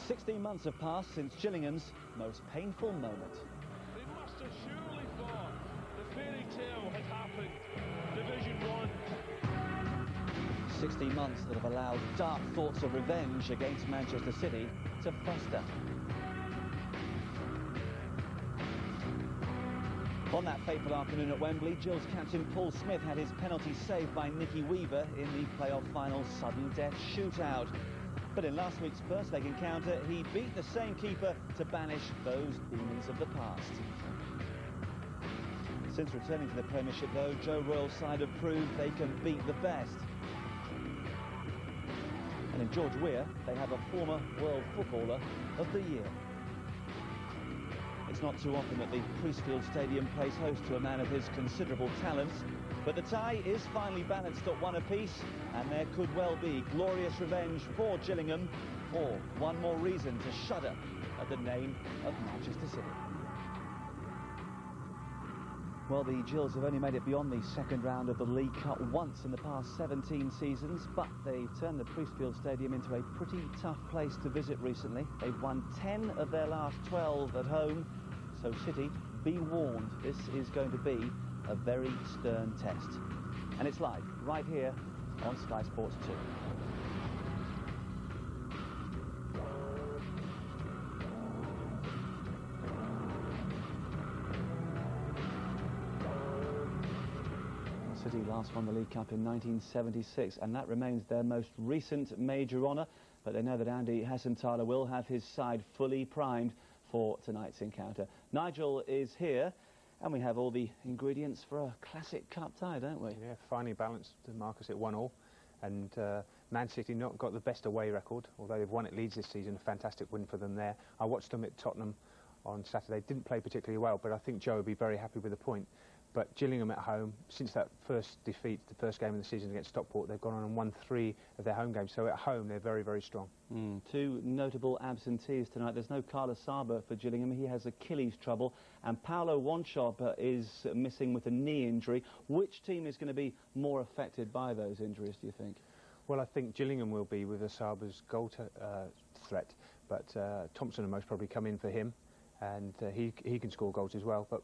16 months have passed since Gillingham's most painful moment. They must have surely thought the fairy tale had happened. Division 1. 16 months that have allowed dark thoughts of revenge against Manchester City to fester. On that fateful afternoon at Wembley, Gills captain Paul Smith had his penalty saved by Nicky Weaver in the playoff final's sudden death shootout. But in last week's first leg encounter, he beat the same keeper to banish those demons of the past. Since returning to the Premiership, though, Joe Royal's side have proved they can beat the best. And in George Weir, they have a former World Footballer of the Year. It's not too often that the Priestfield Stadium plays host to a man of his considerable talents, but the tie is finally balanced at 1 apiece, and there could well be glorious revenge for Gillingham, or one more reason to shudder at the name of Manchester City. Well, the Gills have only made it beyond the second round of the League Cup once in the past 17 seasons, but they've turned the Priestfield Stadium into a pretty tough place to visit recently. They've won 10 of their last 12 at home, so City, be warned, this is going to be a very stern test. And it's live, right here on Sky Sports 2. City last won the League Cup in 1976, and that remains their most recent major honour. But they know that Andy Hassenthaler will have his side fully primed for tonight's encounter. Nigel is here, and we have all the ingredients for a classic cup tie, don't we? Yeah, finely balanced, Marcus, at 1-1. And Man City not got the best away record, although they've won at Leeds this season. A fantastic win for them there. I watched them at Tottenham on Saturday. Didn't play particularly well, but I think Joe would be very happy with the point. But Gillingham at home, since that first defeat, the first game of the season against Stockport, they've gone on and won 3 of their home games. So at home, they're very, very strong. 2 notable absentees tonight. There's no Carlos Saba for Gillingham. He has Achilles trouble. And Paulo Wanchope is missing with a knee injury. Which team is going to be more affected by those injuries, do you think? Well, I think Gillingham will be with Asaba's goal threat. But Thompson will most probably come in for him. And he can score goals as well. But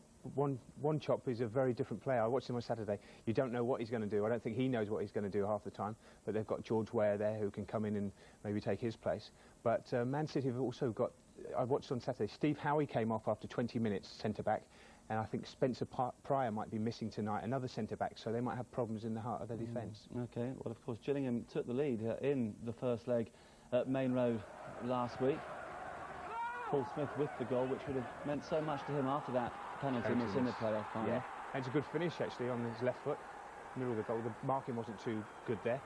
Wanchope is a very different player. I watched him on Saturday. You don't know what he's going to do. I don't think he knows what he's going to do half the time. But they've got George Weir there who can come in and maybe take his place. But Man City have also got, I watched on Saturday, Steve Howie came off after 20 minutes, centre-back. And I think Spencer Pryor might be missing tonight, another centre-back. So they might have problems in the heart of their defence. OK, well, of course, Gillingham took the lead in the first leg at Main Road last week. Paul Smith with the goal, which would have meant so much to him after that penalty miss in the playoff final. Yeah, and it's a good finish actually on his left foot, middle of the goal. The marking wasn't too good there,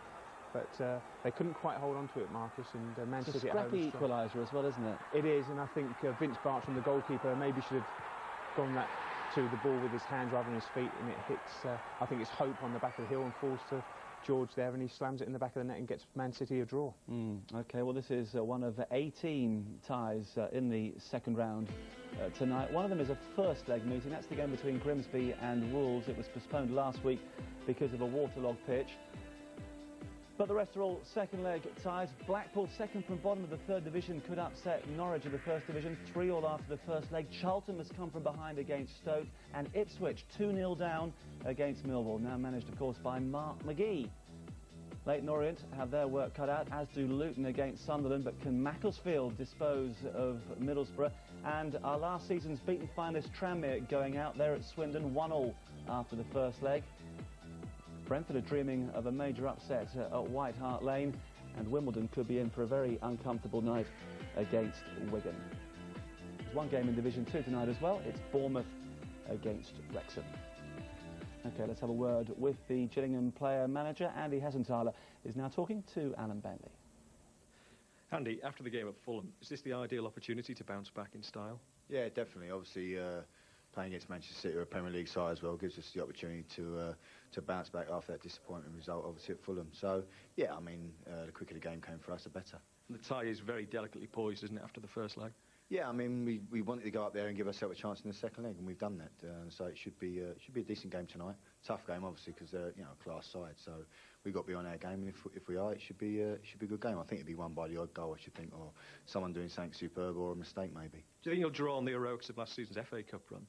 but they couldn't quite hold on to it, Marcus. And Man City it's a scrappy equaliser as well, isn't it? It is, and I think Vince Bartram, the goalkeeper, maybe should have gone that to the ball with his hands rather than his feet, and it hits. I think it's Hope on the back of the hill and falls to George there, and he slams it in the back of the net and gets Man City a draw. OK, well, this is one of 18 ties in the second round tonight. One of them is a first leg meeting. That's the game between Grimsby and Wolves. It was postponed last week because of a waterlogged pitch. But the rest are all second leg ties. Blackpool, second from bottom of the third division, could upset Norwich of the first division. 3-3 after the first leg. Charlton has come from behind against Stoke, and Ipswich 2-0 down against Millwall. Now managed, of course, by Mark McGee. Leyton Orient have their work cut out, as do Luton against Sunderland, but can Macclesfield dispose of Middlesbrough? And our last season's beaten finalist Tranmere going out there at Swindon 1-1 after the first leg. Brentford are dreaming of a major upset at White Hart Lane, and Wimbledon could be in for a very uncomfortable night against Wigan. There's one game in Division 2 tonight as well. It's Bournemouth against Wrexham. OK, let's have a word with the Gillingham player-manager. Andy Hassenthaler is now talking to Alan Bentley. Andy, after the game at Fulham, is this the ideal opportunity to bounce back in style? Yeah, definitely. Obviously, playing against Manchester City or a Premier League side as well gives us the opportunity to bounce back after that disappointing result, obviously, at Fulham. So, yeah, I mean, the quicker the game came for us, the better. And the tie is very delicately poised, isn't it, after the first leg? Yeah, I mean, we wanted to go up there and give ourselves a chance in the second leg, and we've done that. So it should be a decent game tonight. Tough game, obviously, because they're a class side. So we've got to be on our game, and if we are, it should be a good game. I think it'd be won by the odd goal, I should think, or someone doing something superb, or a mistake maybe. Do you think you'll draw on the heroics of last season's FA Cup run?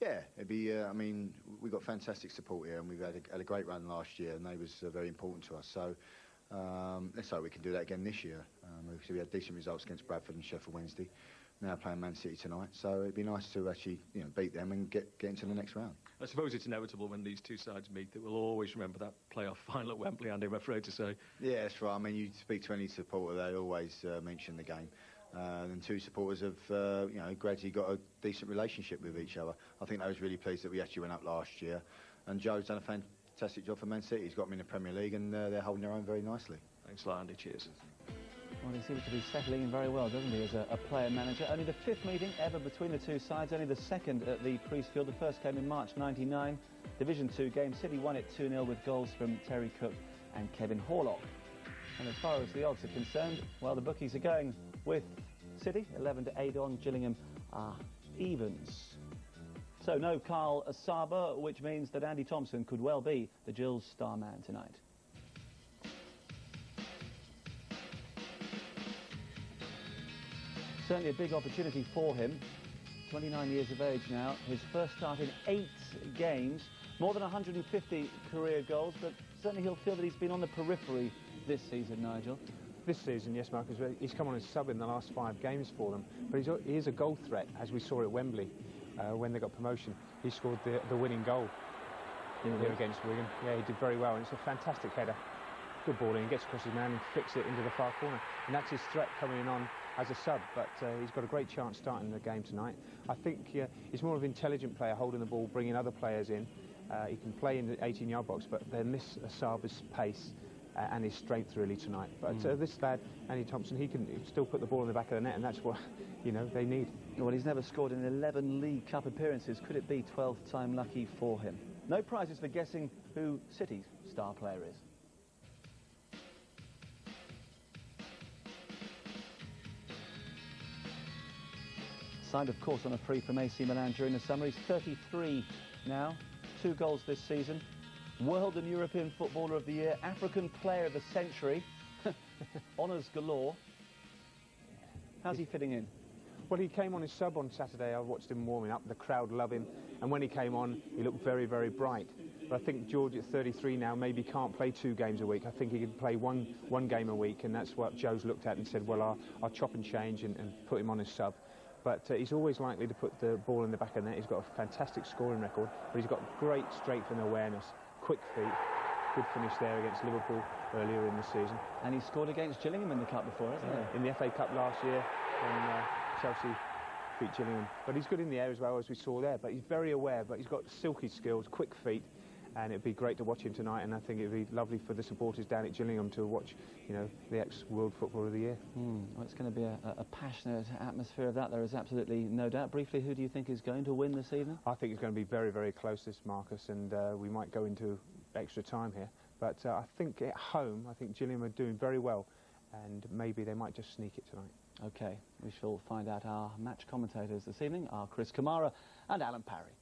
Yeah, it'd be. I mean, we've got fantastic support here, and we've had a great run last year, and they was very important to us. So let's hope we can do that again this year. We had decent results against Bradford and Sheffield Wednesday. Now playing Man City tonight, so it'd be nice to actually beat them and get into the next round. I suppose it's inevitable when these two sides meet that we'll always remember that playoff final at Wembley, Andy, I'm afraid to say. Yeah, that's right. I mean, you speak to any supporter, they always mention the game. And two supporters have, gradually got a decent relationship with each other. I think they was really pleased that we actually went up last year. And Joe's done a fantastic job for Man City. He's got them in the Premier League, and they're holding their own very nicely. Thanks a lot, Andy. Cheers. Well, he seems to be settling in very well, doesn't he, as a player-manager. Only the 5th meeting ever between the two sides, only the 2nd at the Priestfield. The first came in March '99. Division 2 game. City won it 2-0 with goals from Terry Cook and Kevin Horlock. And as far as the odds are concerned, well, the bookies are going with City, 11-8 on. Gillingham are evens. So no Carl Asaba, which means that Andy Thompson could well be the Gills star man tonight. Certainly a big opportunity for him. 29 years of age now, his first start in 8 games, more than 150 career goals, but certainly he'll feel that he's been on the periphery this season, Nigel. This season, yes, Marcus, he's come on as sub in the last 5 games for them, but he is a goal threat, as we saw at Wembley when they got promotion. He scored the winning goal here against Wigan. Yeah, he did very well, and it's a fantastic header. Good ball in, gets across his man and flicks it into the far corner. And that's his threat coming on as a sub, but he's got a great chance starting the game tonight. I think he's more of an intelligent player, holding the ball, bringing other players in. He can play in the 18-yard box, but they miss Asaba's pace and his strength really tonight. But this lad, Andy Thompson, he can still put the ball in the back of the net, and that's what they need. Well, he's never scored in 11 League Cup appearances. Could it be 12th time lucky for him? No prizes for guessing who City's star player is. Signed, of course, on a free from AC Milan during the summer. He's 33 now, 2 goals this season. World and European Footballer of the Year, African Player of the Century, honours galore. How's he fitting in? Well, he came on his sub on Saturday. I watched him warming up. The crowd love him, and when he came on, he looked very, very bright. But I think George at 33 now maybe can't play 2 games a week. I think he can play one game a week, and that's what Joe's looked at and said, well, I'll chop and change and put him on his sub. But he's always likely to put the ball in the back of the net. He's got a fantastic scoring record, but he's got great strength and awareness, quick feet. Good finish there against Liverpool earlier in the season. And he scored against Gillingham in the Cup before, hasn't he? In the FA Cup last year when Chelsea beat Gillingham. But he's good in the air as well, as we saw there. But he's very aware, but he's got silky skills, quick feet. And it'd be great to watch him tonight, and I think it'd be lovely for the supporters down at Gillingham to watch, the ex-World Footballer of the Year. Well, it's going to be a passionate atmosphere of that, there is absolutely no doubt. Briefly, who do you think is going to win this evening? I think it's going to be very, very close, this, Marcus, and we might go into extra time here. But I think at home, I think Gillingham are doing very well, and maybe they might just sneak it tonight. OK, we shall find out. Our match commentators this evening are Chris Kamara and Alan Parry.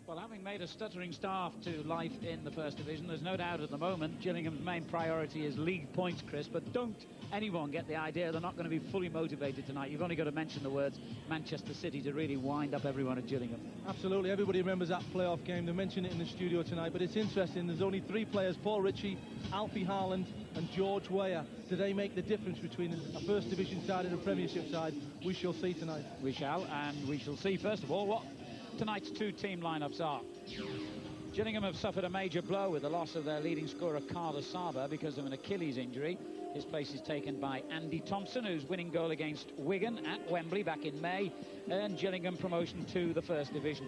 Well, having made a stuttering start to life in the First Division, there's no doubt at the moment Gillingham's main priority is league points, Chris, but don't anyone get the idea they're not going to be fully motivated tonight. You've only got to mention the words Manchester City to really wind up everyone at Gillingham. Absolutely, everybody remembers that playoff game. They mentioned it in the studio tonight, but it's interesting, there's only 3 players, Paul Ritchie, Alfie Haaland and George Weah. Do they make the difference between a First Division side and a Premiership side? We shall see tonight. We shall, and we shall see, first of all, what tonight's 2 team lineups are. Gillingham have suffered a major blow with the loss of their leading scorer Carl Asaba because of an Achilles injury. His place is taken by Andy Thompson, whose winning goal against Wigan at Wembley back in May earned Gillingham promotion to the First Division.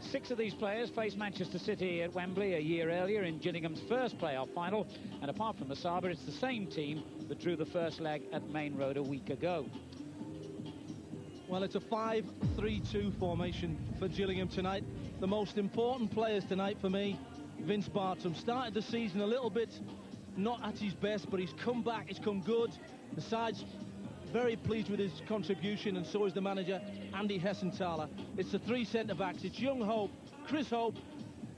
6 of these players faced Manchester City at Wembley a year earlier in Gillingham's first playoff final, and apart from Asaba, it's the same team that drew the first leg at Main Road a week ago. Well, it's a 5-3-2 formation for Gillingham tonight. The most important players tonight for me, Vince Bartram. Started the season a little bit not at his best, but he's come back, he's come good. The side's very pleased with his contribution, and so is the manager, Andy Hessenthaler. It's the three centre-backs. It's young Hope, Chris Hope,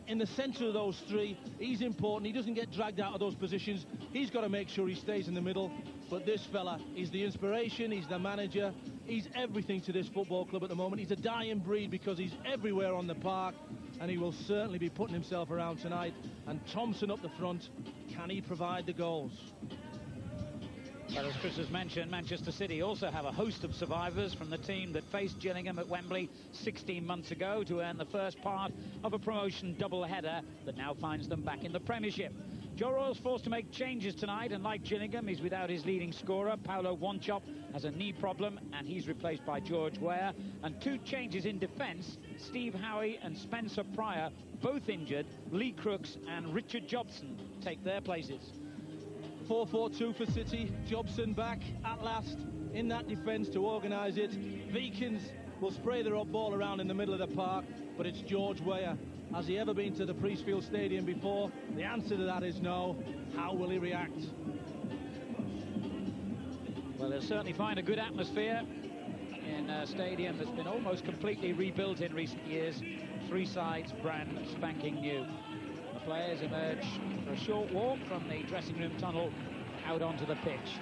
in the centre of those three. He's important. He doesn't get dragged out of those positions. He's got to make sure he stays in the middle. But this fella, he's the inspiration, he's the manager, he's everything to this football club at the moment. He's a dying breed because he's everywhere on the park, and he will certainly be putting himself around tonight. And Thompson up the front, can he provide the goals? But as Chris has mentioned, Manchester City also have a host of survivors from the team that faced Gillingham at Wembley 16 months ago to earn the first part of a promotion double-header that now finds them back in the Premiership. Joe Royle's forced to make changes tonight, and like Gillingham, he's without his leading scorer. Paulo Wanchop has a knee problem, and he's replaced by George Weah. And two changes in defence, Steve Howie and Spencer Pryor, both injured. Lee Crooks and Richard Jobson take their places. 4-4-2 for City. Jobson back at last in that defence to organise it. Vikings will spray the ball around in the middle of the park, but it's George Weah. Has he ever been to the Priestfield Stadium before? The answer to that is no. How will he react? Well, they'll certainly find a good atmosphere in a stadium that's been almost completely rebuilt in recent years. Three sides brand spanking new. The players emerge for a short walk from the dressing room tunnel out onto the pitch.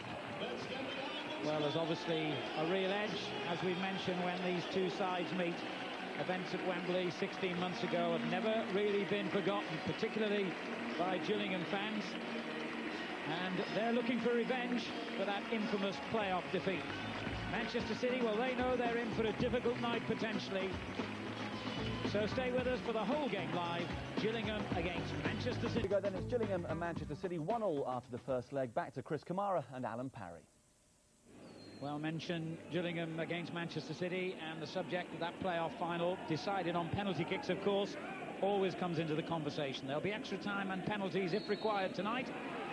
Well, there's obviously a real edge, as we've mentioned, when these two sides meet. Events at Wembley 16 months ago have never really been forgotten, particularly by Gillingham fans. And they're looking for revenge for that infamous playoff defeat. Manchester City, well, they know they're in for a difficult night potentially. So stay with us for the whole game live. Gillingham against Manchester City. Then it's Gillingham and Manchester City, 1-1 after the first leg. Back to Chris Kamara and Alan Parry. Well mentioned, Gillingham against Manchester City, and the subject of that playoff final, decided on penalty kicks, of course, always comes into the conversation. There'll be extra time and penalties if required tonight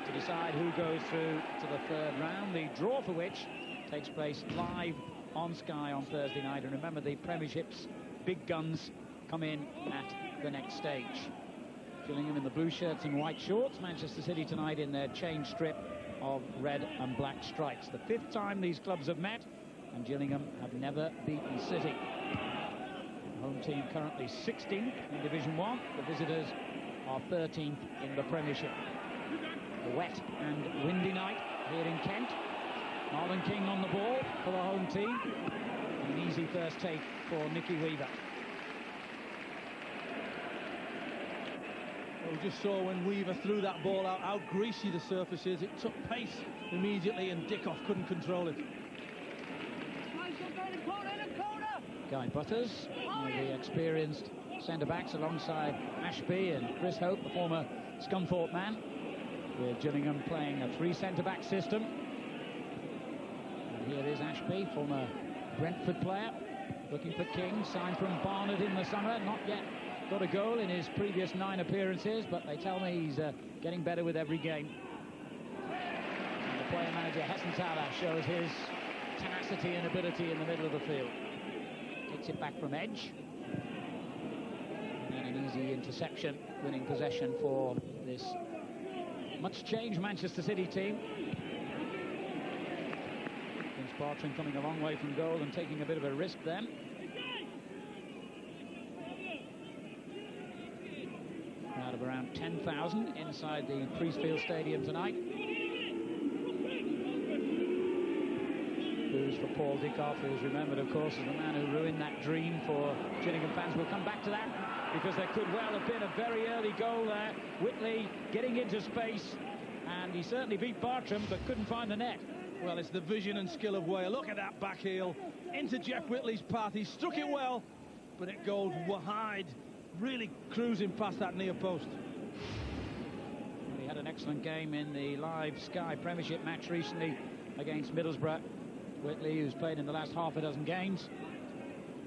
to decide who goes through to the third round, the draw for which takes place live on Sky on Thursday night. And remember, the Premiership's big guns come in at the next stage. Gillingham in the blue shirts and white shorts, Manchester City tonight in their change strip of red and black stripes. The fifth time these clubs have met, and Gillingham have never beaten City. The home team currently 16th in Division 1. The visitors are 13th in the Premiership. A wet and windy night here in Kent. Marlon King on the ball for the home team. And an easy first take for Nicky Weaver. We just saw when Weaver threw that ball out how greasy the surface is. It took pace immediately, and Dickoff couldn't control it. Guy Butters, one of the experienced centre-backs, alongside Ashby and Chris Hope, the former Scunthorpe man, with Gillingham playing a three centre-back system. And here is Ashby, former Brentford player, looking for King, signed from Barnet in the summer, not yet got a goal in his previous 9 appearances, but they tell me he's getting better with every game. And the player manager Hessenthaler shows his tenacity and ability in the middle of the field. Takes it back from edge. And an easy interception, winning possession for this much changed Manchester City team. Vince Bartram coming a long way from goal and taking a bit of a risk then. Crowd of around 10,000 inside the Priestfield Stadium tonight. Boos for Paul Dickoff, who's remembered, of course, as the man who ruined that dream for Gillingham fans. We'll come back to that, because there could well have been a very early goal there. Whitley getting into space, and he certainly beat Bartram, but couldn't find the net. Well, it's the vision and skill of Weah. Look at that back heel into Jeff Whitley's path. He struck it well, but it goes wide, really cruising past that near post. He had an excellent game in the live Sky Premiership match recently against Middlesbrough. Whitley, who's played in the last half a dozen games,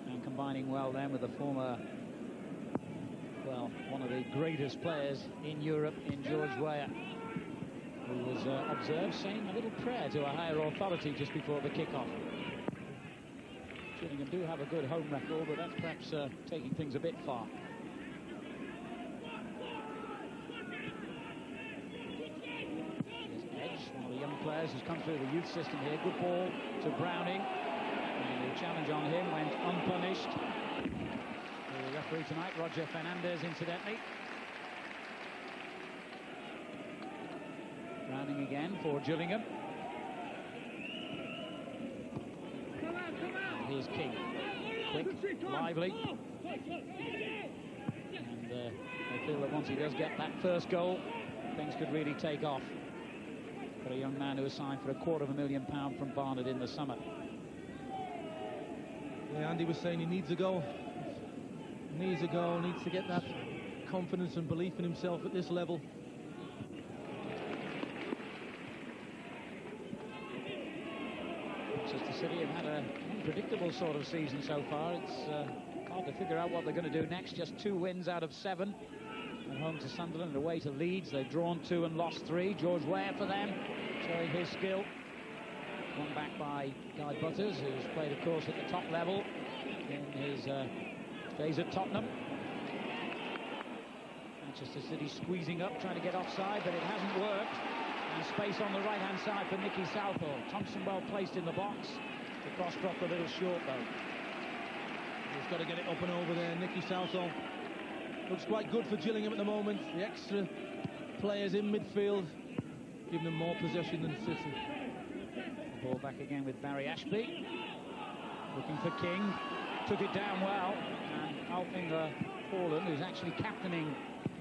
and combining well then with the former, well, one of the greatest players in Europe in George Weah, who was observed saying a little prayer to a higher authority just before the kick-off. Gillingham do have a good home record, but that's perhaps taking things a bit far. Here's Edge, one of the young players players who's come through the youth system here. Good ball to Browning. And the challenge on him went unpunished. The referee tonight, Roger Fernandez, incidentally. Browning again for Gillingham. And here's King. Quick, lively. And they feel that once he does get that first goal, things could really take off for a young man who was signed for £250,000 from Barnet in the summer. Yeah, Andy was saying he needs a goal. Needs a goal, needs to get that confidence and belief in himself at this level. Manchester City have had a unpredictable sort of season so far. It's hard to figure out what they're going to do next. Just 2 wins out of 7. At home to Sunderland, away to Leeds. They've drawn 2 and lost 3. George Weah for them, showing his skill. Won back by Guy Butters, who's played, of course, at the top level in his days at Tottenham. Manchester City squeezing up, trying to get offside, but it hasn't worked. And space on the right-hand side for Nicky Southall. Thompson well placed in the box. The cross dropped a little short, though. He's got to get it up and over there. Nicky Southall looks quite good for Gillingham at the moment. The extra players in midfield giving them more possession than City. The ball back again with Barry Ashby. Looking for King. Took it down well. And Alfinger Haaland, who's actually captaining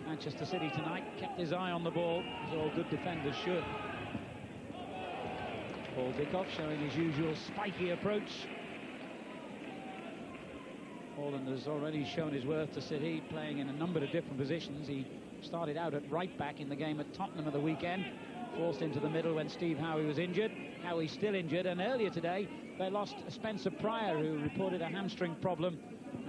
Manchester City tonight, kept his eye on the ball, as all good defenders should. Paul Dickoff showing his usual spiky approach. Haaland has already shown his worth to City, playing in a number of different positions. He started out at right back in the game at Tottenham at the weekend, forced into the middle when Steve Howie was injured. Howie's still injured, and earlier today they lost Spencer Pryor, who reported a hamstring problem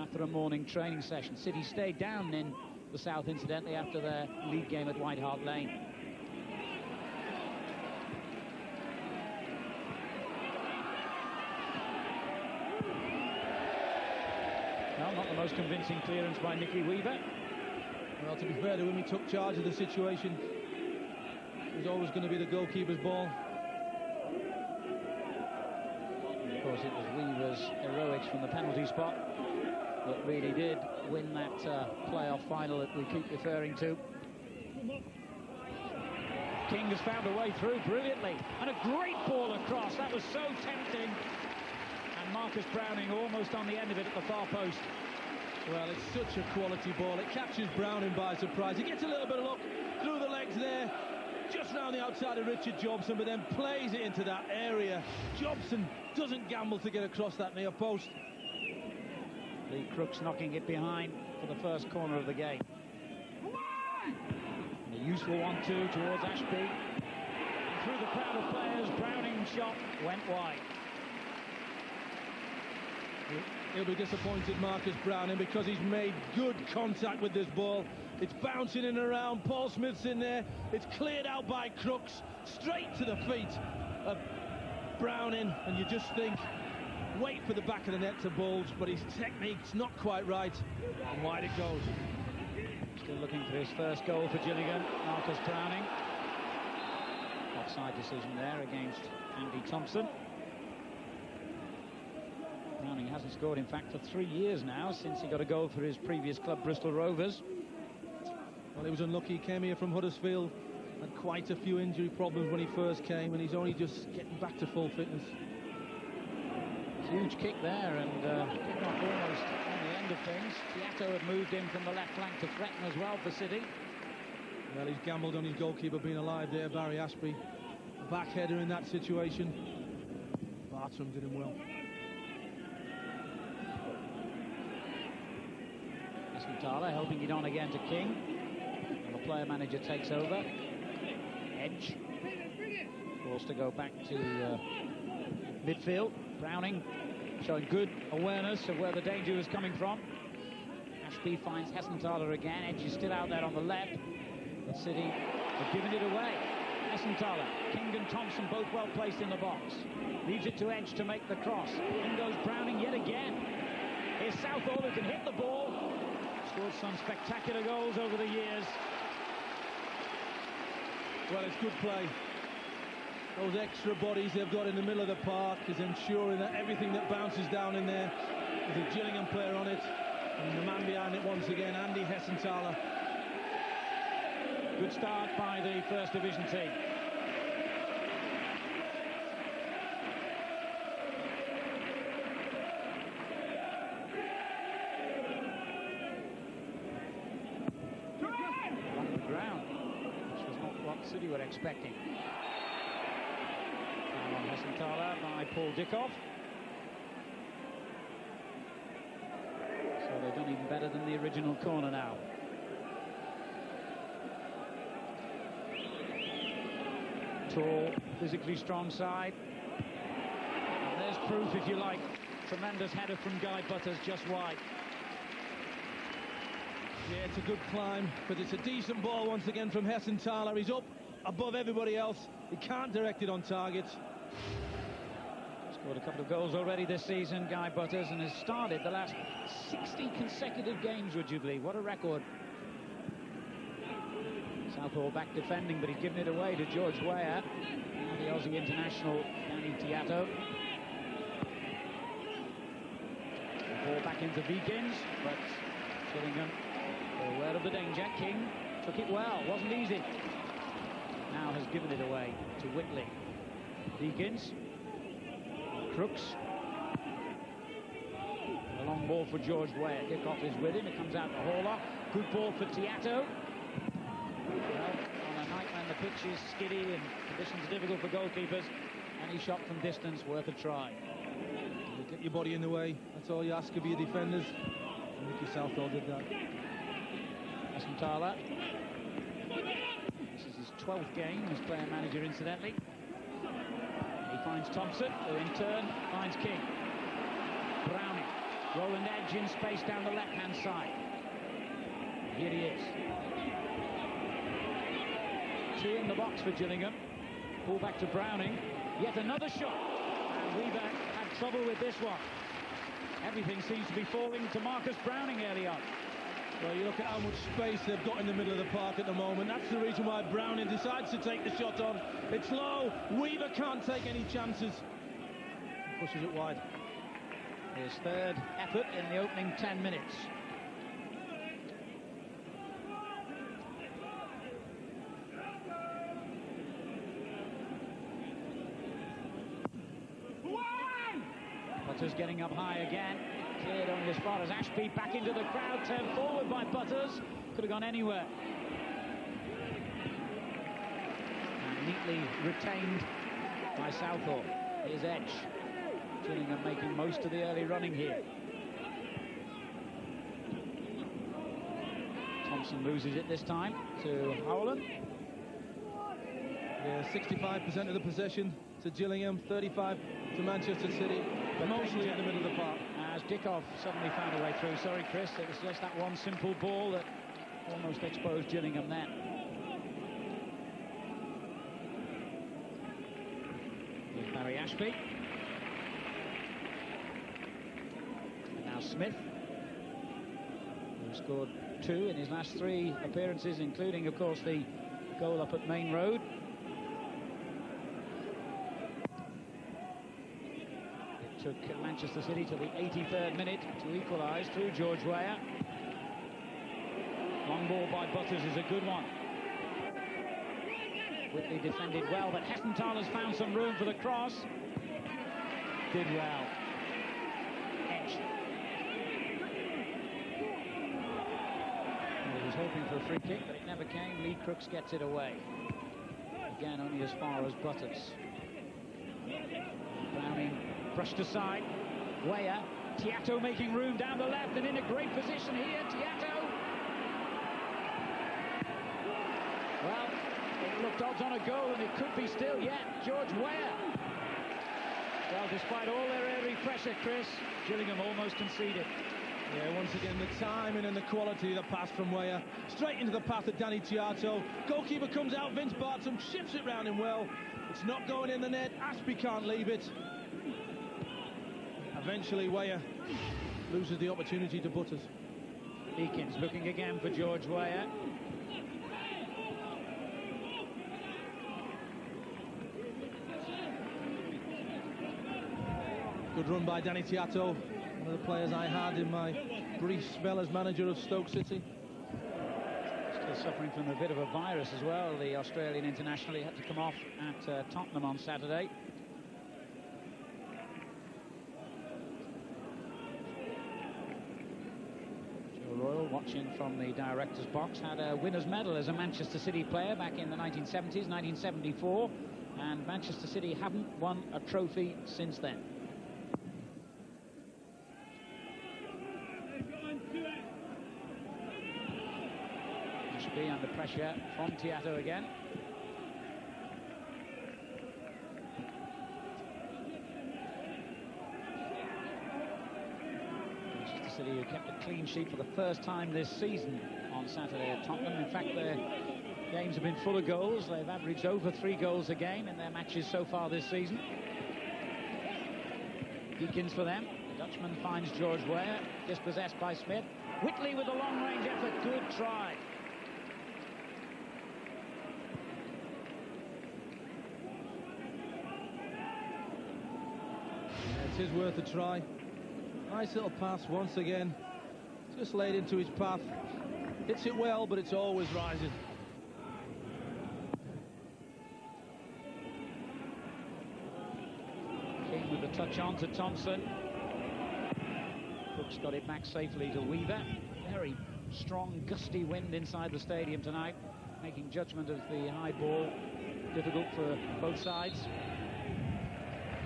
after a morning training session. City stayed down in the south, incidentally, after their league game at White Hart Lane. Well, not the most convincing clearance by Nicky Weaver. Well, to be fair to him, he took charge of the situation. It was always going to be the goalkeeper's ball. Of course, it was Weaver's heroics from the penalty spot that really did win that playoff final that we keep referring to. King has found a way through brilliantly, and a great ball across. That was so tempting. And Marcus Browning almost on the end of it at the far post. Well, it's such a quality ball. It catches Browning by surprise. He gets a little bit of luck through the legs there, just round the outside of Richard Jobson, but then plays it into that area. Jobson doesn't gamble to get across that near post. Lee Crooks knocking it behind for the first corner of the game. And a useful 1-2 towards Ashby. And through the crowd of players, Browning's shot went wide. He'll be disappointed, Marcus Browning, because he's made good contact with this ball. It's bouncing in and around. Paul Smith's in there. It's cleared out by Crooks, straight to the feet of Browning, and you just think, wait for the back of the net to bulge, but his technique's not quite right, and wide it goes. Still looking for his first goal for Gillingham, Marcus Browning. Offside decision there against Andy Thompson. Browning hasn't scored, in fact, for 3 years now, since he got a goal for his previous club, Bristol Rovers. Well, he was unlucky. He came here from Huddersfield, had quite a few injury problems when he first came, and he's only just getting back to full fitness. Huge kick there, and kick off almost on the end of things. Piatto had moved in from the left flank to threaten as well for City. Well, he's gambled on his goalkeeper being alive there, Barry Ashby. Back header in that situation. Bartram did him well. Escantala helping it on again to King. And the player manager takes over. Edge forced to go back to midfield. Browning showing good awareness of where the danger was coming from. Ashby finds Hessenthaler again. Edge is still out there on the left. But City have given it away. Hessenthaler, King and Thompson both well placed in the box. Leaves it to Edge to make the cross. In goes Browning yet again. Here's Southall, who can hit the ball. Scored some spectacular goals over the years. Well, it's good play. Those extra bodies they've got in the middle of the park is ensuring that everything that bounces down in there, there's a Gillingham player on it, and the man behind it once again, Andy Hessenthaler. Good start by the First Division team. Along the ground, which was not what City were expecting. Foul on Hessenthaler by Paul Dickoff. So they've done even better than the original corner now. Tall, physically strong side. And there's proof, if you like. Tremendous header from Guy Butters, just wide. Yeah, it's a good climb, but it's a decent ball once again from Hessenthaler. He's up above everybody else. He can't direct it on target. Scored a couple of goals already this season, Guy Butters, and has started the last 60 consecutive games, would you believe? What a record. Southall back defending, but he's given it away to George Weah. Now the Aussie international, Danny Tiato. The ball back into Vikins, but Gillingham were aware of the danger. King took it well, wasn't easy. Now has given it away to Whitley. Vikins. Crooks. A long ball for George Weah. Dickoff is with him. It comes out to Horlock. Good ball for Tiato. Well, on a night when the pitch is skiddy and conditions are difficult for goalkeepers, any shot from distance worth a try. You get your body in the way. That's all you ask of your defenders. And Mickey Southall did that. Hessenthaler. This is his 12th game as player manager, incidentally. He finds Thompson, who in turn finds King. Browning. Roland Edge in space down the left-hand side. Here he is. Two in the box for Gillingham. Pull back to Browning. Yet another shot. And Weaver had trouble with this one. Everything seems to be falling to Marcus Browning early on. Well, you look at how much space they've got in the middle of the park at the moment. That's the reason why Browning decides to take the shot on. It's low. Weaver can't take any chances. He pushes it wide. His third effort in the opening 10 minutes. Butters getting up high again. Cleared only as far as Ashby. Back into the crowd. Turned forward by Butters. Could have gone anywhere. And neatly retained by Southall. Here's Edge. Gillingham making most of the early running here. Thompson loses it this time to Howland. Yeah, 65% of the possession to Gillingham, 35 to Manchester City, but mostly in the middle of the park. As Dickoff suddenly found a way through. Sorry, Chris, it was just that one simple ball that almost exposed Gillingham then. Here's Barry Ashby. And now Smith, who scored 2 in his last 3 appearances, including, of course, the goal up at Main Road. Took Manchester City to the 83rd minute to equalise through George Weah. Long ball by Butters is a good one. Whitley defended well, but Hessenthaler's found some room for the cross. Did well. Edge. Well, he was hoping for a free kick, but it never came. Lee Crooks gets it away. Again, only as far as Butters. Browning brushed aside. Weah. Tiato making room down the left and in a great position here. Tiato. Well, it looked odds on a goal and it could be still yet. George Weah. Well, despite all their airy pressure, Chris, Gillingham almost conceded. Yeah, once again, the timing and the quality of the pass from Weah. Straight into the path of Danny Tiato. Goalkeeper comes out, Vince Barton shifts it round him well. It's not going in the net. Ashby can't leave it. Eventually, Weah loses the opportunity to Butters. Eakins looking again for George Weah. Good run by Danny Tiato, one of the players I had in my brief spell as manager of Stoke City. Still suffering from a bit of a virus as well. The Australian international, he had to come off at Tottenham on Saturday. Royal, watching from the director's box, had a winner's medal as a Manchester City player back in the 1970s, 1974, and Manchester City haven't won a trophy since then. Ashby under pressure from Tiato again. City, who kept a clean sheet for the first time this season on Saturday at Tottenham. In fact, their games have been full of goals. They've averaged over 3 goals a game in their matches so far this season. Deakins for them. The Dutchman finds George Weah, dispossessed by Smith. Whitley with a long-range effort. Good try. Yeah, it is worth a try. Nice little pass once again, just laid into his path. Hits it well, but it's always rising. King with the touch on to Thompson. Brooks got it back safely to Weaver. Very strong, gusty wind inside the stadium tonight, making judgment of the high ball difficult for both sides.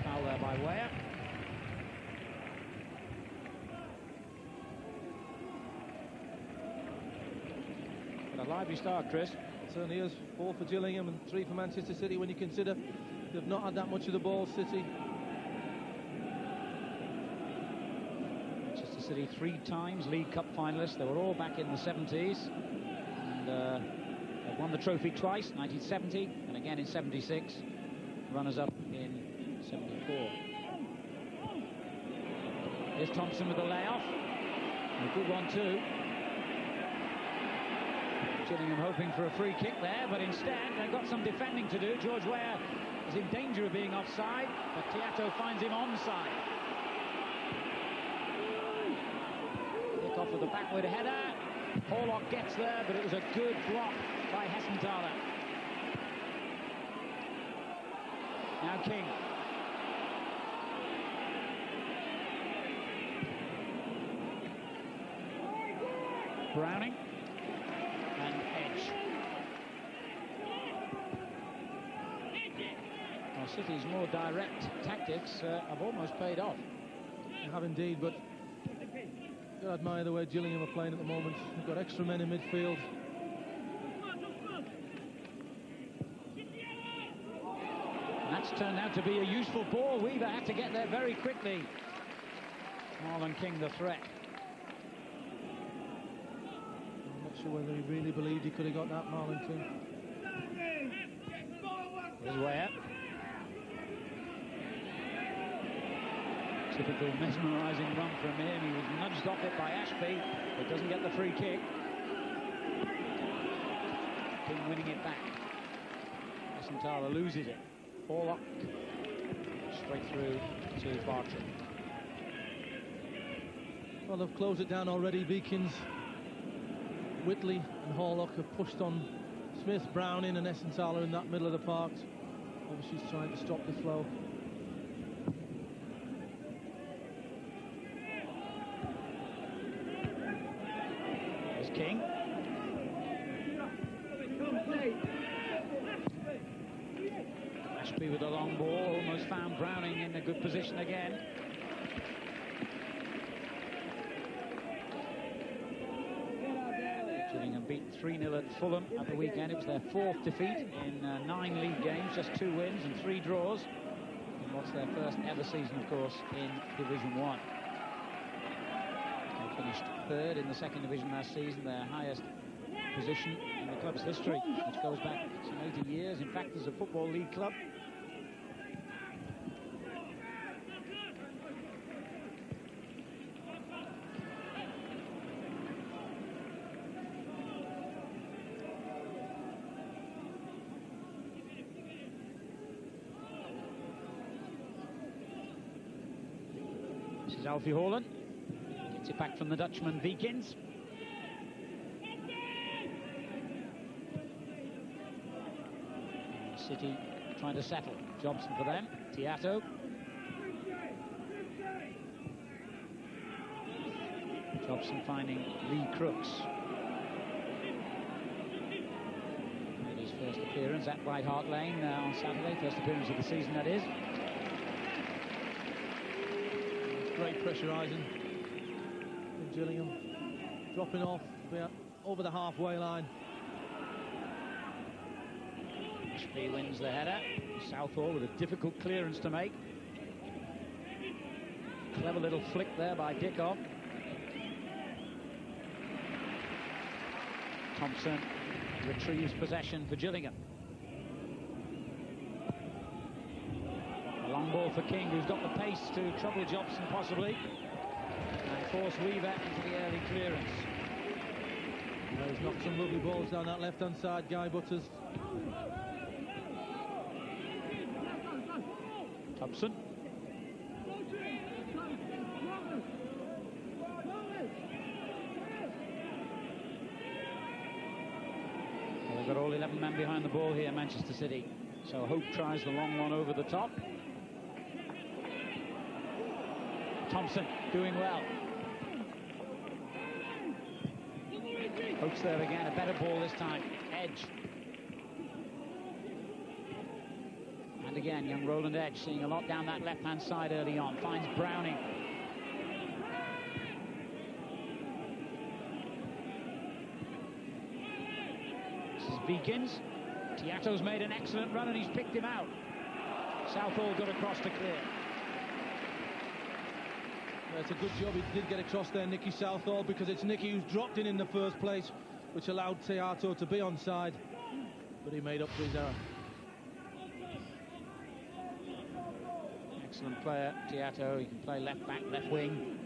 Foul there by Weah. A lively start, Chris. Certainly is. 4 for Gillingham and 3 for Manchester City when you consider they've not had that much of the ball, City. Manchester City 3 times League Cup finalists. They were all back in the 70s. And they've won the trophy twice, 1970 and again in 76. Runners-up in 74. Here's Thompson with the layoff. A good one too. Gillingham hoping for a free kick there, but instead they've got some defending to do. George Weah is in danger of being offside, but Tiato finds him onside. Kick off with a backward header. Horlock gets there, but it was a good block by Hessenthaler. Now King. Browning. And Edge. Well, City's more direct tactics have almost paid off. They have indeed, but you've got to admire the way Gillingham are playing at the moment. They've got extra men in midfield. And that's turned out to be a useful ball. Weaver had to get there very quickly. Marlon King the threat. Sure whether he really believed he could have got that, Marlon King. Here's Weah. Typical mesmerising run from him. He was nudged off it by Ashby, but doesn't get the free kick. King winning it back. Hessenthaler loses it. Horlock straight through to Bartram. Well, they've closed it down already. Deakins, Whitley and Horlock have pushed on Smith, Browning and Hessenthaler in that middle of the park. Obviously he's trying to stop the flow. There's King. Ashby with a long ball, almost found Browning in a good position again. Gillingham beat 3-0 at Fulham at the weekend. It was their 4th defeat in 9 league games, just 2 wins and 3 draws. And what's their first ever season, of course, in Division 1. They finished 3rd in the 2nd Division last season, their highest position in the club's history, which goes back some 80 years. In fact, as a Football League club. This is Alfie Haaland. Gets it back from the Dutchman Wiekens. City trying to settle. Jobson for them. Tiato. Jobson finding Lee Crooks. Made his first appearance at White Hart Lane on Saturday. First appearance of the season, that is. It's great pressurising from Gillingham. Dropping off over the halfway line. He wins the header. Southall with a difficult clearance to make. Clever little flick there by Dickov. Thompson retrieves possession for Gillingham. A long ball for King, who's got the pace to trouble Jobson possibly, and force Weaver into the early clearance. He's knocked some lovely balls down that left-hand side, Guy Butters. Thompson. Well, they've got all 11 men behind the ball here, Manchester City. So Hope tries the long one over the top. Thompson doing well. Hope's there again, a better ball this time. Edge. And again, young Roland Edge seeing a lot down that left-hand side early on. Finds Browning. This is Wiekens. Tiato's made an excellent run and he's picked him out. Southall got across to clear. Yeah, it's a good job he did get across there, Nicky Southall, because it's Nicky who's dropped in the first place, which allowed Tiato to be onside. But he made up for his error. Excellent player, Tiato. He can play left back, left wing.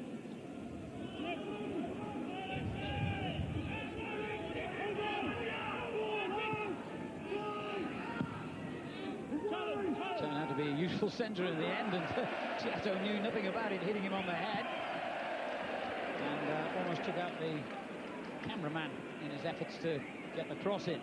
Turned out to be a useful centre in the end, and Tiato knew nothing about it, hitting him on the head. And almost took out the cameraman in his efforts to get the cross in.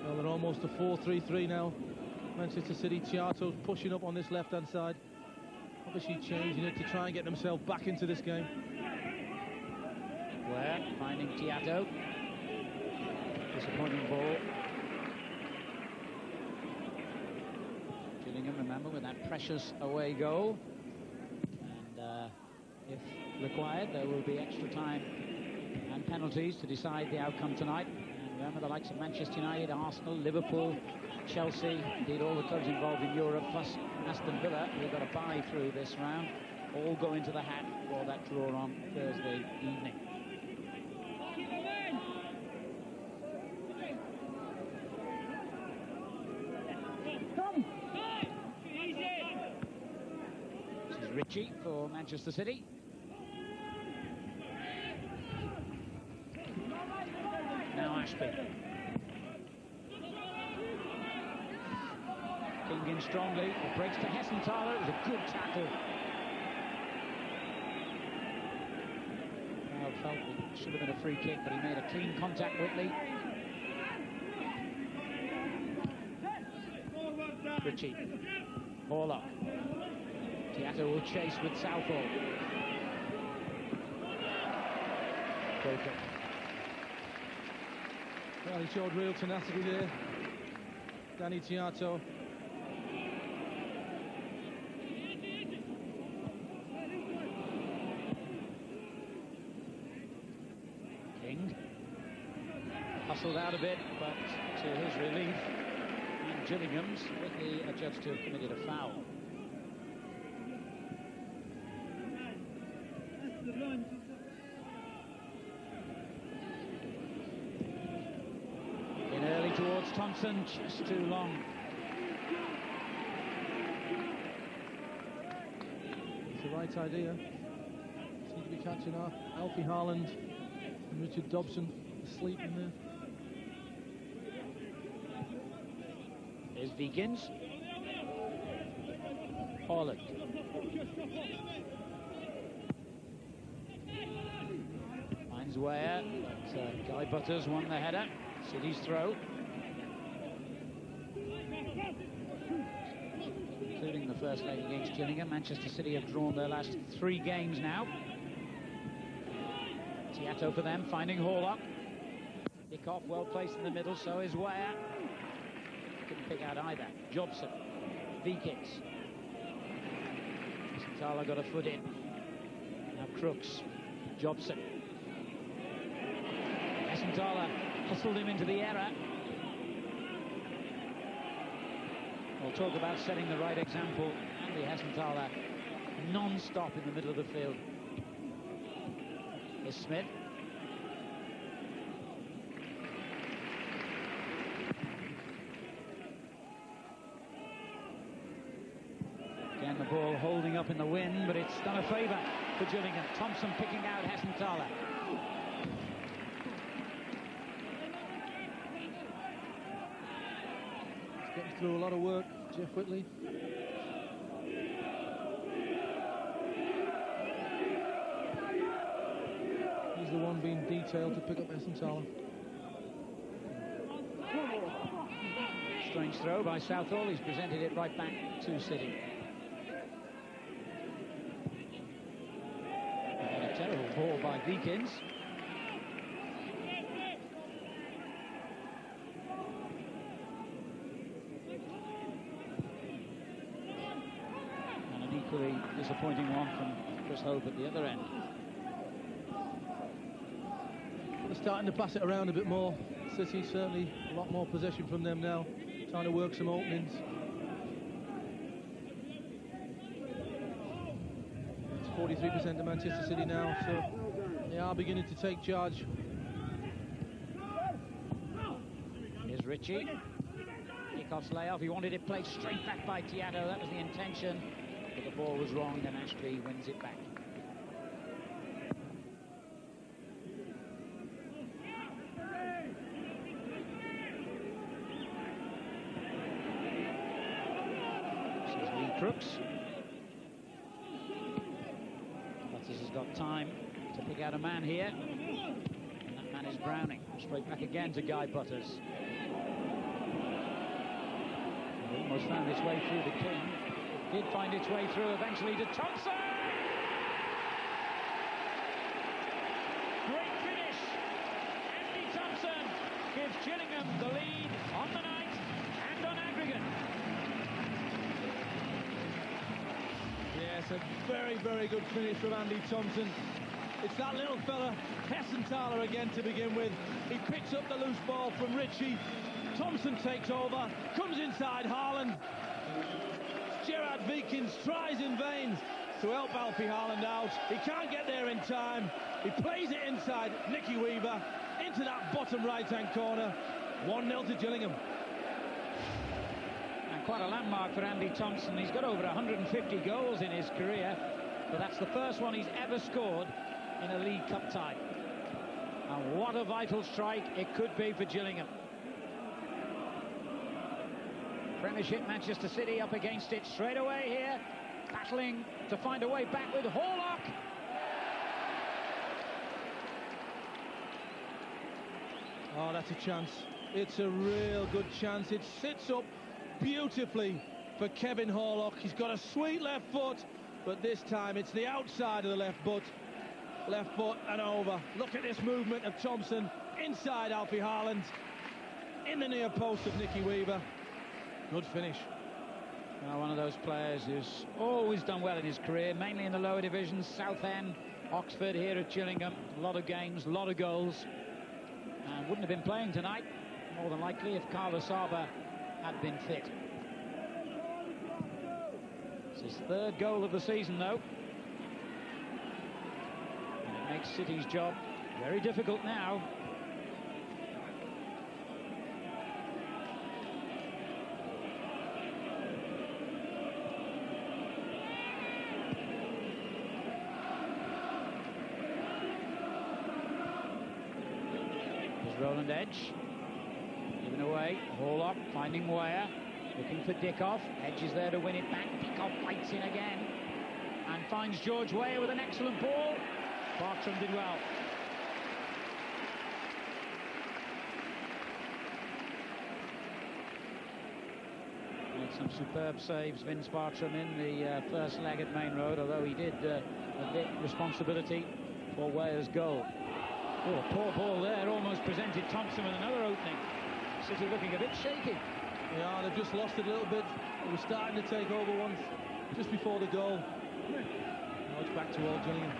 Well, they're almost a 4-3-3 now. Manchester City. Tiato's pushing up on this left-hand side. Obviously changing it to try and get themselves back into this game. Ware finding Tiato. Disappointing ball. Gillingham, remember, with that precious away goal. And if required, there will be extra time and penalties to decide the outcome tonight. And remember, the likes of Manchester United, Arsenal, Liverpool, Chelsea, indeed all the clubs involved in Europe, plus Aston Villa, who've got a bye through this round, all go into the hat for that draw on Thursday evening. This is Ritchie for Manchester City. Now Ashby. King in strongly. It breaks to Hessenthaler. It was a good tackle. Crowd felt it should have been a free kick, but he made a clean contact quickly. Ritchie. Horlock. Tiato will chase with Southall. Broken. Well, he showed real tenacity there, Danny Tiato. King hustled out a bit, but to his relief and Gillingham's, with the judge to have committed a foul. In early towards Thompson, just too long. It's the right idea. seem to be catching up. Alfie Harland and Richard Dobson asleep in there. Here's Vikins. Holland. Finds Weah, but Guy Butters won the header. City's throw. Including the first leg against Gillingham. Manchester City have drawn their last 3 games now. Tiato for them, finding Horlock. Kick-off well placed in the middle, so is Weah. Couldn't pick out either. Jobson. Vikins. Santala got a foot in. Now Crooks. Jobson. Santala hustled him into the error. We'll talk about setting the right example. Andy Hessenthaler non-stop in the middle of the field. Here's Smith. Again, the ball holding up in the wind, but it's done a favour for Gillingham. Thompson picking out Hessenthaler. Getting through a lot of work, Jeff Whitley. He's the one being detailed to pick up Hessenthaler. Strange throw by Southall. He's presented it right back to City. And a terrible ball by Vikins. And an equally disappointing one from Chris Hope at the other end. They're starting to pass it around a bit more. City certainly a lot more possession from them now, trying to work some openings. It's 43% to Manchester City now, so they are beginning to take charge. Here's Ritchie. Kickoff's layoff. He wanted it played straight back by Tiato. That was the intention, but the ball was wrong and Ashby wins it back. Crooks. Butters has got time to pick out a man here. And that man is Browning. Straight back again to Guy Butters. It almost found its way through the King. It did find its way through eventually to Thompson! Great finish! Andy Thompson gives Gillingham the lead on the night and on aggregate. Yes, a very, very good finish from Andy Thompson. It's that little fella, Hessenthaler again to begin with. He picks up the loose ball from Ritchie. Thompson takes over, comes inside Harland. Gerard Vikins tries in vain to help Alfie Harland out. He can't get there in time. He plays it inside Nicky Weaver into that bottom right-hand corner. 1-0 to Gillingham. Quite a landmark for Andy Thompson. He's got over 150 goals in his career, but that's the first one he's ever scored in a League Cup tie. And what a vital strike it could be for Gillingham. Premiership Manchester City up against it straight away here, battling to find a way back with Horlock. Oh, that's a chance. It's a real good chance. It sits up beautifully for Kevin Horlock. He's got a sweet left foot, but this time it's the outside of the left foot and over. Look at this movement of Thompson inside Alfie Harland, in the near post of Nicky Weaver. Good finish. One of those players who's always done well in his career, mainly in the lower divisions, Southend, Oxford, here at Gillingham. A lot of games, a lot of goals, and wouldn't have been playing tonight, more than likely, if Carlos Saba had been fit. It's his 3rd goal of the season, though. And it makes City's job very difficult now. Here's Roland Edge. Giving away. Horlock finding Weah. Looking for Dickoff. Edge is there to win it back. Dickoff fights in again. And finds George Weah with an excellent ball. Bartram did well. Made some superb saves, Vince Bartram, in the first leg at Main Road, although he did admit responsibility for Weah's goal. Oh, poor ball there, almost presented Thompson with another opening. City looking a bit shaky. Yeah, they've just lost it a little bit. They were starting to take over once, just before the goal. Now it's back to Old Gillingham.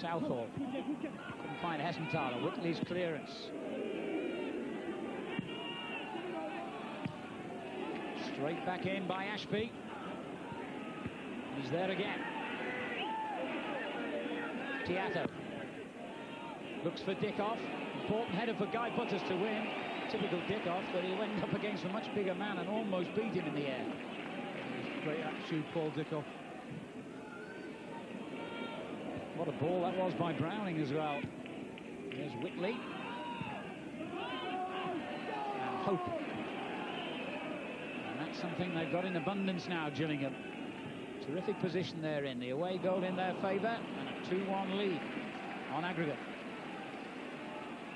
Southall couldn't find Hessenthaler. Whitley's clearance. Straight back in by Ashby. He's there again. Tiato looks for Dickoff. Important header for Guy Butters to win. Typical Dickoff, but he went up against a much bigger man and almost beat him in the air. Great attitude, Paul Dickoff. What a ball that was by Browning as well. There's Whitley. And Hope. And that's something they've got in abundance now, Gillingham. Terrific position they're in. The away goal in their favour and a 2-1 lead on aggregate.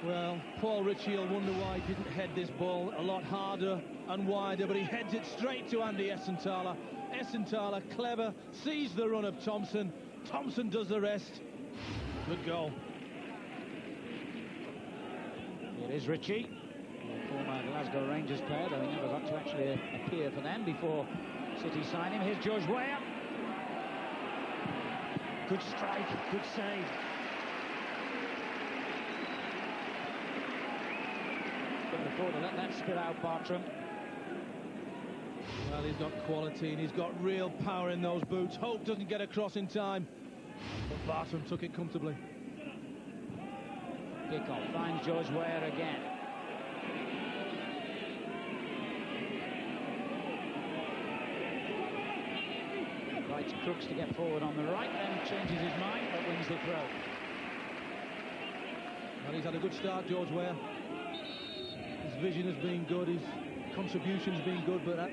Well, Paul Ritchie will wonder why he didn't head this ball a lot harder and wider, but he heads it straight to Andy Hessenthaler. Hessenthaler, clever, sees the run of Thompson. Thompson does the rest. Good goal. It is Ritchie, the former Glasgow Rangers player, though he never got to actually appear for them before City signed him. Here's George Weah. Good strike, good save. Couldn't afford to let that spill out, Bartram. Well, he's got quality and he's got real power in those boots. Hope doesn't get across in time, but Bartram took it comfortably. Dickoff finds George Weah again. Right to Crooks to get forward on the right, then changes his mind but wins the throw. Well, he's had a good start, George Weah. His vision has been good, his contribution has been good, but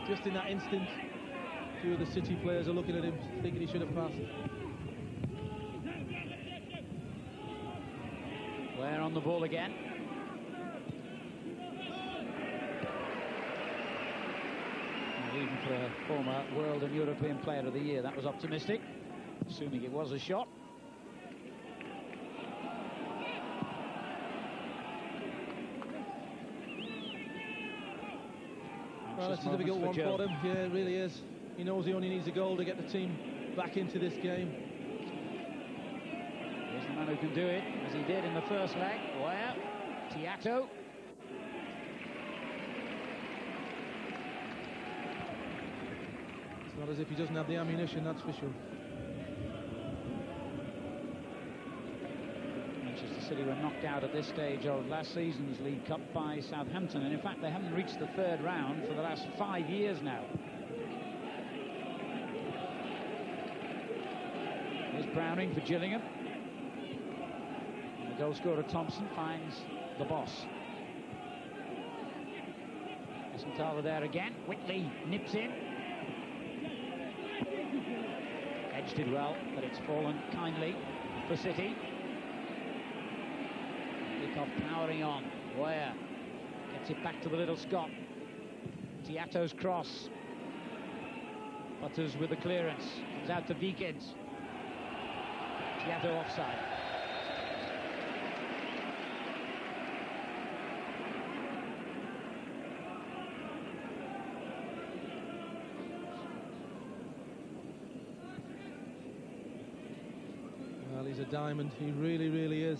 just in that instant, a few of the City players are looking at him, thinking he should have passed. Weah on the ball again. And even for a former World and European Player of the Year, that was optimistic, assuming it was a shot. Well, it's a difficult one for him. Yeah, it really is. He knows he only needs a goal to get the team back into this game. Here's the man who can do it, as he did in the first leg. Weah, Tiato. It's not as if he doesn't have the ammunition, that's for sure. Manchester City were knocked out at this stage of last season's League Cup by Southampton, and in fact they haven't reached the third round for the last 5 years now. Here's Browning for Gillingham. And the goal scorer Thompson finds the boss. Hessenthaler there again. Whitley nips in. Edge did well, but it's fallen kindly for City. Dickoff powering on. Weah gets it back to the little Scot. Tiato's cross. Butters with the clearance. Comes out to Beekins. Tiato offside. Well, he's a diamond. He really, really is.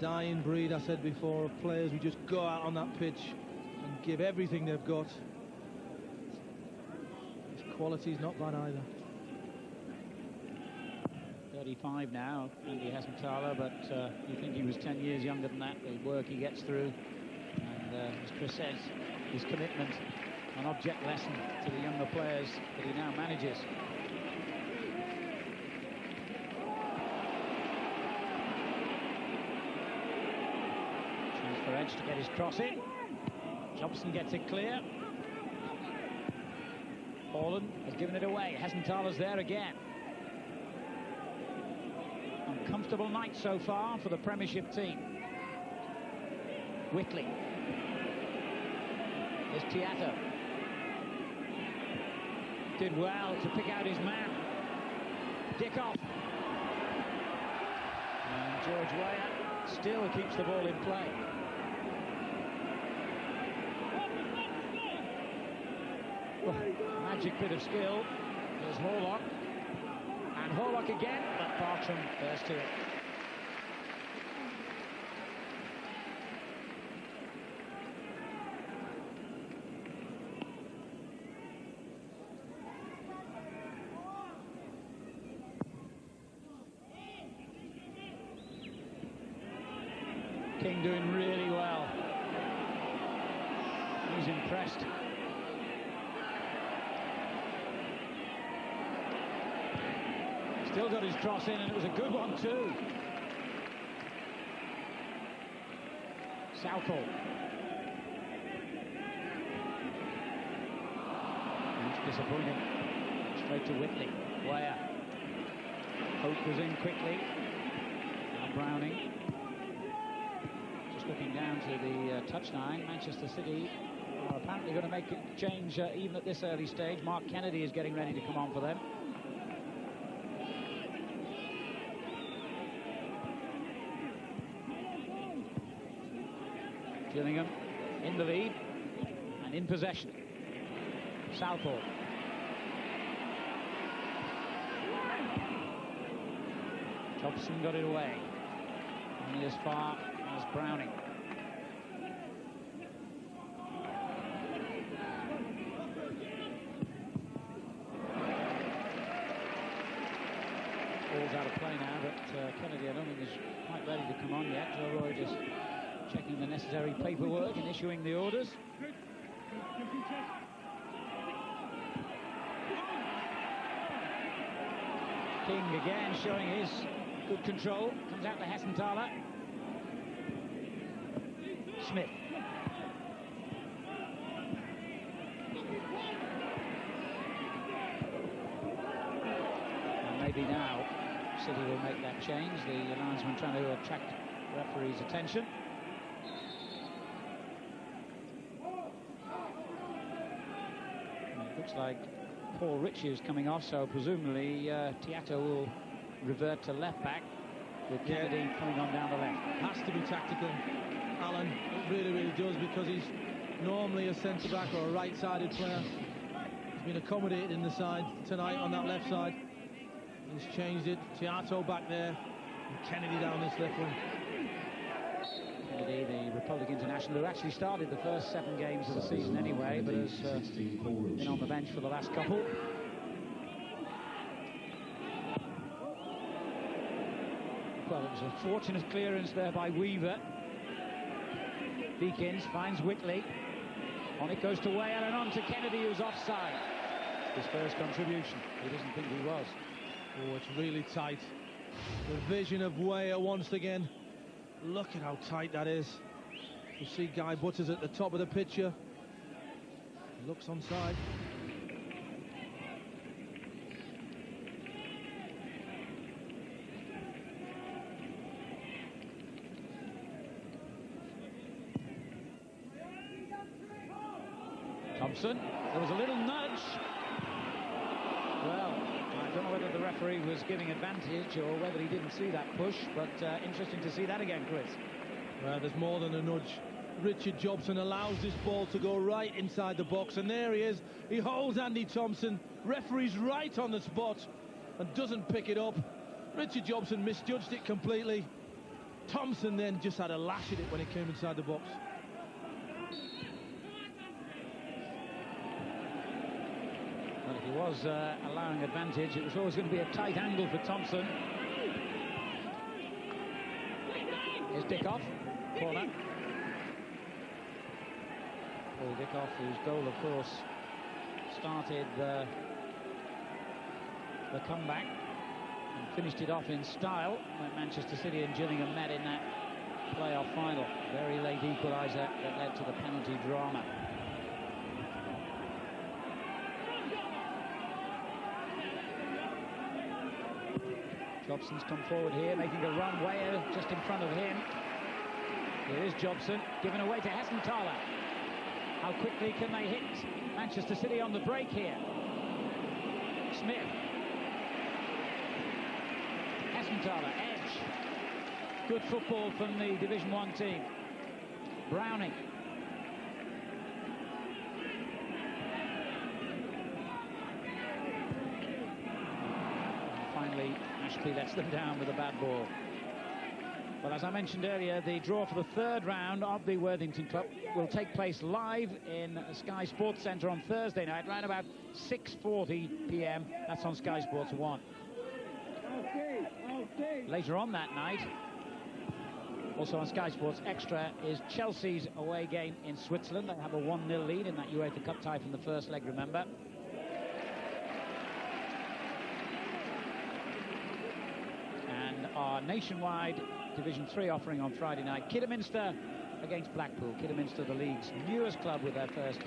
Dying breed, I said before, of players who just go out on that pitch and give everything they've got. His quality's not bad either. 35 now, Andy Hessenthaler, but you think he was 10 years younger than that, the work he gets through, and as Chris says, his commitment, an object lesson to the younger players that he now manages. edge to get his cross in. Jobson gets it clear. Holland has given it away. Hessenthaler's there again. Uncomfortable night so far for the Premiership team. Whitley. Here's Tiato. Did well to pick out his man. Dickoff. And George Weah still keeps the ball in play. Oh, magic bit of skill. There's Horlock. And Horlock again, but Bartram goes to it. King doing really well. He's impressed. Still got his cross in, and it was a good one too. Southall. It's disappointing. Straight to Whitley. Weah. Hope was in quickly. Now Browning. Just looking down to the touchline. Manchester City are apparently going to make a change even at this early stage. Mark Kennedy is getting ready to come on for them. Gillingham in the lead and in possession. Southall. Jobson got it away. Only as far as Browning. Ball's out of play now, but Kennedy, I don't think, is quite ready to come on yet. Joe Roy just checking the necessary paperwork and issuing the orders. King again showing his good control. Comes out to Hessenthaler. Smith. And maybe now City will make that change. The linesman trying to attract referee's attention. Looks like Paul Ritchie is coming off, so presumably Tiato will revert to left back with Kennedy coming on down the left. Has to be tactical, Alan. It really, really does, because he's normally a centre-back or a right-sided player. He's been accommodated in the side tonight on that left side. He's changed it. Tiato back there and Kennedy down this left wing. Kennedy, the Republic international, who actually started the first 7 games of the season anyway, but has been on the bench for the last couple. Well, it was a fortunate clearance there by Weaver. Beakins finds Whitley. On it goes to Weah and on to Kennedy, who's offside. His first contribution. He doesn't think he was. Oh, it's really tight. The vision of Weah once again. Look at how tight that is. You see Guy Butters at the top of the picture. He looks onside. Thompson, there was a little nudge. Well, I don't know whether the referee was giving advantage or whether he didn't see that push, but interesting to see that again, Chris. Well, there's more than a nudge. Richard Jobson allows this ball to go right inside the box, and there he is. He holds Andy Thompson. Referee's right on the spot and doesn't pick it up. Richard Jobson misjudged it completely. Thompson then just had a lash at it when it came inside the box. Well, if he was allowing advantage, it was always going to be a tight angle for Thompson. Here's Dickoff, corner. Paul Dickoff, whose goal, of course, started the comeback and finished it off in style when Manchester City and Gillingham met in that playoff final. Very late equaliser that led to the penalty drama. Jobson's come forward here, making a run. Weyer just in front of him. Here is Jobson, given away to Hessenthaler. How quickly can they hit Manchester City on the break here? Smith. Hessenthaler, edge. Good football from the Division 1 team. Browning. And finally, Ashby lets them down with a bad ball. Well, as I mentioned earlier, the draw for the third round of the Worthington Cup will take place live in Sky Sports Centre on Thursday night, around about 6:40 p.m. That's on Sky Sports 1. Later on that night, also on Sky Sports Extra, is Chelsea's away game in Switzerland. They have a 1-0 lead in that UEFA Cup tie from the first leg, remember. And our nationwide Division 3 offering on Friday night, Kidderminster against Blackpool. Kidderminster, the league's newest club, with their first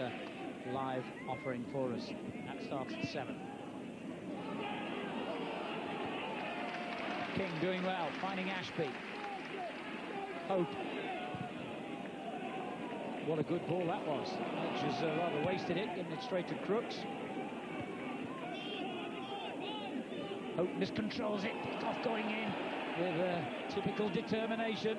live offering for us. That starts at 7. King doing well, finding Ashby. Hope. What a good ball that was. Which has rather wasted it, giving it straight to Crooks. Hope miscontrols it, pick off going in with typical determination.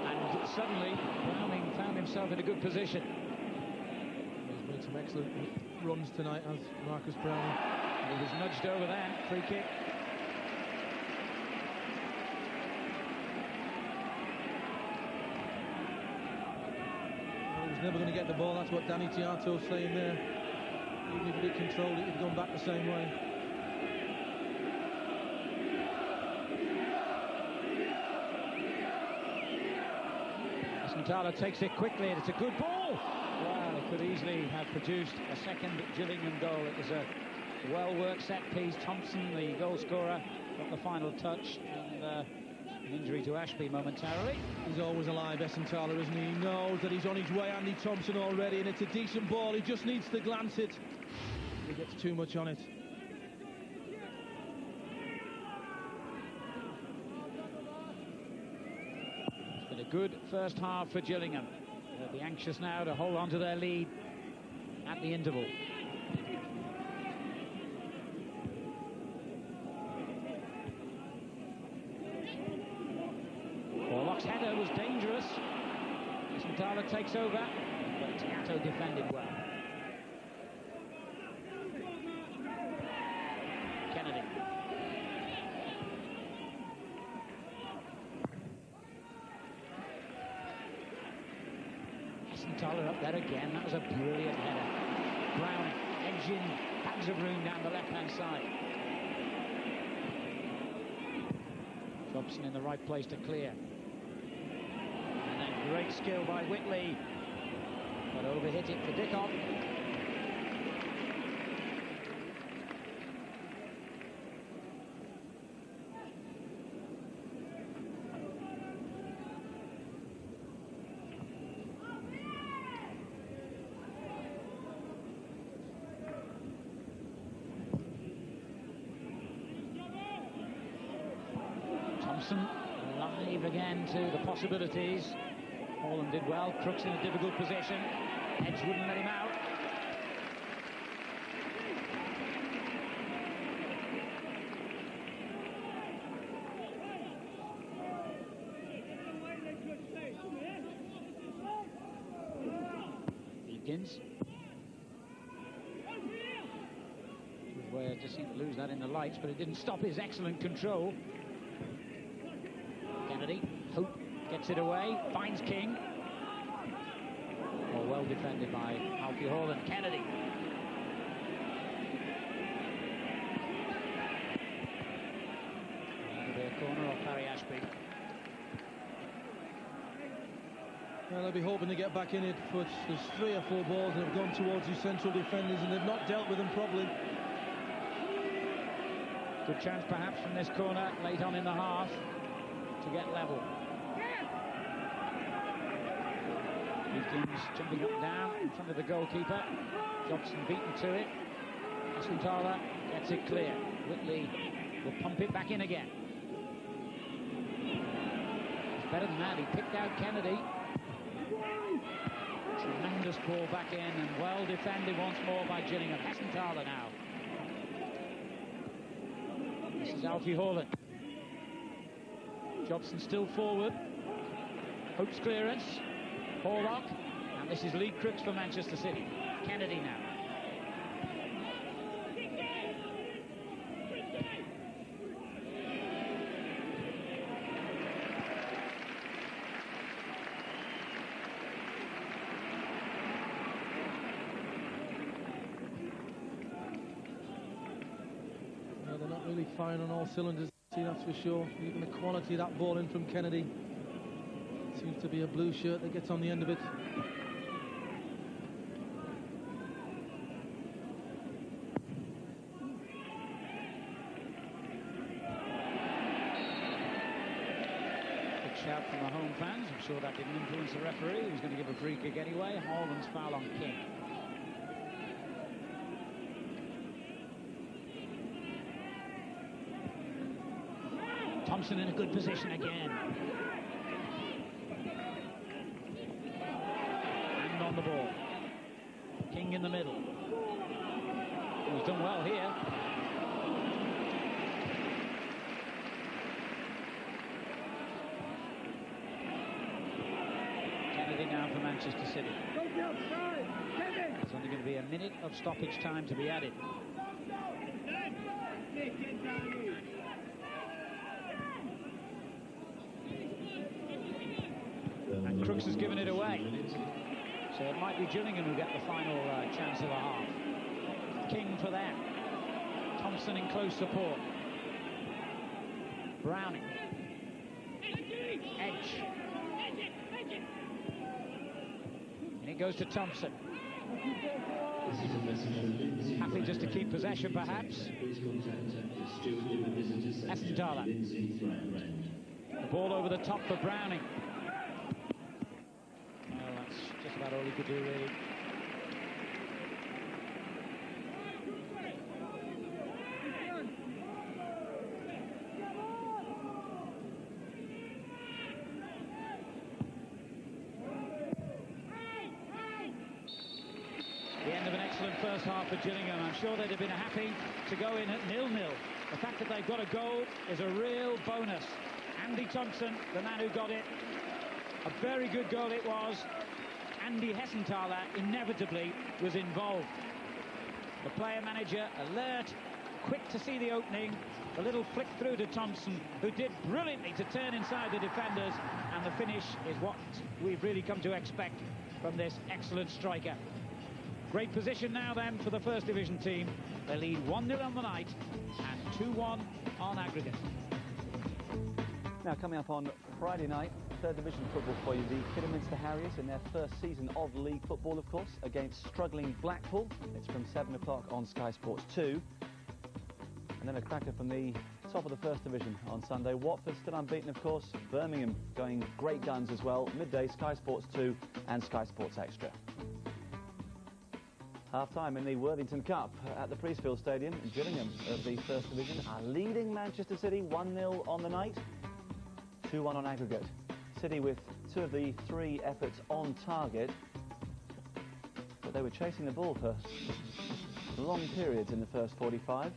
And suddenly, Browning found himself in a good position. He's made some excellent runs tonight, as Marcus Browning. He was nudged over there, free kick. He was never going to get the ball, that's what Danny Tiato's saying there. Even if he'd controlled it, he'd gone back the same way. Hessenthaler takes it quickly, and it's a good ball. Well, it could easily have produced a second Gillingham goal. It was a well-worked set piece. Thompson, the goal scorer, got the final touch, and an injury to Ashby momentarily. He's always alive, Hessenthaler, isn't he? He knows that he's on his way, Andy Thompson, already, and it's a decent ball. He just needs to glance it. He gets too much on it. It's been a good first half for Gillingham. They'll be anxious now to hold on to their lead at the interval. Warlock's header was dangerous. Hessenthaler takes over, but Tiato defended well. Kennedy. Hessenthaler up there again. That was a brilliant header. Brown edging bags of room down the left-hand side. Jobson in the right place to clear. And then great skill by Whitley. But overhit it for Dickov. Thompson alive again to the possibilities. Holland did well. Crooks in a difficult position. Edge wouldn't let him out. Eakins. Where just seemed to lose that in the lights, but it didn't stop his excellent control. Kennedy, Hope gets it away, finds King. Oh, well defended by Alfie Holland. Kennedy. That'll be a corner off Harry Ashby. Well, they'll be hoping to get back in it, but there's 3 or 4 balls that have gone towards these central defenders and they've not dealt with them properly. Good chance perhaps from this corner late on in the half to get level. Hastings jumping up and down in front of the goalkeeper. Jobson beaten to it. Asantala gets it clear. Whitley will pump it back in again. It's better than that. He picked out Kennedy. Tremendous ball back in and well defended once more by Gillingham. Asantala now. This is Alfie Haaland. Jobson still forward. Hope's clearance. Horlock. And this is Lee Crooks for Manchester City. Kennedy now. They're not really firing on all cylinders, that's for sure. Even the quality of that ball in from Kennedy. Seems to be a blue shirt that gets on the end of it. Good shout from the home fans. I'm sure that didn't influence the referee. He was going to give a free kick anyway. Haaland's foul on King. Thompson in a good position again. And on the ball. King in the middle. He's done well here. Kennedy now for Manchester City. There's only going to be a minute of stoppage time to be added. And Crooks has given it away. So it might be Gillingham who get the final chance of the half. King for them. Thompson in close support. Browning. Edge. And it goes to Thompson. Happy just to keep possession, perhaps. Asantala. The ball over the top for Browning. Well, that's just about all he could do, really. The end of an excellent first half for Gillingham. I'm sure they'd have been happy to go in at 0-0. The fact that they've got a goal is a real bonus. Andy Thompson, the man who got it, a very good goal it was. Andy Hessenthaler inevitably was involved. The player manager alert, quick to see the opening, the little flick through to Thompson, who did brilliantly to turn inside the defenders, and the finish is what we've really come to expect from this excellent striker. Great position now then for the First Division team. They lead 1-0 on the night and 2-1 on aggregate. Now coming up on Friday night, Third Division football for you, the Kidderminster Harriers in their first season of league football, of course, against struggling Blackpool. It's from 7 o'clock on Sky Sports 2. And then a cracker from the top of the First Division on Sunday. Watford still unbeaten, of course. Birmingham going great guns as well. Midday, Sky Sports 2 and Sky Sports Extra. Half-time in the Worthington Cup at the Priestfield Stadium. Gillingham of the First Division are leading Manchester City 1-0 on the night, 2-1 on aggregate. City with 2 of the 3 efforts on target, but they were chasing the ball for long periods in the first 45.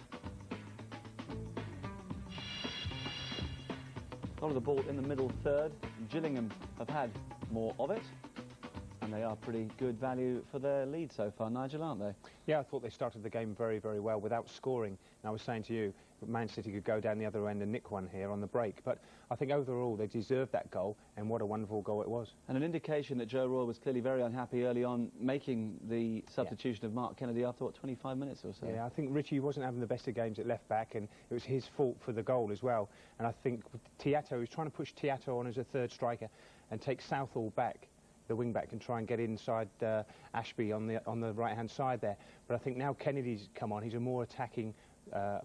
A lot of the ball in the middle third. Gillingham have had more of it. And they are pretty good value for their lead so far, Nigel, aren't they? Yeah, I thought they started the game very, very well without scoring. And I was saying to you, Man City could go down the other end and nick one here on the break. But I think overall they deserved that goal, and what a wonderful goal it was. And an indication that Joe Roy was clearly very unhappy early on, making the substitution of Mark Kennedy after, what, 25 minutes or so? Yeah, I think Richie wasn't having the best of games at left back, and it was his fault for the goal as well. And I think Tiato, he was trying to push Tiato on as a third striker and take Southall back. the wing back can try and get inside Ashby on the right-hand side there. But I think now Kennedy's come on, he's a more attacking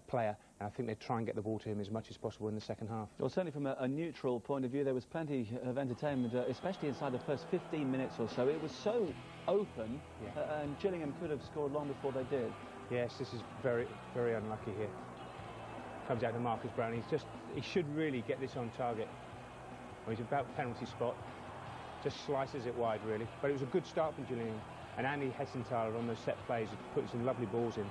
player, and I think they try and get the ball to him as much as possible in the second half. Well, certainly from a neutral point of view, there was plenty of entertainment, especially inside the first 15 minutes or so. It was so open, and Gillingham could have scored long before they did. Yes, this is very, very unlucky here. Comes out to Marcus Brown. He should really get this on target. Well, he's about penalty spot. Just slices it wide, really. But it was a good start from Gillingham. And Andy Hessenthaler on those set plays has put some lovely balls in.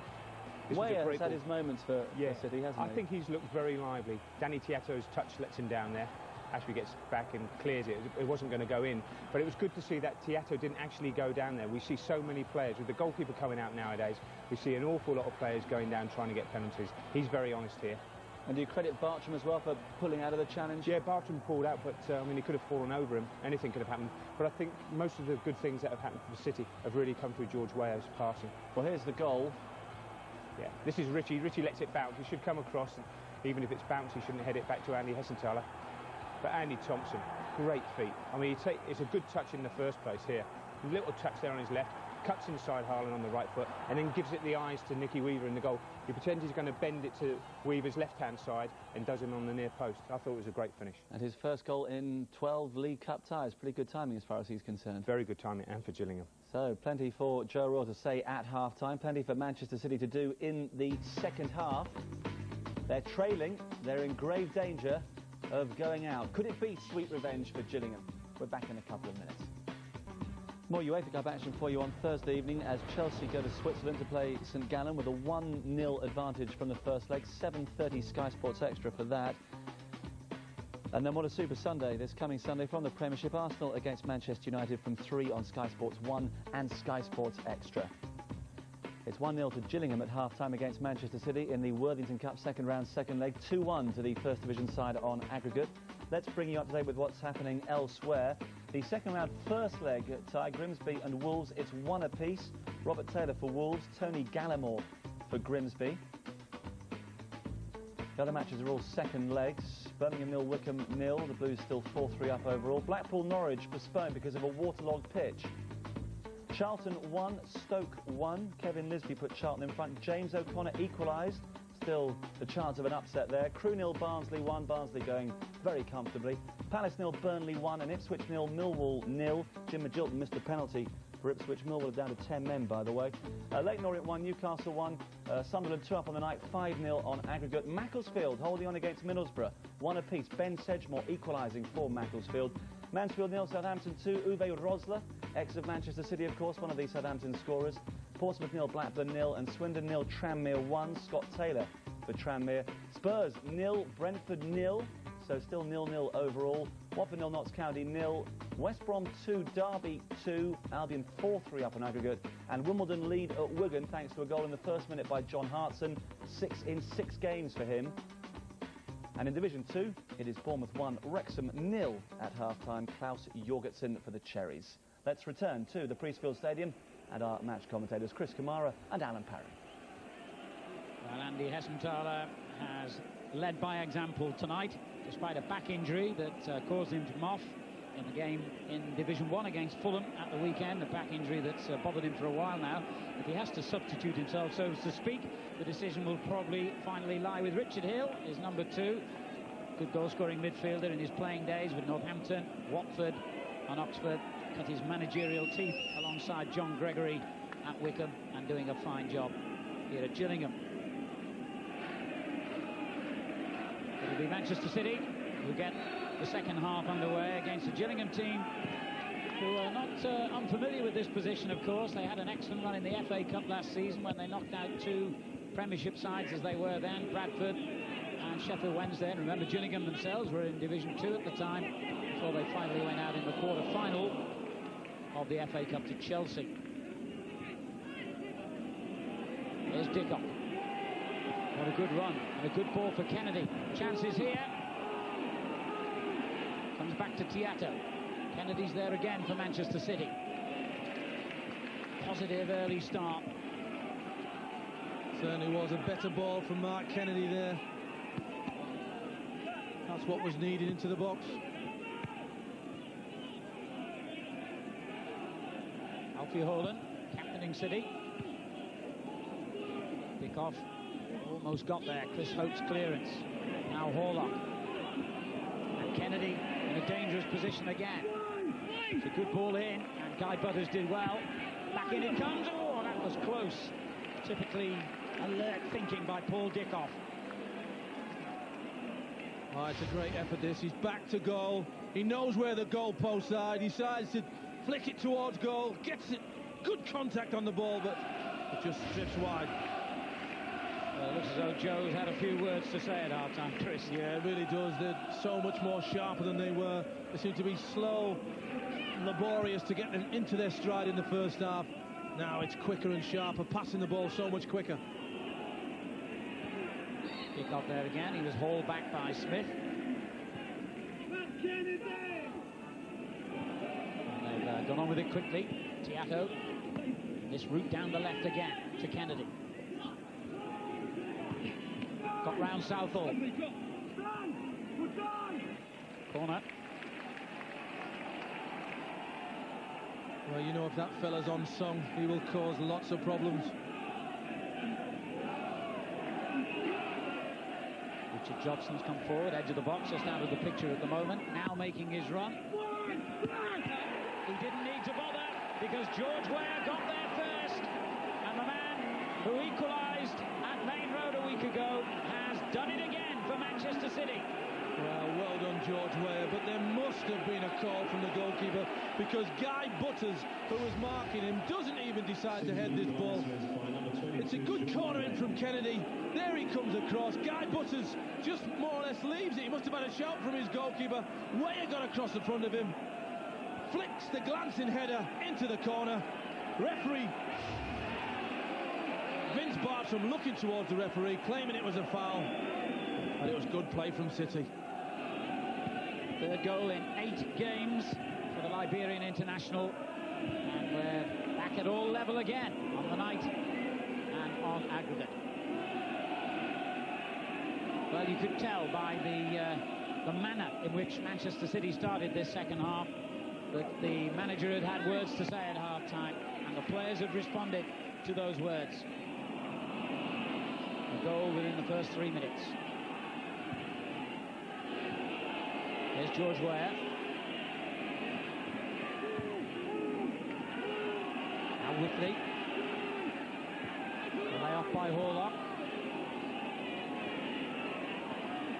Weyer has had his moments for City, hasn't he? I think he's looked very lively. Danny Tiato's touch lets him down there. Ashby gets back and clears it. It wasn't going to go in. But it was good to see that Tiato didn't actually go down there. We see so many players. With the goalkeeper coming out nowadays, we see an awful lot of players going down trying to get penalties. He's very honest here. And do you credit Bartram as well for pulling out of the challenge? Yeah, Bartram pulled out, but I mean, he could have fallen over him. Anything could have happened. But I think most of the good things that have happened for City have really come through George Weyer's passing. Well, here's the goal. Yeah, this is Richie. Richie lets it bounce. He should come across. Even if it's bounced, he shouldn't head it back to Andy Hessenthaler. But Andy Thompson, great feet. I mean, it's a good touch in the first place here. Little touch there on his left. Cuts inside Harlan on the right foot and then gives it the eyes to Nicky Weaver in the goal. He pretends he's going to bend it to Weaver's left-hand side and does him on the near post. I thought it was a great finish. And his first goal in 12 League Cup ties. Pretty good timing as far as he's concerned. Very good timing, and for Gillingham. So, plenty for Joe Royle to say at half-time. Plenty for Manchester City to do in the second half. They're trailing. They're in grave danger of going out. Could it be sweet revenge for Gillingham? We're back in a couple of minutes. More UEFA Cup action for you on Thursday evening as Chelsea go to Switzerland to play St Gallen with a 1-0 advantage from the first leg. 7:30 Sky Sports Extra for that. And then what a super Sunday this coming Sunday from the Premiership. Arsenal against Manchester United from 3 on Sky Sports 1 and Sky Sports Extra. It's 1-0 to Gillingham at half-time against Manchester City in the Worthington Cup second round, second leg. 2-1 to the First Division side on aggregate. Let's bring you up to date with what's happening elsewhere. The second round first leg tie, Grimsby and Wolves, it's 1 apiece. Robert Taylor for Wolves, Tony Gallimore for Grimsby. The other matches are all second legs. Birmingham 0, Wickham 0. The Blues still 4-3 up overall. Blackpool Norwich postponed because of a waterlogged pitch. Charlton 1, Stoke 1. Kevin Lisby put Charlton in front. James O'Connor equalised. Still the chance of an upset there. Crewe 0, Barnsley 1. Barnsley going very comfortably. Palace 0, Burnley 1. And Ipswich 0, Millwall 0. Jim Magilton missed a penalty for Ipswich. Millwall are down to 10 men, by the way. Leyton Orient 1, Newcastle 1. Sunderland 2 up on the night, 5-0 on aggregate. Macclesfield holding on against Middlesbrough, 1 apiece. Ben Sedgmore equalising for Macclesfield. Mansfield 0, Southampton 2. Uwe Rosler, ex of Manchester City, of course, one of the Southampton scorers. Portsmouth 0, Blackburn 0, and Swindon 0, Tranmere 1. Scott Taylor for Tranmere. Spurs 0, Brentford 0, so still 0-0 overall. Watford 0, Notts County 0. West Brom 2, Derby 2. Albion 4-3 up on aggregate. And Wimbledon lead at Wigan thanks to a goal in the first minute by John Hartson. 6 in 6 games for him. And in Division 2, it is Bournemouth 1, Wrexham 0 at half-time. Klaus Jorgensen for the Cherries. Let's return to the Priestfield Stadium and our match commentators Chris Kamara and Alan Parry. Well, Andy Hessenthaler has led by example tonight, despite a back injury that caused him to come off in the game in Division 1 against Fulham at the weekend, a back injury that's bothered him for a while now. If he has to substitute himself, so to speak, the decision will probably finally lie with Richard Hill, his number 2. Good goal-scoring midfielder in his playing days with Northampton, Watford and Oxford. Cut his managerial teeth alongside John Gregory at Wickham and doing a fine job here at Gillingham. It'll be Manchester City who get the second half underway against the Gillingham team, who are not unfamiliar with this position, of course. They had an excellent run in the FA Cup last season when they knocked out 2 Premiership sides as they were then, Bradford and Sheffield Wednesday. And remember, Gillingham themselves were in Division 2 at the time before they finally went out in the quarter-final of the FA Cup to Chelsea. Here's Dickon. What a good run and a good ball for Kennedy. Chances here. Comes back to Tiato. Kennedy's there again for Manchester City. Positive early start. Certainly was a better ball from Mark Kennedy there. That's what was needed into the box. Alfie Holden, captaining City. Dickoff almost got there. Chris Hope's clearance. Now Horlock. And Kennedy in a dangerous position again. It's a good ball in, and Guy Butters did well. Back in it comes. Oh, that was close. Typically alert thinking by Paul Dickoff. Oh, it's a great effort, this. He's back to goal. He knows where the goalposts are. He decides to flick it towards goal. Gets it. Good contact on the ball, but it just strips wide. Well, it looks as though Joe's had a few words to say at half-time, Chris. Yeah, it really does. They're so much more sharper than they were. They seem to be slow, laborious to get them into their stride in the first half. Now it's quicker and sharper, passing the ball so much quicker. Kick off there again. He was hauled back by Smith. And they've gone on with it quickly. Tiato. This route down the left again to Kennedy. Got round Southall. Corner. Well, you know, if that fella's on song, he will cause lots of problems. Richard Jobson's come forward, edge of the box, just out of the picture at the moment. Now making his run. He didn't need to bother because George Ware got there first. And the man who equalised at Main Road a week ago has done it again for Manchester City. Well done, George Ware, but there must have been a call from the goalkeeper because Guy Butters, who was marking him, doesn't even decide to head this ball. It's a good corner in from Kennedy. There he comes across. Guy Butters just more or less leaves it. He must have had a shout from his goalkeeper. Ware got across the front of him. Flicks the glancing header into the corner. Referee Vince Bartram looking towards the referee, claiming it was a foul. And it was good play from City. Third goal in 8 games for the Liberian international. And we're back at all level again on the night and on aggregate. Well, you could tell by the manner in which Manchester City started this second half that the manager had had words to say at half-time, and the players had responded to those words. A goal within the first 3 minutes. Here's George Ware. Now Whitley. Lay off by Horlock.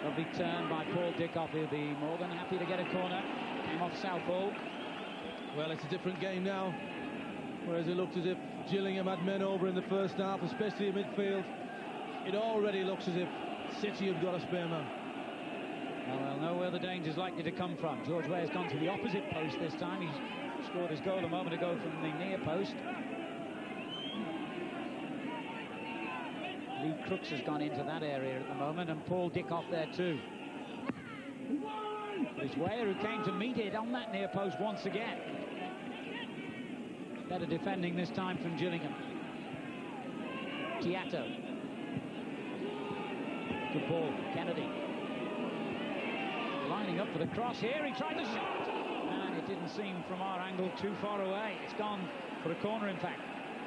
Lovely turn by Paul Dickoff. He'll be more than happy to get a corner. Came off Southall. Well, it's a different game now. Whereas it looked as if Gillingham had men over in the first half, especially in midfield. It already looks as if City have got a spare man. Well, they'll know where the danger's likely to come from. George Ware's gone to the opposite post this time. He's scored his goal a moment ago from the near post. Lee Crooks has gone into that area at the moment, and Paul Dickoff there too. It's Ware who came to meet it on that near post once again. Better defending this time from Gillingham. Tiato. Good ball, Kennedy. Lining up for the cross here, he tried the shot, and it didn't seem from our angle too far away. It's gone for a corner, in fact.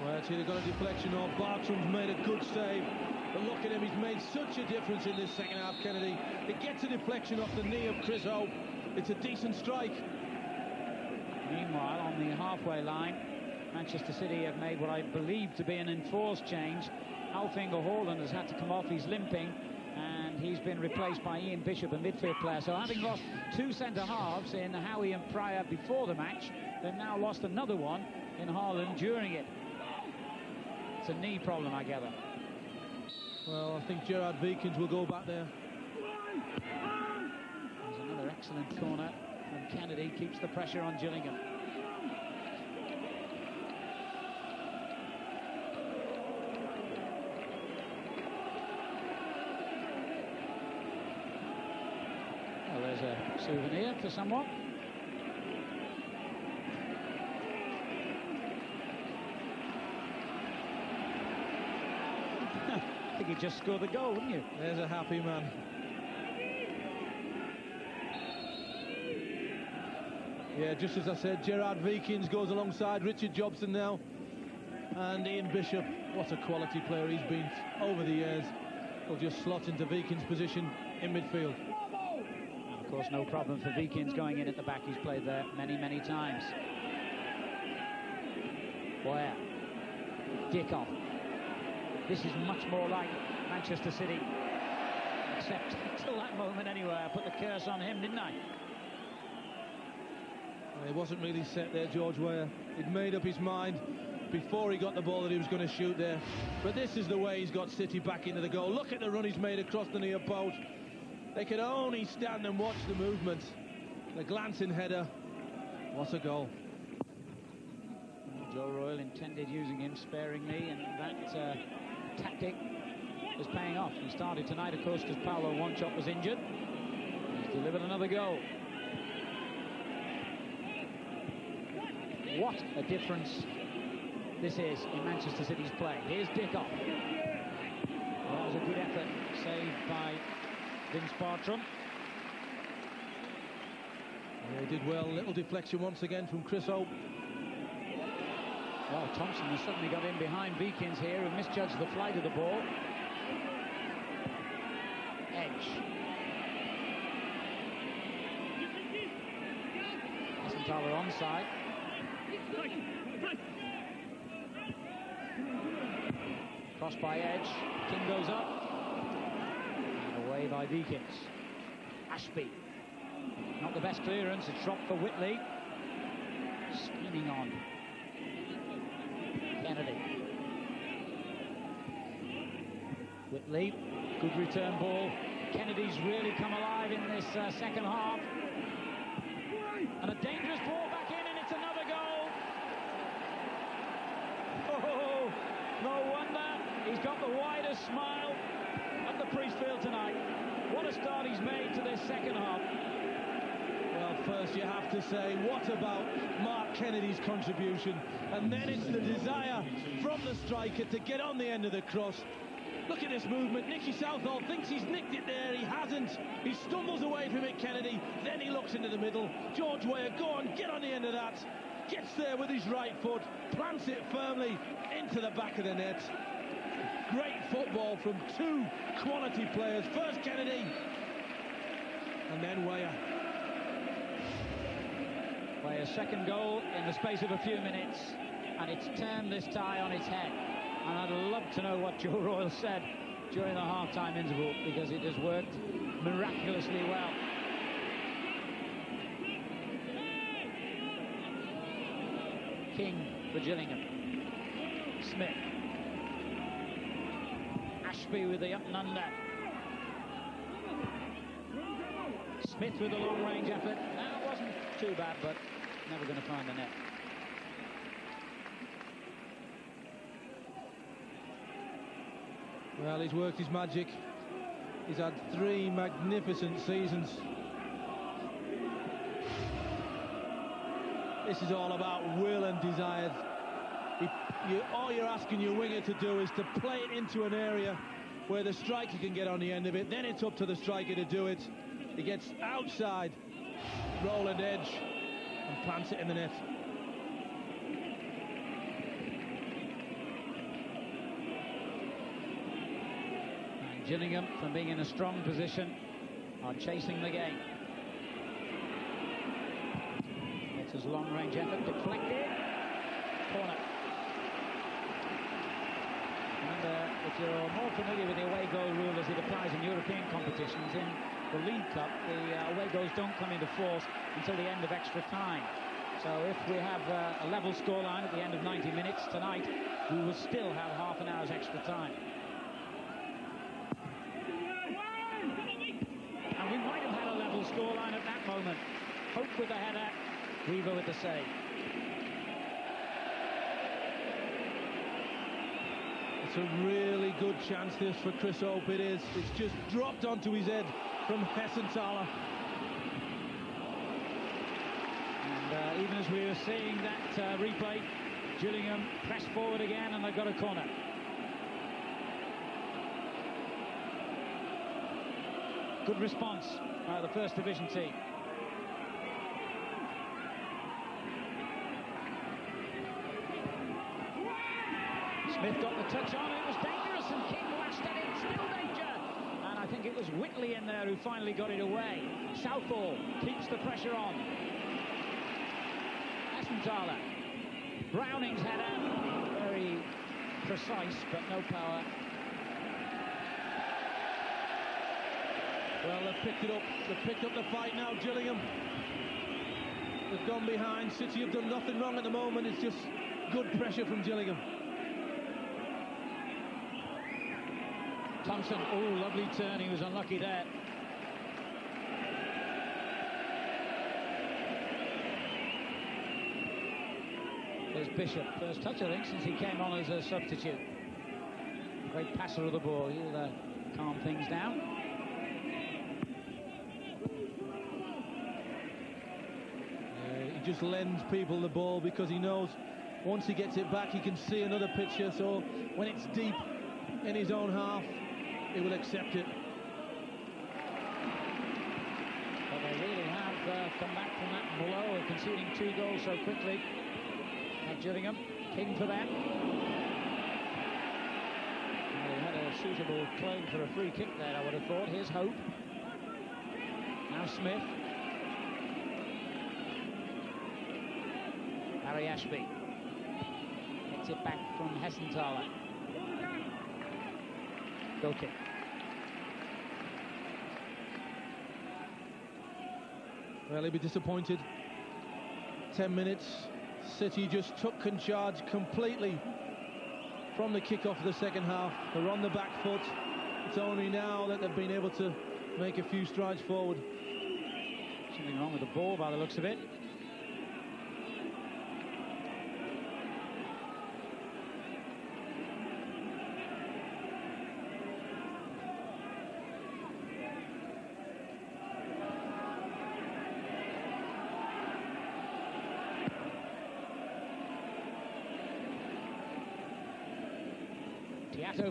Well, it's either got a deflection or Bartram's made a good save. But look at him, he's made such a difference in this second half, Kennedy. It gets a deflection off the knee of Chris Hope. It's a decent strike. Meanwhile, on the halfway line, Manchester City have made what I believe to be an enforced change. Alfinger Haaland has had to come off, he's limping, and he's been replaced by Ian Bishop, a midfield player. So having lost 2 centre-halves in Howie and Pryor before the match, they've now lost another one in Haaland during it. It's a knee problem, I gather. Well, I think Gerard Vikens will go back there. There's another excellent corner from Kennedy, keeps the pressure on Gillingham. Well, there's a souvenir for someone. I think he'd just scored the goal, wouldn't you? There's a happy man. Yeah, just as I said, Gerard Vikins goes alongside Richard Jobson now. And Ian Bishop, what a quality player he's been over the years. He'll just slot into Vikins' position in midfield. And of course, no problem for Vikins going in at the back. He's played there many, many times. Boyer. Dickoff. This is much more like Manchester City. Except until that moment anyway, I put the curse on him, didn't I? Well, he wasn't really set there, George Weah. He'd made up his mind before he got the ball that he was going to shoot there. But this is the way he's got City back into the goal. Look at the run he's made across the near post. They could only stand and watch the movement. The glancing header. What a goal. Joe Royle intended using him sparingly, and that tactic is paying off. He started tonight, of course, because Paulo Wanchope was injured. He's delivered another goal. What a difference this is in Manchester City's play. Here's Dickoff. That was a good effort, saved by Vince Bartram. Yeah, he did well. Little deflection once again from Chris Hope. Well, Thompson has suddenly got in behind Vikins here and misjudged the flight of the ball. Edge. Essenthaler onside. Cross by Edge. King goes up. And away by Vikins. Ashby. Not the best clearance. It's dropped for Whitley. Spinning on. Kennedy. Whitley, good return ball. Kennedy's really come alive in this second half. And a dangerous ball back in, and it's another goal. Oh, no wonder he's got the widest smile at the Priestfield tonight. What a start he's made to this second half. Well, first you have to say, what about Mark Kennedy's contribution? And then it's the desire from the striker to get on the end of the cross. Look at this movement. Nicky Southall thinks he's nicked it there. He hasn't. He stumbles away from it, Kennedy. Then he looks into the middle. George Weah, go on, get on the end of that. Gets there with his right foot. Plants it firmly into the back of the net. Great football from two quality players. First Kennedy, and then Weah. Weah's second goal in the space of a few minutes, and it's turned this tie on its head. And I'd love to know what Joe Royle said during the half-time interval, because it has worked miraculously well. King for Gillingham. Smith. Ashby with the up and under. Smith with a long-range effort. That wasn't too bad, but never going to find the net. Well, he's worked his magic. He's had 3 magnificent seasons. This is all about will and desire. All you're asking your winger to do is to play it into an area where the striker can get on the end of it. Then it's up to the striker to do it. He gets outside Roland Edge and plants it in the net. And Gillingham, from being in a strong position, are chasing the game. It's his long-range effort, deflected, corner. And if you're more familiar with the away goal rule as it applies in European competitions, in the League Cup, the away goals don't come into force until the end of extra time. So if we have a level scoreline at the end of 90 minutes tonight, we will still have half an hour's extra time. And we might have had a level scoreline at that moment. Hope with the header, Weaver with the save. It's a really good chance this for Chris Hope, it is. It's just dropped onto his head from Essenthaler. And even as we were seeing that replay, Gillingham pressed forward again and they got a corner. Good response by the First Division team. Smith got the touch on, it was dangerous, and King lashed at it, still danger. And I think it was Whitley in there who finally got it away. Southall keeps the pressure on. Essenthaler. Browning's header, very precise, but no power. Well, they've picked it up. They've picked up the fight now, Gillingham. They've gone behind. City have done nothing wrong at the moment. It's just good pressure from Gillingham. Thompson, oh, lovely turn. He was unlucky there. There's Bishop. First touch, I think, since he came on as a substitute. Great passer of the ball. He'll calm things down. He just lends people the ball because he knows once he gets it back, he can see another picture. So when it's deep in his own half, he will accept it. But they really have come back from that blow of conceding 2 goals so quickly. At Gillingham, King for them. Well, he had a suitable claim for a free kick there, I would have thought. Here's Hope. Now Smith. Harry Ashby. Gets it back from Hessenthaler. Goal kick. Well, he'll be disappointed. 10 minutes. City just took charge completely from the kick-off of the second half. They're on the back foot. It's only now that they've been able to make a few strides forward. Something wrong with the ball by the looks of it.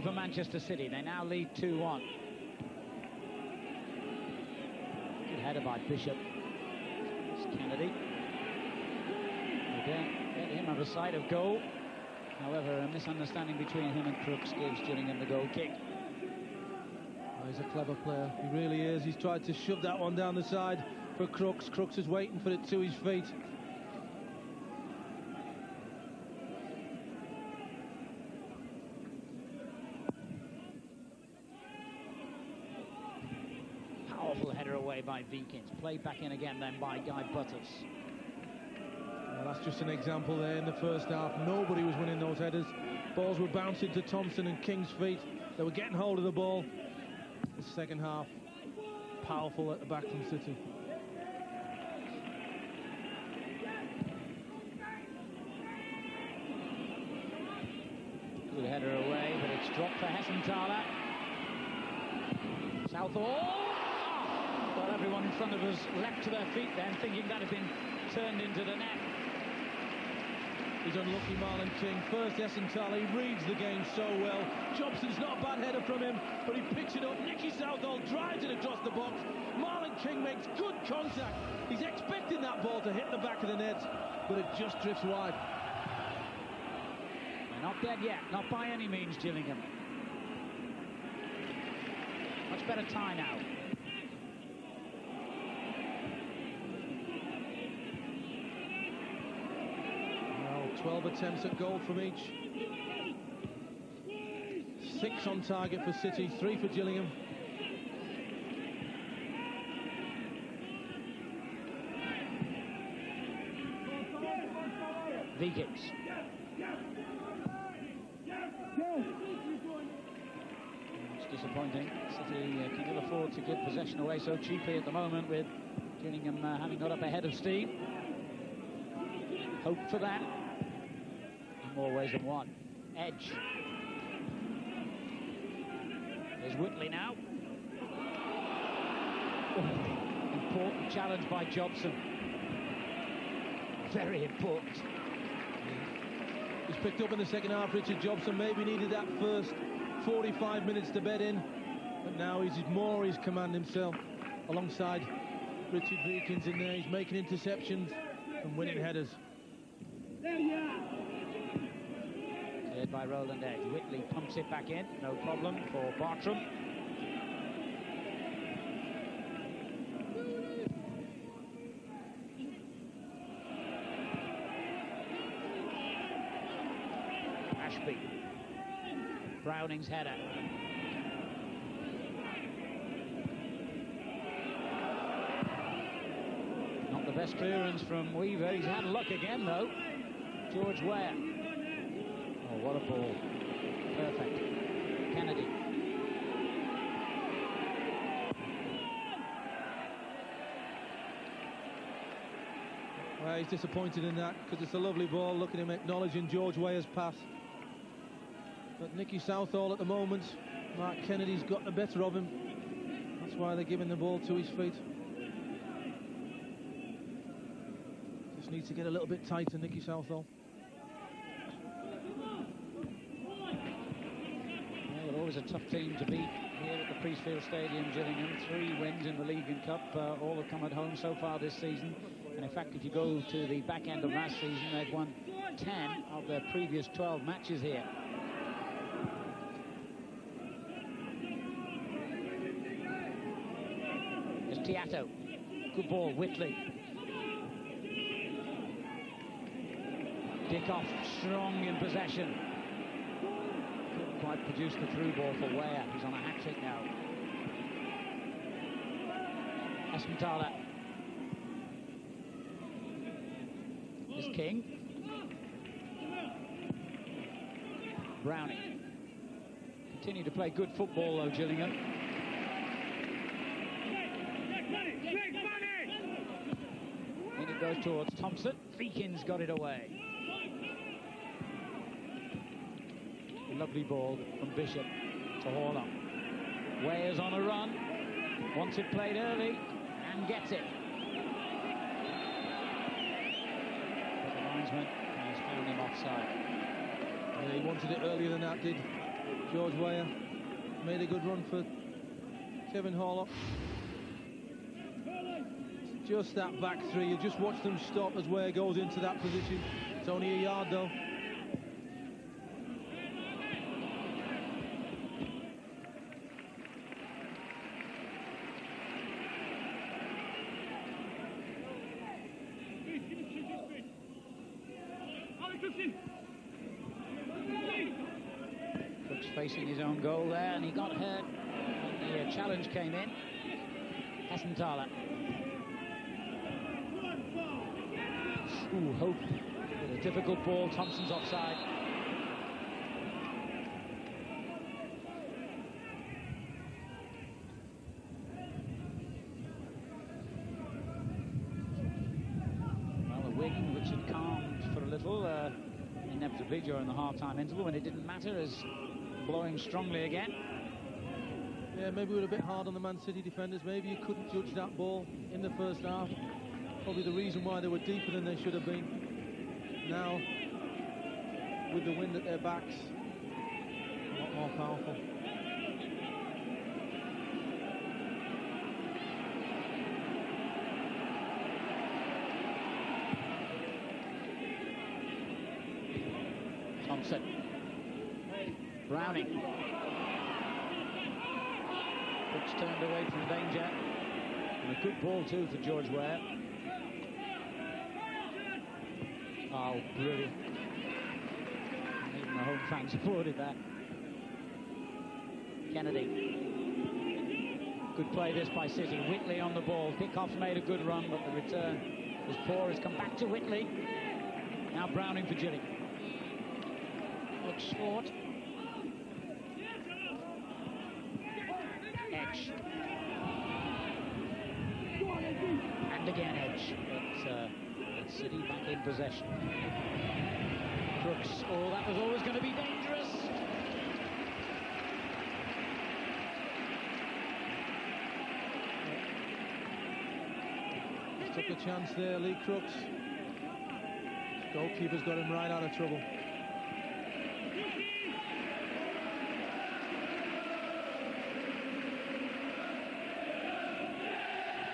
For Manchester City, they now lead 2-1. Good header by Bishop. It's Kennedy. Again, get him out of sight of goal. However, a misunderstanding between him and Crooks gives Gillingham the goal kick. Oh, he's a clever player. He really is. He's tried to shove that one down the side for Crooks. Crooks is waiting for it to his feet. By Veekins, played back in again then by Guy Butters. Well, that's just an example there in the first half. Nobody was winning those headers. Balls were bouncing to Thompson and King's feet. They were getting hold of the ball. The second half, powerful at the back from City. Good header away, but it's dropped for Hessenthaler. Southall. Well, everyone in front of us leapt to their feet then, thinking that had been turned into the net. He's unlucky, Marlon King. First Essenthaler, he reads the game so well. Jobson's not a bad header from him, but he picks it up. Nicky Southall drives it across the box. Marlon King makes good contact. He's expecting that ball to hit the back of the net, but it just drifts wide. They're not dead yet, not by any means, Gillingham. Much better tie now. 12 attempts at goal from each. 6 on target for City, 3 for Gillingham. Veekins. It's disappointing. City can ill afford to give possession away so cheaply at the moment, with Gillingham having got up ahead of steam. Hope for that. More ways than one. Edge. There's Whitley now. Oh, important challenge by Jobson. Very important. He's picked up in the second half, Richard Jobson. Maybe needed that first 45 minutes to bed in, but now he's more his command himself, alongside Richard Veekins in there. He's making interceptions and winning headers. cleared by Roland Edge. Whitley pumps it back in, no problem for Bartram. Ashby. Browning's header. Not the best clearance from Weaver. He's had luck again, though. George Weah. Oh, what a ball. Perfect. Kennedy. Well, he's disappointed in that because it's a lovely ball. Look at him acknowledging George Weah's pass. But Nicky Southall at the moment, Mark Kennedy's got the better of him. That's why they're giving the ball to his feet. Just needs to get a little bit tighter, Nicky Southall. Well, always a tough team to beat here at the Priestfield Stadium, Gillingham. 3 wins in the League and Cup, all have come at home so far this season. And in fact, if you go to the back end of last season, they've won 10 of their previous 12 matches here. There's Tiato. Good ball, Whitley. Dickoff strong in possession. Couldn't quite produce the through ball for Weah, who's on a hat-trick now. Esmenthaler. Is King. Browning. Continue to play good football, though, Gillingham. In it goes towards Thompson. Feakin's got it away. Lovely ball from Bishop to Horler. Weah's on a run. Wants it played early and gets it. But the linesman has found him offside. Yeah, he wanted it earlier than that, did George Weah. Made a good run for Kevin Horlock. Just that back three. You just watch them stop as Weah goes into that position. It's only a yard, though. Crooks facing his own goal there, and he got hurt when the challenge came in. Esmenthaler. Ooh, Hope with a difficult ball. Thompson's offside. Well, the wind, which had calmed for a little, inevitably during the half-time interval when it didn't matter, is blowing strongly again. Yeah, maybe we were a bit hard on the Man City defenders. Maybe you couldn't judge that ball in the first half. Probably the reason why they were deeper than they should have been. Now, with the wind at their backs, a lot more powerful. Thompson. Browning. Brooks turned away from danger. And a good ball too for George Weah. Oh, brilliant. Even the home fans applauded that. Kennedy. Good play this by City. Whitley on the ball. Dickoff's made a good run, but the return was poor. It's come back to Whitley. Now Browning for Gillingham. Looks short. Edge. And again Edge. But City back in possession. Crooks. Oh, that was always going to be dangerous. Took a chance there, Lee Crooks. Goalkeeper's got him right out of trouble.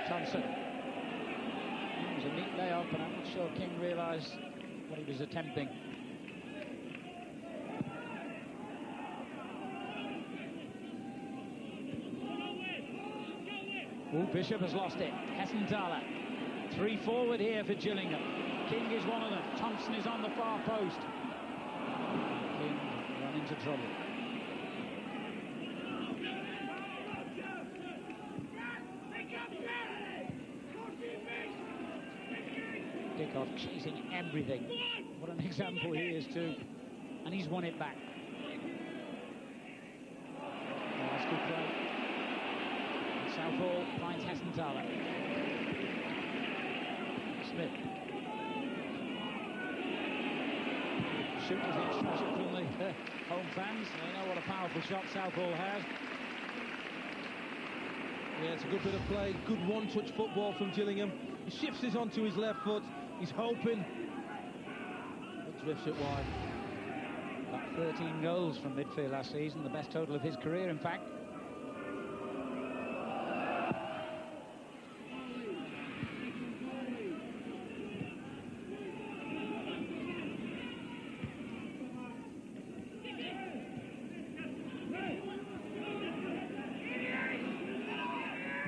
Thompson. It was a neat layoff, but I'm not sure King realised what he was attempting. Oh, Bishop has lost it. Hessenthaler. 3 forward here for Gillingham. King is one of them. Thompson is on the far post. King run into trouble. Dickoff chasing everything. What an example he is too. And he's won it back. Oh, that's good play. And Southall finds Hessenthaler. Smith. Shoot is extra from the home fans. They know what a powerful shot Southall has. Yeah, it's a good bit of play. Good one-touch football from Gillingham. He shifts this onto his left foot. He's hoping. But drifts it wide. Got 13 goals from midfield last season, the best total of his career, in fact.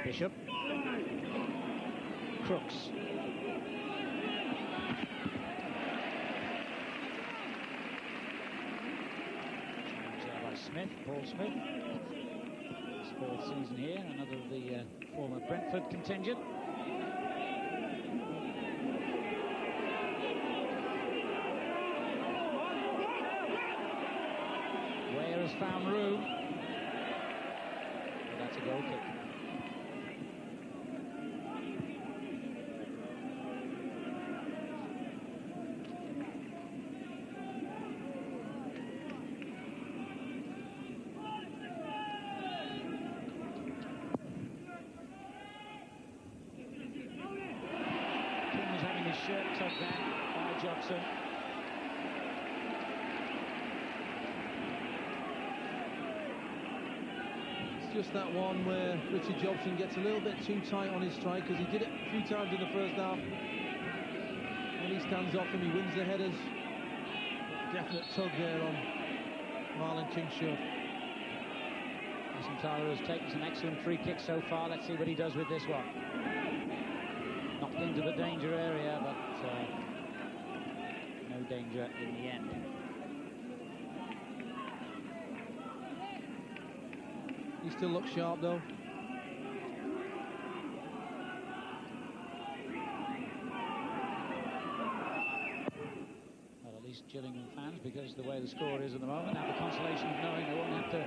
Bishop. Crooks. By Smith, Paul Smith. His 4th season here, another of the former Brentford contingent. Ware has found room. But that's a goal kick. Shirt tugged down by Jobson. It's just that one where Richard Jobson gets a little bit too tight on his strike, because he did it a few times in the first half. When he stands off him, he wins the headers. Definite tug there on Marlon King's shirt. Hessenthaler has taken some excellent free kicks so far. Let's see what he does with this one. Knocked into the danger area, but no danger in the end. He still looks sharp though. Well, at least Gillingham fans, because the way the score is at the moment, have the consolation of knowing they won't have to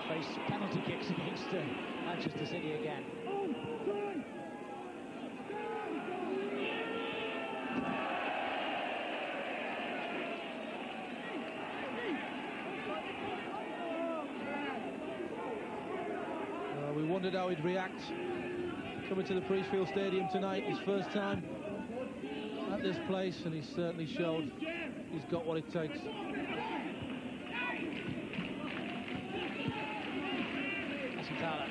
face penalty kicks against Manchester City again. We wondered how he'd react coming to the Priestfield Stadium tonight, his first time at this place, and he's certainly showed he's got what it takes. Hessenthaler.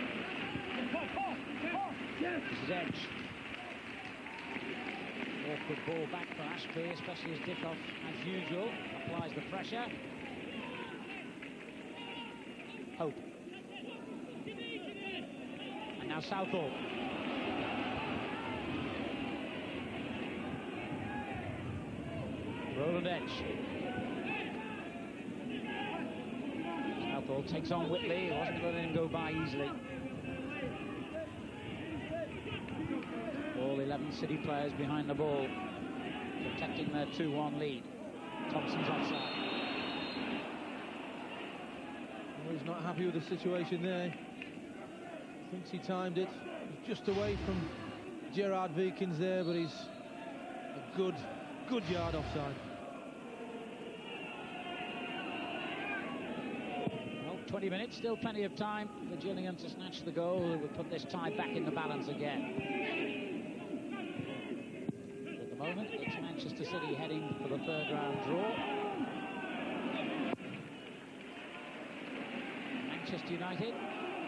This is Edge. Awkward ball back for Ashby, especially as Dickoff, as usual, applies the pressure. Hope. And now Southall. Roland Edge. Southall takes on Whitley. He wasn't letting him go by easily. All 11 City players behind the ball, protecting their 2-1 lead. Thompson's offside. Well, he's not happy with the situation there. Thinks he timed it. He's just away from Gerard Vikins there, but he's a good yard offside. Well, 20 minutes, still plenty of time for Gillingham to snatch the goal that would put this tie back in the balance again. At the moment, it's Manchester City heading for the third round draw. Manchester United,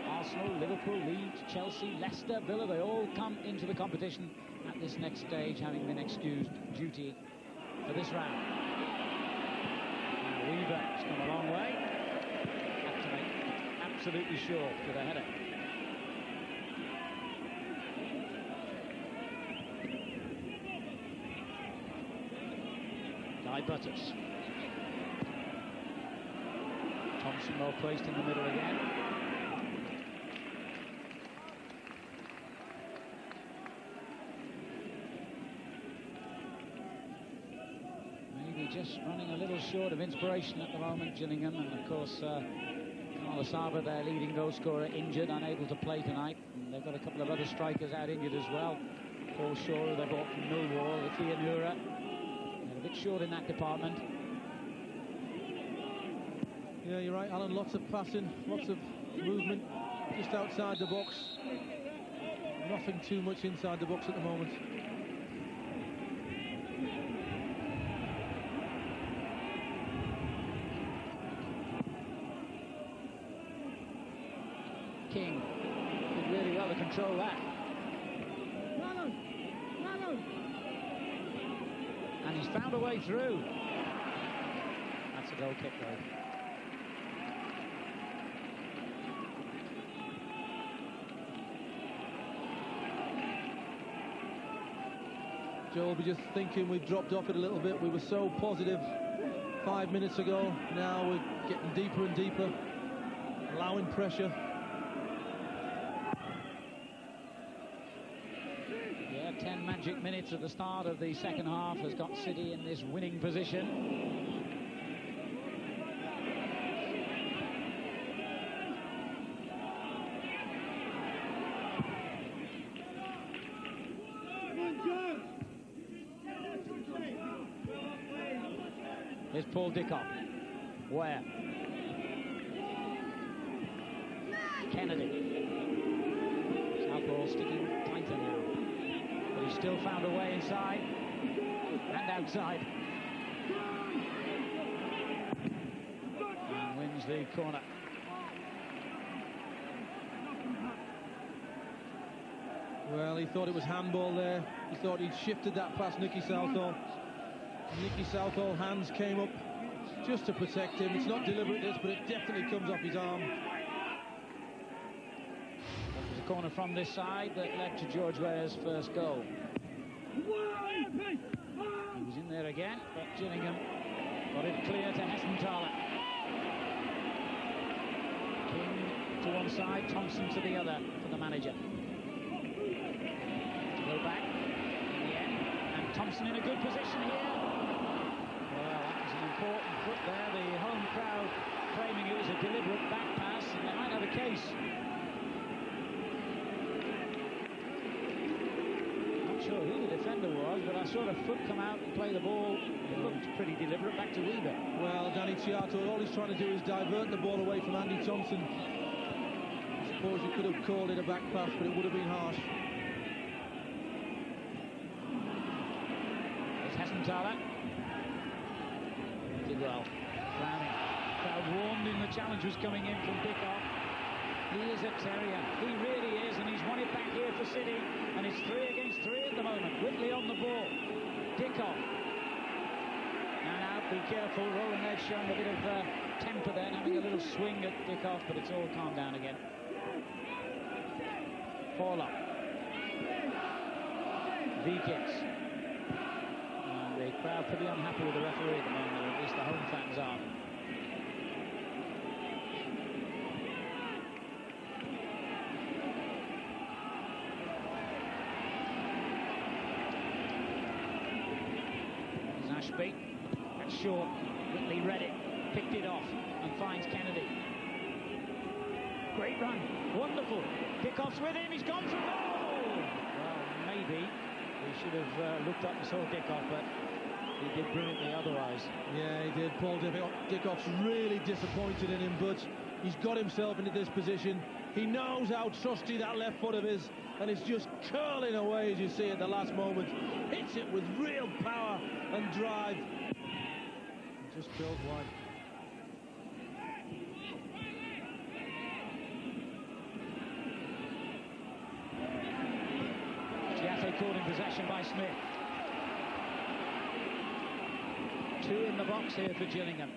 Arsenal, Liverpool, Leeds, Chelsea, Leicester, Villa, they all come into the competition at this next stage, having been excused duty for this round. Now Weaver has come a long way. Have to make absolutely sure for the header. Butters. Thompson well placed in the middle again. Maybe just running a little short of inspiration at the moment, Gillingham, and of course Carl Asaba, their leading goal scorer, injured, unable to play tonight. And they've got a couple of other strikers out injured as well. Paul Shaw, who they bought from Millwall, Ifianura. They're a bit short in that department. Yeah, you're right, Alan. Lots of passing, lots of movement just outside the box. Nothing too much inside the box at the moment. King did really well to control that. And he's found a way through. That's a goal kick, though. Joe will be just thinking we've dropped off it a little bit. We were so positive 5 minutes ago. Now we're getting deeper and deeper, allowing pressure. Yeah, 10 magic minutes at the start of the second half has got City in this winning position. Here's Paul Dickoff. Where? Kennedy. Southall sticking tighter now. But he's still found a way inside and outside. And wins the corner. Well, he thought it was handball there. He thought he'd shifted that past Nicky Southall. Nicky Southall hands came up just to protect him. It's not deliberate, this, but it definitely comes off his arm. There's a corner from this side that led to George Weah's first goal. He was in there again, but Gillingham got it clear to Hessenthaler. King to one side, Thompson to the other for the manager. Go back in the end, and Thompson in a good position here. Important foot there, the home crowd claiming it was a deliberate back pass, and they might have a case. Not sure who the defender was, but I saw the foot come out and play the ball. It looked pretty deliberate back to Weber. Well, Danny Chiato, all he's trying to do is divert the ball away from Andy Thompson. I suppose you could have called it a back pass, but it would have been harsh. It's Hessenthaler. Did well. Browning. Crowd warned him the challenge was coming in from Dickoff. He is a terrier. He really is, and he's won it back here for City. And it's 3 against 3 at the moment. Whitley on the ball. Dickoff. And out, be careful. Roland Edge showing a bit of temper then, having a little swing at Dickoff, but it's all calmed down again. Horlock. Vikins. The crowd pretty unhappy with the referee at the moment, or at least the home fans are. There's Ashby. That's short. Whitley read it, picked it off, and finds Kennedy. Great run. Wonderful. Dickoff's with him. He's gone for goal. Well, maybe he should have looked up and saw Dickoff, but he did brilliantly otherwise. Yeah, he did. Paul Dickoff's really disappointed in him, but he's got himself into this position. He knows how trusty that left foot of his, and it's just curling away, as you see at the last moment. Hits it with real power and drive. Just curls wide. Chiato caught in possession by Smith. 2 in the box here for Gillingham.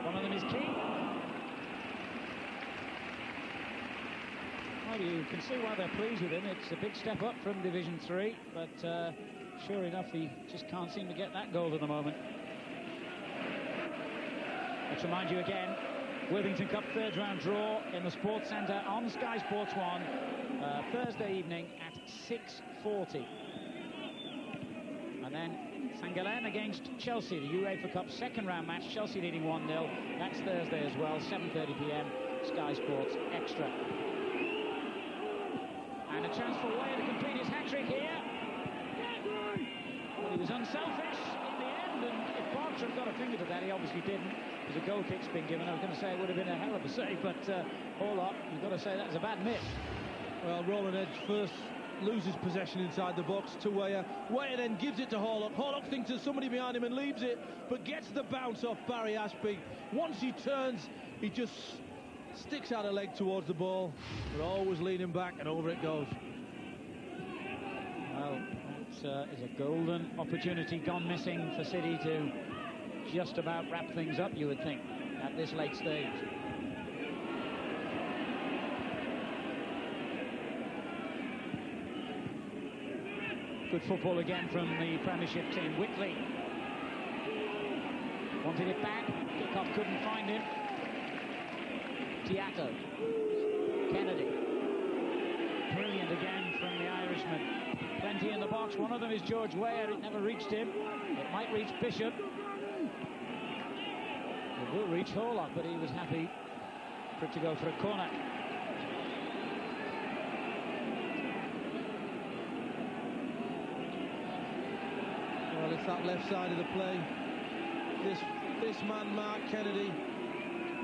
One of them is King. Well, you can see why they're pleased with him. It's a big step up from Division 3, but sure enough, he just can't seem to get that goal at the moment. Let's remind you again, Worthington Cup third round draw in the Sports Centre on Sky Sports 1, Thursday evening at 6:40. And then St Gallen against Chelsea, the UEFA Cup second round match, Chelsea leading 1-0. That's Thursday as well, 7:30 p.m, Sky Sports Extra. And a chance for Weah to complete his hat-trick here. Well, he was unselfish in the end, and if Bartram got a finger to that, he obviously didn't, because a goal kick's been given. I was going to say it would have been a hell of a save, but all up, you've got to say that was a bad miss. Well, Roland Edge first loses possession inside the box to Weah. Weah then gives it to Horlock. Horlock thinks there's somebody behind him and leaves it, but gets the bounce off Barry Ashby. Once he turns, he just sticks out a leg towards the ball, but always leaning back, and over it goes. Well, it is a golden opportunity gone missing for City to just about wrap things up, you would think, at this late stage. Good football again from the Premiership team. Whitley wanted it back. Kickoff couldn't find him. Tiato. Kennedy. Brilliant again from the Irishman. Plenty in the box. One of them is George Weah. It never reached him. It might reach Bishop. It will reach Horlock, but he was happy for it to go for a corner. Well, it's that left side of the play. This man, Mark Kennedy,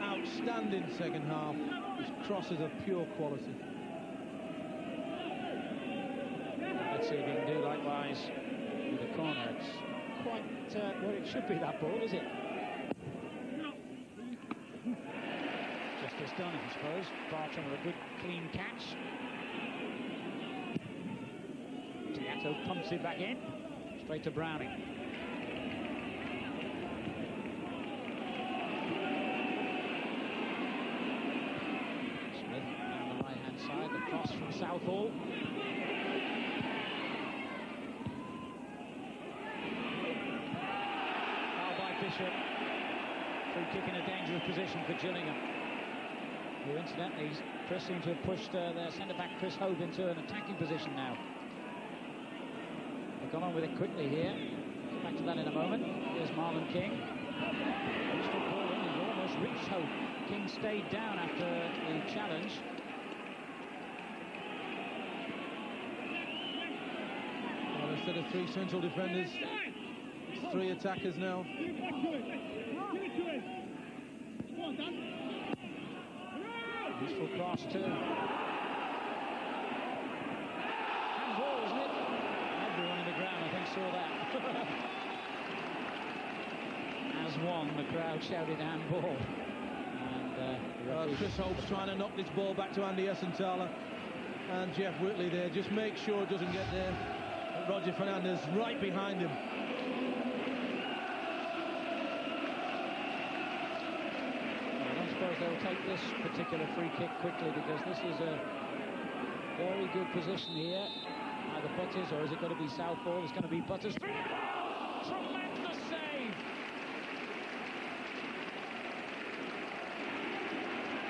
outstanding second half. His crosses are pure quality. Let's see if he can do likewise with the corner. It's quite where it should be, that ball, is it? Justice done, I suppose. Bartram with a good, clean catch. Tiato pumps it back in. Straight to Browning. Smith on the right-hand side, the cross from Southall. Foul by Bishop. Free kick in a dangerous position for Gillingham. Who incidentally, Chris seems to have pushed their centre-back Chris Hope into an attacking position now. They've gone on with it quickly here. Get back to that in a moment. Here's Marlon King. He's the ball in, he almost reached Hope. King stayed down after the challenge. Well, instead of three central defenders, it's three attackers now. Useful cross too. Handball, wasn't it? Everyone in the ground, I think, saw that. As one, the crowd shouted handball. And Chris Hope's trying to knock this ball back to Andy Essenthaler, and Jeff Whitley there. Just make sure it doesn't get there. But Roger Fernandez right behind him. I suppose they'll take this particular free kick quickly, because this is a very good position here. Either Butters, or is it going to be Southall? It's going to be Butters. Tremendous save!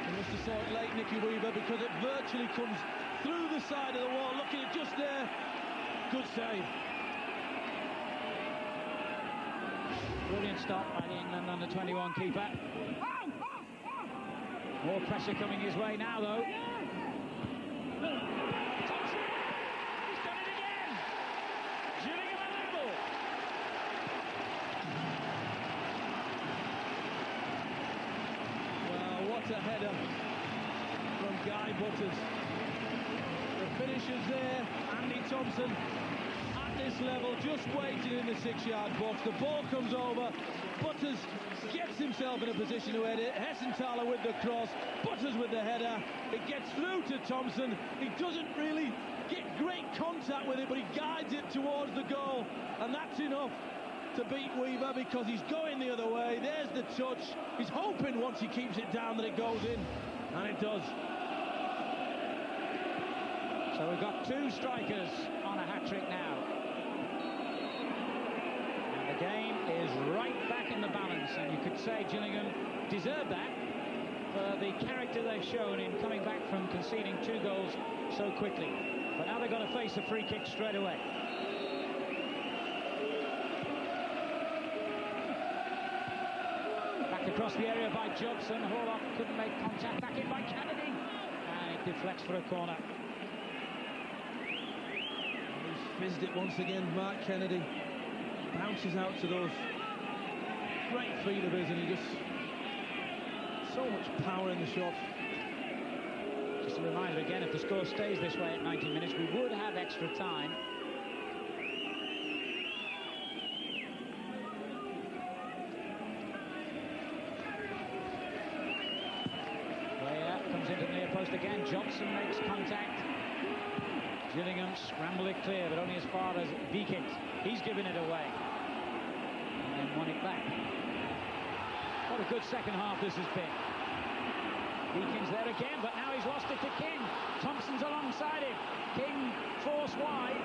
He must have saw it late, Nicky Weaver, because it virtually comes through the side of the wall. Look at it just there. Good save. Brilliant stop by the England under-21 keeper. More pressure coming his way now, though. Thompson! He's done it again! Gillingham a level! Well, what a header from Guy Butters. The finisher's there, Andy Thompson, at this level, just waiting in the 6-yard box. The ball comes over, Butters gets himself in a position to head it. Essenthaler with the cross, Butters with the header. It gets through to Thompson. He doesn't really get great contact with it, but he guides it towards the goal, and that's enough to beat Weaver, because he's going the other way. There's the touch. He's hoping once he keeps it down that it goes in, and it does. So we've got two strikers on a hat-trick now. And the The game is right back in the balance, and you could say Gillingham deserved that for the character they've shown in coming back from conceding 2 goals so quickly. But now they're going to face a free kick straight away. Back across the area by Jobson. Horlock couldn't make contact. Back in by Kennedy, and it deflects for a corner. He's fizzed it once again, Mark Kennedy. Bounces out to those great feet of his, and he just... so much power in the shot. Just a reminder again, if the score stays this way at 90 minutes, we would have extra time. Weah comes into the near post again. Johnson makes contact. Gillingham scramble it clear, but only as far as Beekins. He's given it away. And then won it back. What a good second half this has been. Beekins there again, but now he's lost it to King. Thompson's alongside him. King forced wide.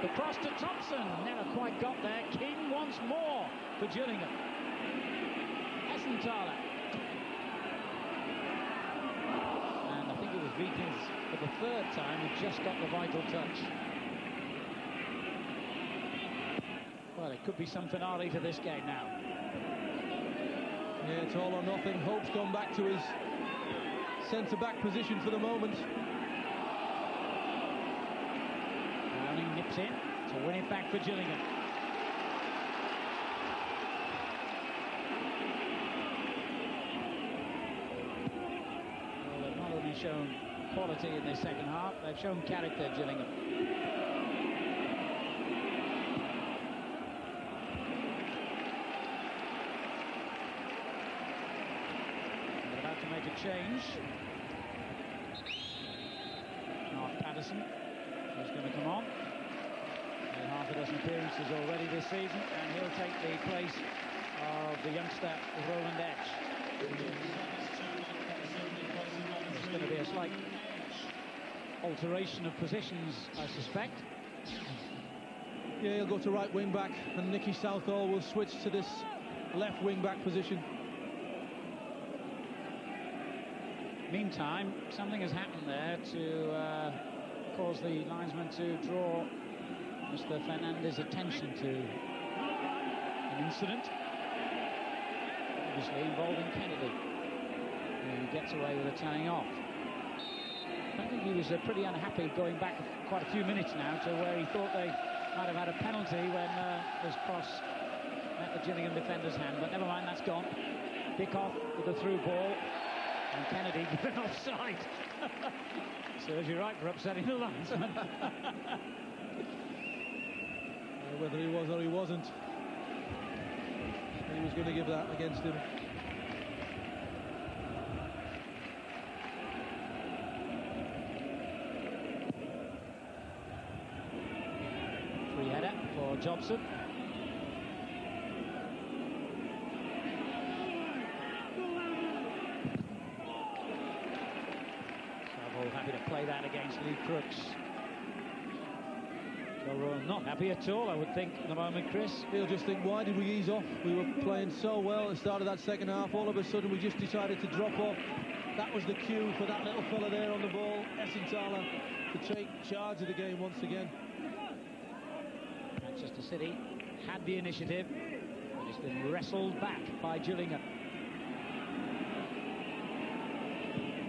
The cross to Thompson, never quite got there. King once more for Gillingham. Essenthaler. And I think it was Beekins for the 3rd time who just got the vital touch. Well, it could be some finale to this game now. Yeah, it's all or nothing. Hope's gone back to his centre-back position for the moment. Browning nips in to win it back for Gillingham. Well, they've not only shown quality in their second half, they've shown character, Gillingham. Change. Mark Patterson is going to come on. Made half a dozen appearances already this season, and he'll take the place of the youngster Roland Edge. There's going to be a slight alteration of positions, I suspect. Yeah, he'll go to right wing back, and Nicky Southall will switch to this left wing back position. Meantime, something has happened there to cause the linesman to draw Mr. Fernandez's attention to an incident, obviously involving Kennedy, who gets away with a turning off. I think he was pretty unhappy going back quite a few minutes now to where he thought they might have had a penalty when this cross met the Gillingham defender's hand, but never mind, that's gone. Dickoff with a through ball. And Kennedy given offside. Serves you right for upsetting the linesman. Whether he was or he wasn't, he was going to give that against him. Free header for Jobson. Happy to play that against Lee Crooks. So Royal not happy at all, I would think, at the moment, Chris. He'll just think, why did we ease off? We were playing so well at the start of that second half. All of a sudden, we just decided to drop off. That was the cue for that little fella there on the ball, Essenthaler, to take charge of the game once again. Manchester City had the initiative, but it's been wrestled back by Gillingham.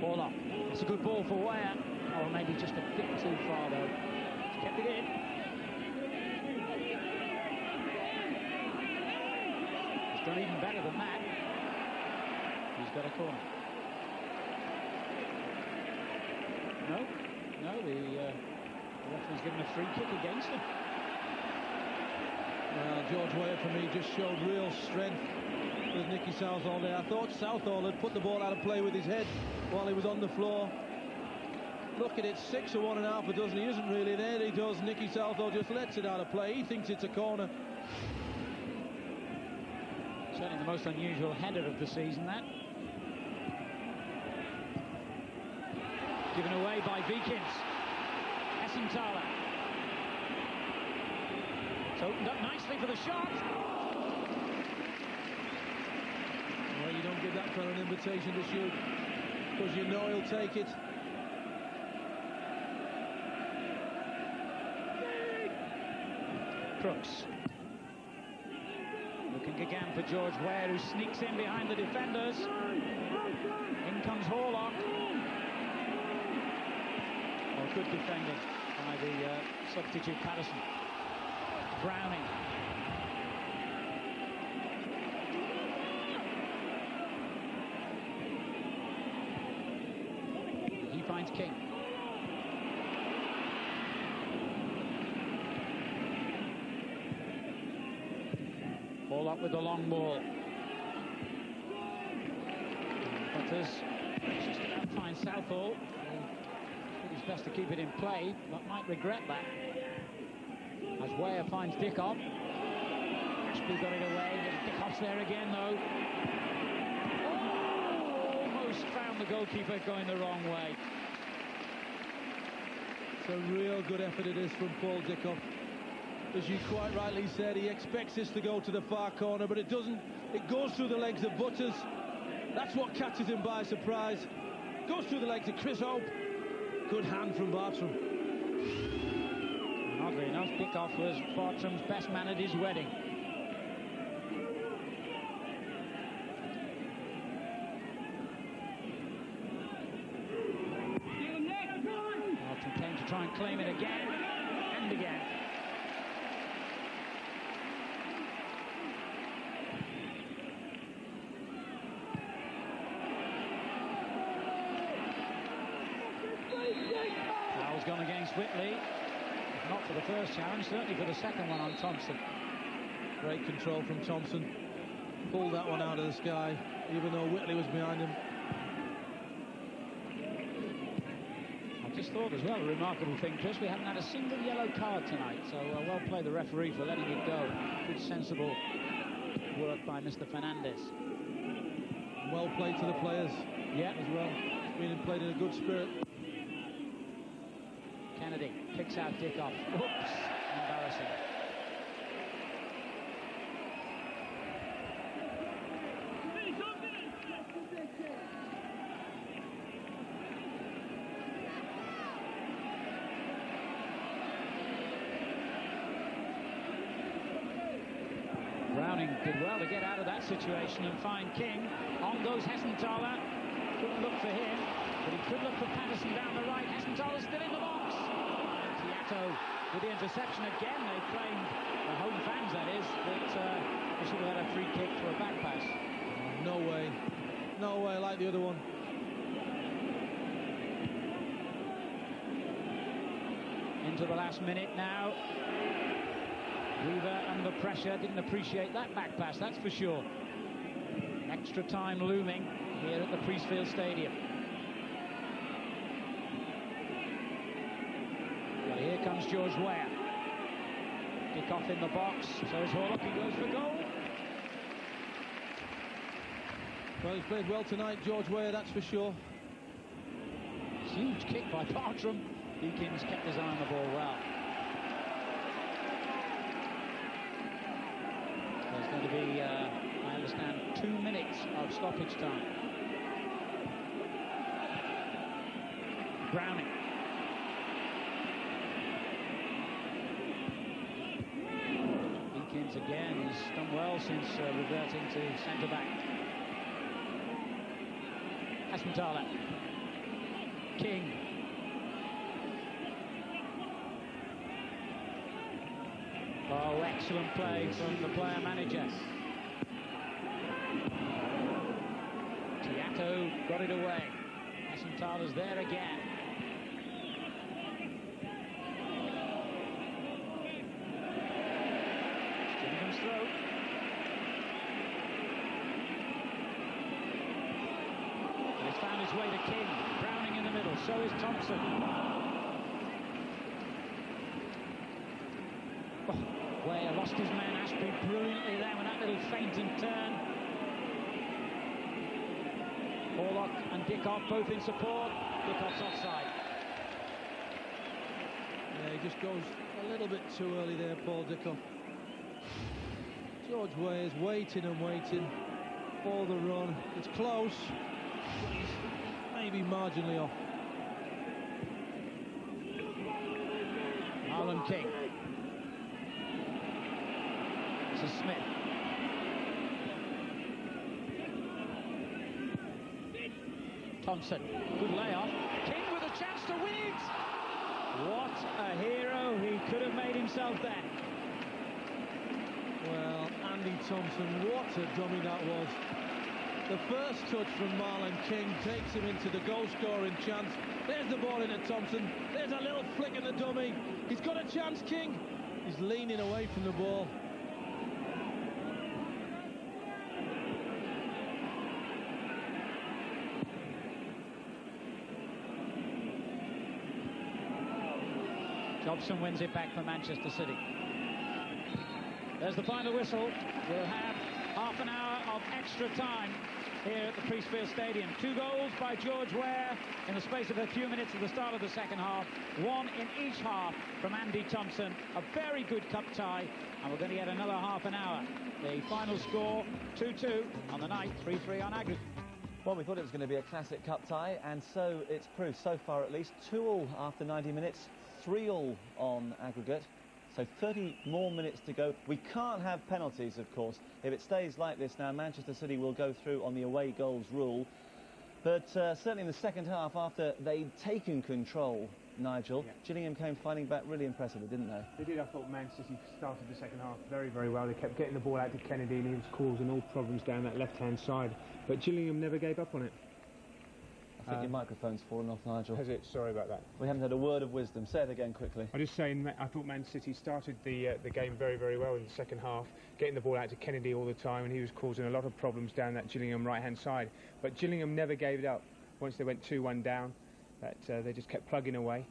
Ball up. It's a good ball for Weah. Or maybe just a bit too far, though. He's kept it in. He's done even better than that. He's got a corner. No, the referee's given a free kick against him. Well, George Weah, for me, just showed real strength with Nicky Southall there. I thought Southall had put the ball out of play with his head while he was on the floor. Look at it, 6 or 1.5 a dozen. He isn't really there. He does. Nicky Southall just lets it out of play. He thinks it's a corner. Certainly the most unusual header of the season, that. Given away by Beekins. Essenthaler. It's opened up nicely for the shot. Well, you don't give that fella an invitation to shoot, because you know he'll take it. Crooks. Looking again for George Ware, who sneaks in behind the defenders. In comes Horlock. Oh, good defending by the substitute Patterson. Browning. He finds King. Ball up with the long ball. Butters just about finds Southall. Did his best to keep it in play, but might regret that. As Weah finds Dickoff. Ashby got it away. Dickoff's there again, though. Oh, almost found the goalkeeper going the wrong way. It's a real good effort it is from Paul Dickoff. As you quite rightly said, he expects this to go to the far corner, but it doesn't. It goes through the legs of Butters. That's what catches him by surprise. Goes through the legs of Chris Hope. Good hand from Bartram. And oddly enough, Dickoff was Bartram's best man at his wedding. Bartram came to try and claim it again and again. Foul's gone against Whitley. Not for the first challenge, certainly for the second one on Thompson. Great control from Thompson. Pulled that one out of the sky, even though Whitley was behind him. I just thought as well, a remarkable thing, Chris, we haven't had a single yellow card tonight, so well played the referee for letting it go. Good, sensible work by Mr. Fernandez. Well played to the players, yeah, as well. Being played in a good spirit. Kennedy kicks out Dickoff. Oops, embarrassing. Browning did well to get out of that situation and find King. On goes Hessenthaler. Couldn't look for him, but he could look for Patterson down the right. Hessenthaler's still in the box. Tiato with the interception again. They claimed, the home fans that is, that they should have had a free kick for a back pass. No way. No way like the other one. Into the last minute now. Weaver under pressure, didn't appreciate that back pass, that's for sure. Extra time looming here at the Priestfield Stadium. But here comes George Ware. Dickoff in the box, so is Horlock, he goes for goal. Well, he's played well tonight, George Ware, that's for sure. Huge kick by Bartram. Deakins kept his eye on the ball well. There's going to be, I understand, 2 minutes of stoppage time. Browning. Deakins again, he's done well since reverting to centre-back. Hessenthaler. King. Oh, excellent play from the player manager. Tiato got it away. Hessenthaler's there again. Gillingham's throw. And he's found his way to King. Browning in the middle, so is Thompson. Weah lost his man, Ashby brilliantly there with that little feint and turn. Horlock and Dickoff both in support. Dickoff's offside. Yeah, he just goes a little bit too early there, Paul Dickoff. George Way is waiting and waiting for the run. It's close, but he's maybe marginally off. Marlon King. This is Smith. Thompson, good layoff. King with a chance to win it. What a hero. He could have made himself there. Well, Andy Thompson, what a dummy that was. The first touch from Marlon King takes him into the goal-scoring chance. There's the ball in at Thompson. There's a little flick in the dummy. He's got a chance, King. He's leaning away from the ball. Jobson wins it back for Manchester City. There's the final whistle. We'll have half an hour of extra time here at the Priestfield Stadium. 2 goals by George Ware in the space of a few minutes at the start of the second half. 1 in each half from Andy Thompson. A very good cup tie, and we're going to get another half an hour. The final score, 2-2 on the night, 3-3 on aggregate. Well, we thought it was going to be a classic cup tie, and so it's proved so far at least. 2-2 after 90 minutes, 3-3 on aggregate. So 30 more minutes to go. We can't have penalties, of course. If it stays like this now, Manchester City will go through on the away goals rule. But certainly in the second half, after they'd taken control, Nigel, Gillingham came fighting back really impressively, didn't they? They did. I thought Man City started the second half very, very well. They kept getting the ball out to Kennedy, and he was causing all problems down that left-hand side. But Gillingham never gave up on it. I think your microphone's fallen off, Nigel. Has it? Sorry about that. We haven't had a word of wisdom. Say it again quickly. I'm just saying, I thought Man City started the game very, very well in the second half, getting the ball out to Kennedy all the time, and he was causing a lot of problems down that Gillingham right-hand side. But Gillingham never gave it up. Once they went 2-1 down, they just kept plugging away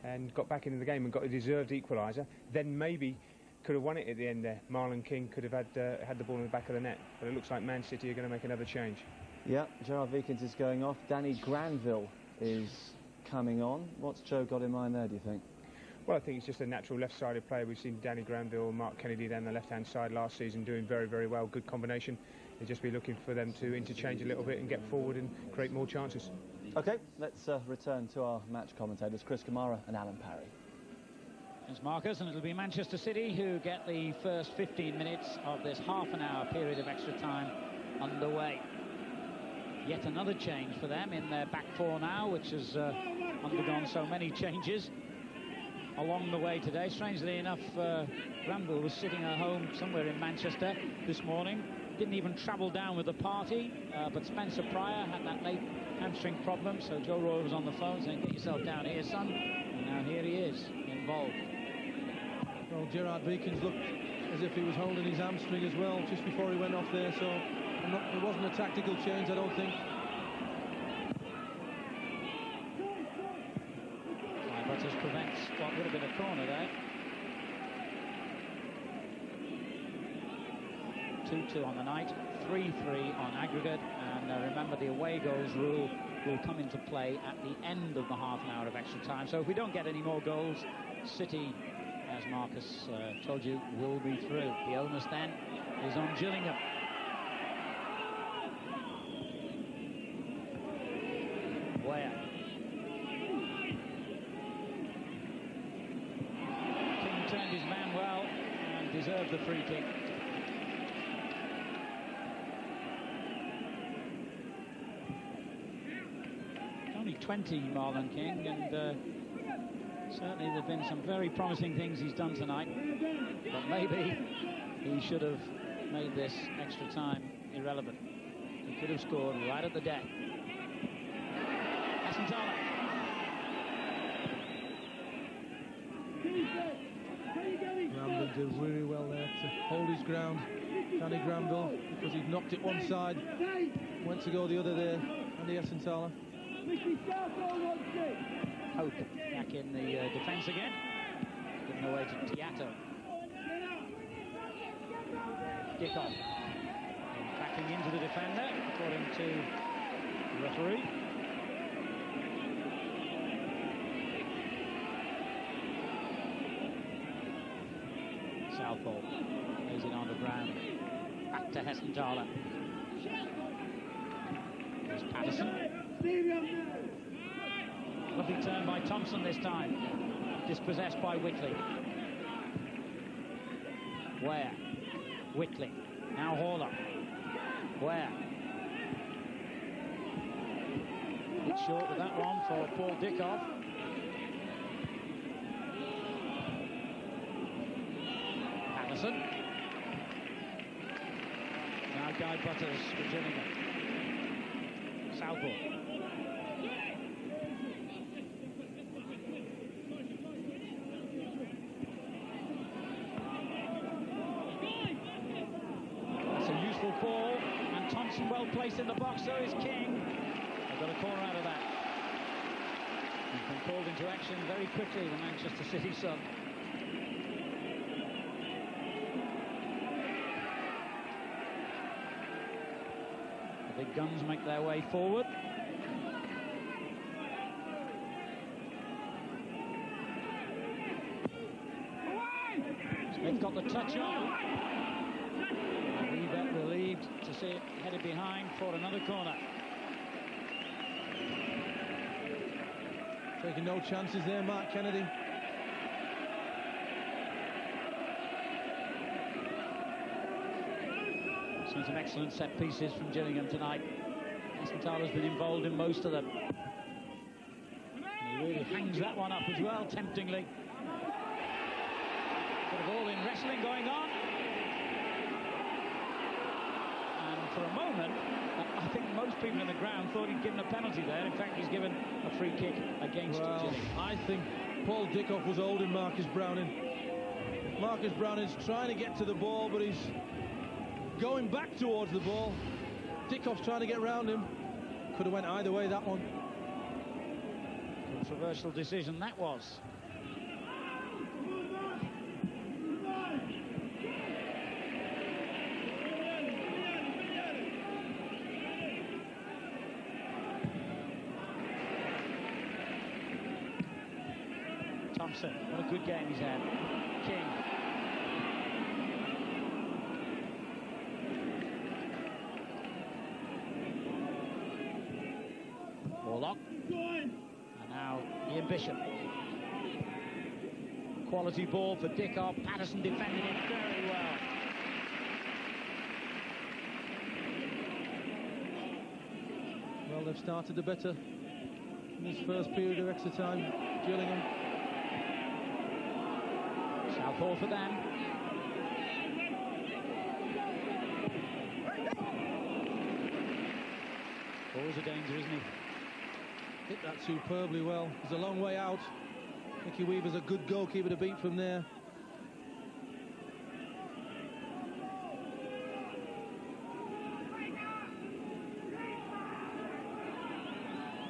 and got back into the game and got a deserved equaliser. Then maybe could have won it at the end there. Marlon King could have had the ball in the back of the net. But it looks like Man City are going to make another change. Yeah, Gerard Vikens is going off. Danny Granville is coming on. What's Joe got in mind there, do you think? Well, I think he's just a natural left-sided player. We've seen Danny Granville and Mark Kennedy down the left-hand side last season doing very, very well. Good combination. They'll just be looking for them to interchange a little bit and get forward and create more chances. OK, let's return to our match commentators, Chris Kamara and Alan Parry. There's Marcus, and it'll be Manchester City who get the first 15 minutes of this half-an-hour period of extra time underway. Yet another change for them in their back four now, which has undergone so many changes along the way today. Strangely enough, Granville was sitting at home somewhere in Manchester this morning. Didn't even travel down with the party, but Spencer Pryor had that late hamstring problem, so Joe Roy was on the phone saying, get yourself down here, son. And now here he is, involved. Well, Gerard Vikens looked as if he was holding his hamstring as well just before he went off there, so it wasn't a tactical change, I don't think. Butters prevents what would have been a corner there. 2-2 on the night, 3-3 on aggregate, and remember the away goals rule will come into play at the end of the half an hour of extra time. So if we don't get any more goals, City, as Marcus told you, will be through. The onus then is on Gillingham. Where? King turned his man well and deserved the free kick. Only 20, Marlon King, and certainly there have been some very promising things he's done tonight, but maybe he should have made this extra time irrelevant. He could have scored right at the death. Asantala. Granville did really well there to hold his ground, Danny Granville, because he'd knocked it one side, went to go the other there, Andy Asantala. Hope back in the defence again, given away to Tiato. Kickoff. Backing into the defender, according to the referee. Southall. Plays it on the ground. Back to Hessenthaler. Here's Patterson. Lovely turn by Thompson this time. Dispossessed by Whitley. Ware. Whitley. Now Horler. Ware. Bit short with that one for Paul Dickoff. Patterson. Now Guy Butters for Gillingham. Southall. That's a useful ball, and Thompson well placed in the box, so is King. They've got a corner out of that. He's been called into action very quickly, the Manchester City sub. The big guns make their way forward. Smith got the touch on. Relieved to see it headed behind for another corner. Taking no chances there, Mark Kennedy. Seen some excellent set pieces from Gillingham tonight. Hessenthaler's been involved in most of them. And he really hangs that one up as well, temptingly. Bit of all-in wrestling going on. And for a moment, I think most people in the ground thought he'd given a penalty there. In fact, he's given a free kick against Gillingham. I think Paul Dickoff was holding Marcus Browning. Marcus Browning's trying to get to the ball, but he's going back towards the ball. Dickoff's trying to get round him. Could have went either way, that one. Controversial decision that was. Thompson, what a good game he's had. King. Warlock. And now Ian Bishop. Quality ball for Dickoff. Patterson defended it very well. Well, they've started the better in this first period of extra time. Gillingham. Southall for them. Always a danger, isn't he? Hit that superbly well. He's a long way out. Mickey Weaver's a good goalkeeper to beat from there.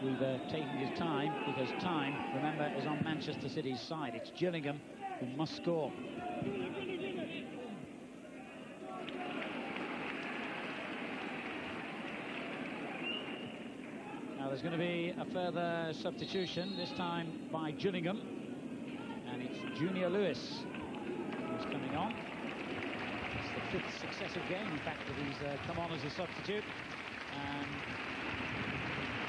Weaver taking his time, because time, remember, is on Manchester City's side. It's Gillingham who must score. Now there's going to be a further substitution, this time by Gillingham, and it's Junior Lewis who's coming on. It's the 5th successive game, in fact, that he's come on as a substitute. And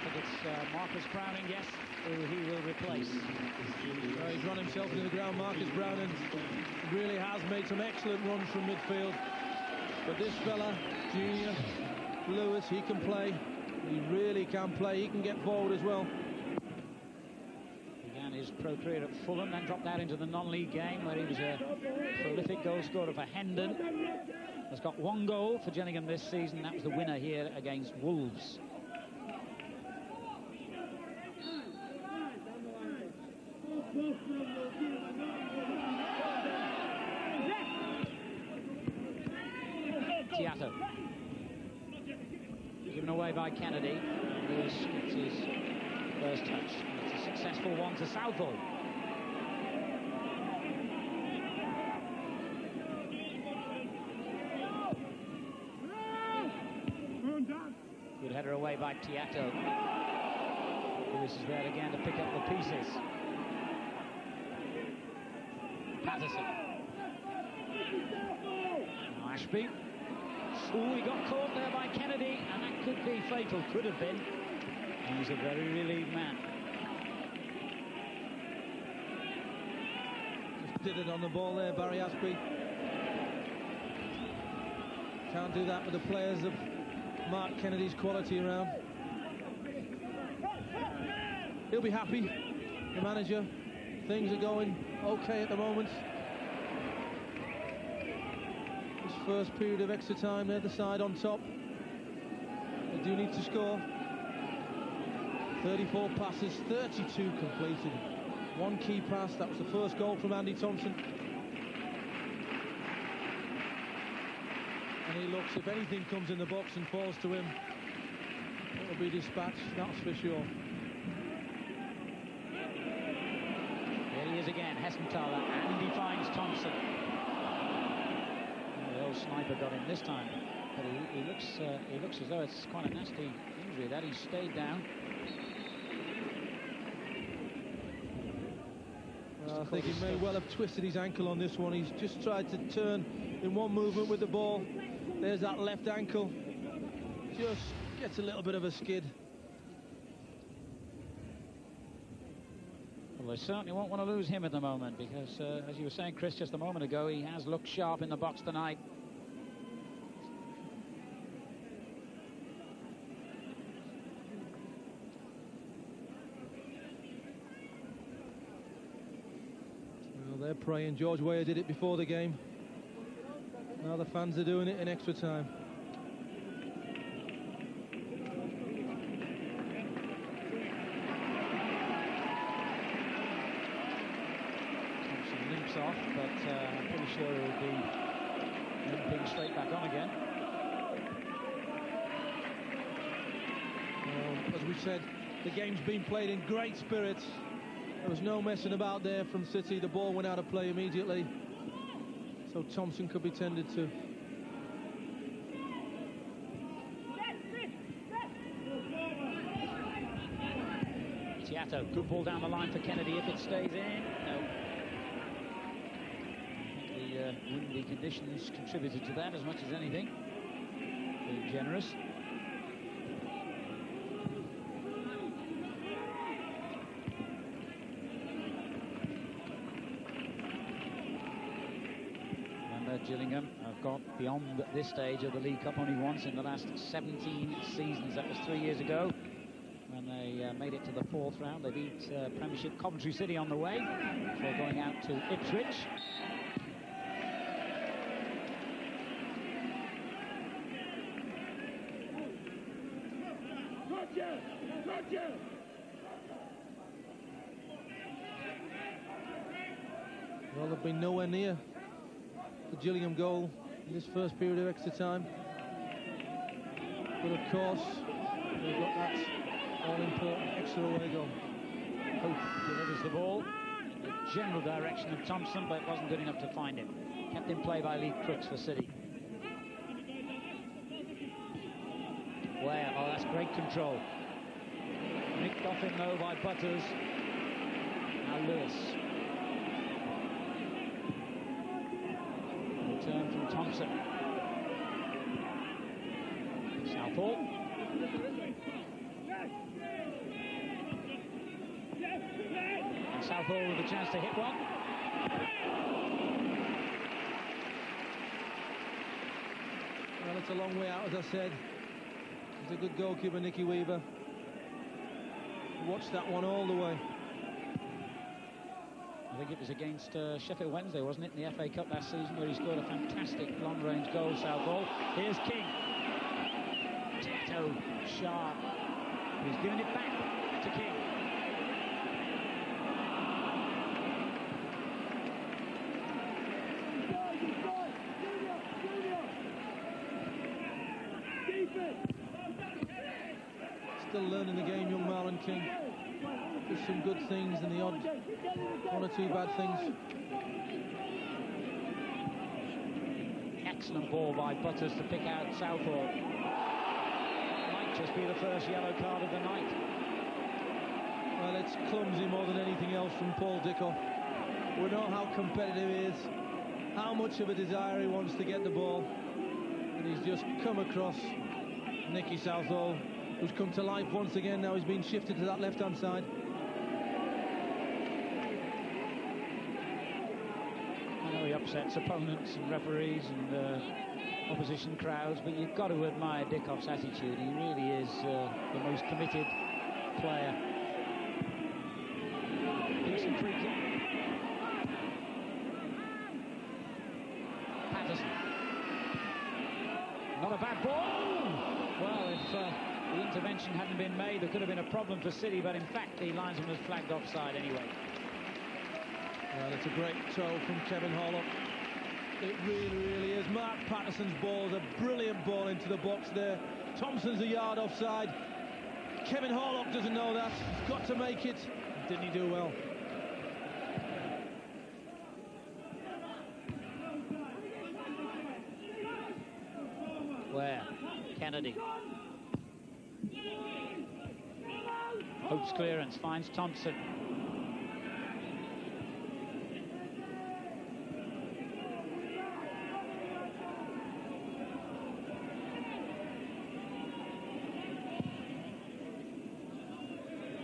I think it's Marcus Browning, yes, who he will replace. He's run himself into the ground. Marcus Browning really has made some excellent runs from midfield. But this fella, Junior Lewis, he can play. He really can play. He can get forward as well. Began his pro career at Fulham, then dropped out into the non-league game where he was a prolific goal scorer for Hendon. Has got 1 goal for Gillingham this season. That was the winner here against Wolves. Tiato. Given away by Kennedy. Lewis gets his first touch. It's a successful one to Southall. Good header away by Tiato. Lewis is there again to pick up the pieces. Patterson. Ashby. Oh, he got caught there by Kennedy, and that could be fatal, could have been. He's a very relieved man. Just did it on the ball there, Barry Ashby. Can't do that with the players of Mark Kennedy's quality around. He'll be happy, the manager. Things are going okay at the moment. This first period of extra time, they're the side on top. They do need to score. 34 passes, 32 completed. One key pass, that was the first goal from Andy Thompson. And he looks, if anything comes in the box and falls to him, it'll be dispatched, that's for sure. There he is again, Hessenthaler, and he finds Thompson. The old sniper got him this time, but he looks as though it's quite a nasty injury that he stayed down. I think he may well have twisted his ankle on this one. He's just tried to turn in one movement with the ball. There's that left ankle. Just gets a little bit of a skid. Well, they certainly won't want to lose him at the moment because, as you were saying, Chris, just a moment ago, he has looked sharp in the box tonight. Well, they're praying. George Weah did it before the game. Now the fans are doing it in extra time. Off, but I'm pretty sure he'll be limping straight back on again. As we said, the game's been played in great spirits. There was no messing about there from City. The ball went out of play immediately, so Thompson could be tended to. Tiato, good ball down the line for Kennedy if it stays in. No. Windy conditions contributed to that as much as anything. Being generous. Remember, Gillingham have got beyond this stage of the League Cup only once in the last 17 seasons. That was 3 years ago when they made it to the fourth round. They beat Premiership Coventry City on the way before going out to Ipswich. Well, they've been nowhere near the Gillingham goal in this first period of extra time. But of course, they've got that all-important extra away goal. Hope delivers the ball in the general direction of Thompson, but wasn't good enough to find him. Kept in play by Lee Crooks for City. Where? Oh, that's great control. Nicked off him though by Butters. Now Lewis. Return from Thompson. Southall. And Southall with a chance to hit one. Well, it's a long way out, as I said. He's a good goalkeeper, Nicky Weaver. Watched that one all the way. I think it was against Sheffield Wednesday, wasn't it, in the FA Cup last season, where he scored a fantastic long-range goal, Southall. Here's King. Tiato, sharp. He's giving it back to King. Still learning the game, young Marlon King. There's some good things and the odd one or two bad things. Excellent ball by Butters to pick out Southall. Might just be the first yellow card of the night. Well, it's clumsy more than anything else from Paul Dickoff. We know how competitive he is, how much of a desire he wants to get the ball. And he's just come across Nicky Southall, who's come to life once again. Now he's been shifted to that left-hand side. I know he upsets opponents and referees and opposition crowds, but you've got to admire Dickoff's attitude. He really is the most committed player. Decent free kick. Patterson. Not a bad ball. Well, if the intervention hadn't been made, there could have been a problem for City, but in fact the linesman was flagged offside anyway. Well, it's a great toe from Kevin Horlock. It really is. Mark Patterson's ball is a brilliant ball into the box there. Thompson's a yard offside. Kevin Horlock doesn't know that. He's got to make it. Didn't he do well? Where? Kennedy. Hope's clearance finds Thompson.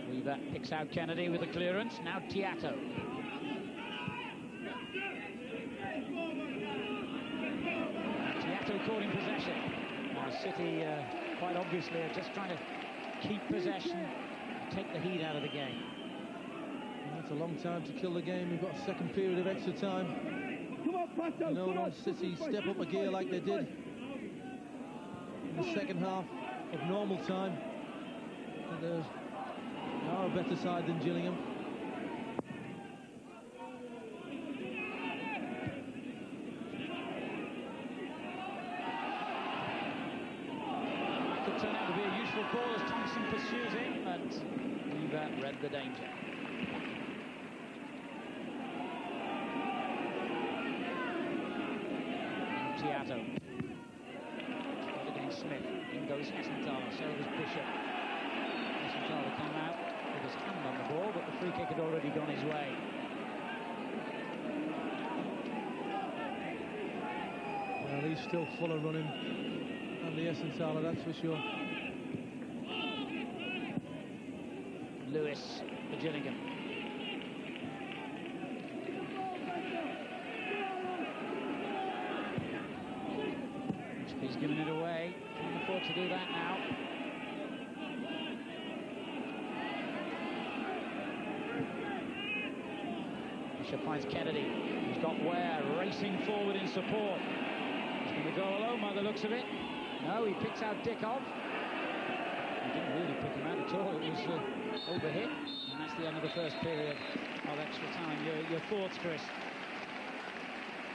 Weaver picks out Kennedy with a clearance. Now Tiato. Tiato caught in possession. City quite obviously are just trying to keep possession, take the heat out of the game. Well, that's a long time to kill the game. We've got a second period of extra time. You know, once City step up a gear like they did in the second half of normal time, they are a better side than Gillingham. Could turn out to be a useful ball as Thompson pursues him, but Weaver read the danger. Tiato. Against Smith. In goes Hessenthaler, so does Bishop. Hessenthaler came out with his hand on the ball, but the free kick had already gone his way. Well, he's still full of running. And the Hessenthaler, that's for sure. Lewis for Gillingham. He's given it away. Can't afford to do that now. Bishop finds Kennedy. He's got Ware racing forward in support. He's going to go alone by the looks of it. No, he picks out Dickoff. He didn't really pick him out at all. It was overhit. And that's the end of the first period of extra time. Your thoughts, Chris?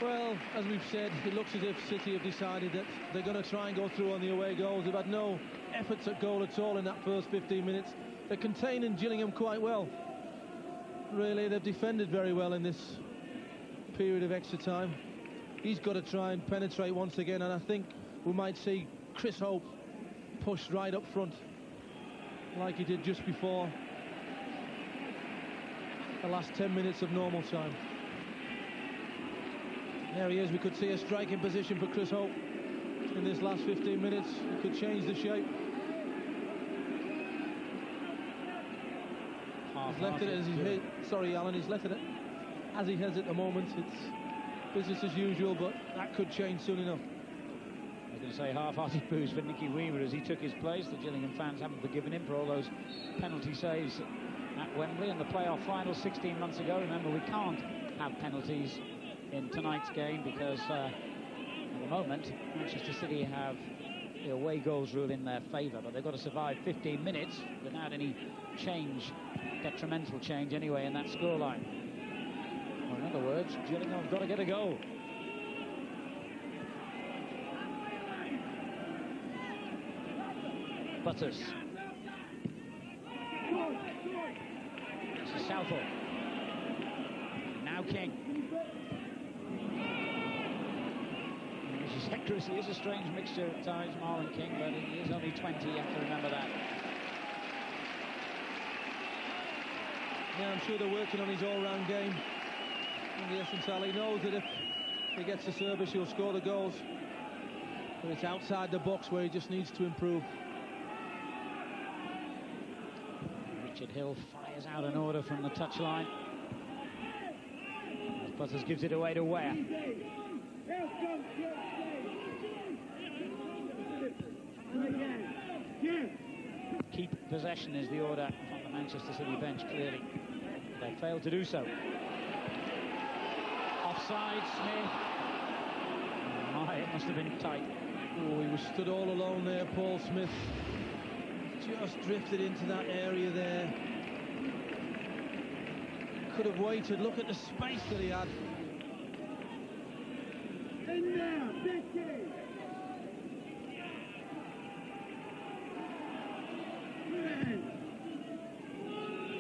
Well, as we've said, it looks as if City have decided that they're going to try and go through on the away goals. They've had no efforts at goal at all in that first 15 minutes. They're containing Gillingham quite well. Really, they've defended very well in this period of extra time. He's got to try and penetrate once again, and I think we might see Chris Hope pushed right up front like he did just before the last 10 minutes of normal time. There he is. We could see a striking position for Chris Hope in this last 15 minutes. He could change the shape. He's left it as he hit. Sorry, Alan, he's left it as he has at the moment. It's business as usual, but that could change soon enough. I was going to say half-hearted boos for Nicky Weaver as he took his place. The Gillingham fans haven't forgiven him for all those penalty saves at Wembley in the playoff final 16 months ago. Remember, we can't have penalties in tonight's game because at the moment Manchester City have the away goals rule in their favour, but they've got to survive 15 minutes without any change, detrimental change anyway, in that scoreline. Or in other words, Gillingham have got to get a goal. Butters. This is Southall. Now King. His accuracy is a strange mixture at times, Marlon King, but he is only 20, you have to remember that. Yeah, I'm sure they're working on his all-round game. And the Hessenthaler, he knows that if he gets the service, he'll score the goals. But it's outside the box where he just needs to improve. Richard Hill fires out an order from the touchline. Butters gives it away to Weah. Keep possession is the order from the Manchester City bench, clearly. They failed to do so. Offside, Smith. Oh my, it must have been tight. Oh, he was stood all alone there, Paul Smith. Just drifted into that area there. Could have waited. Look at the space that he had.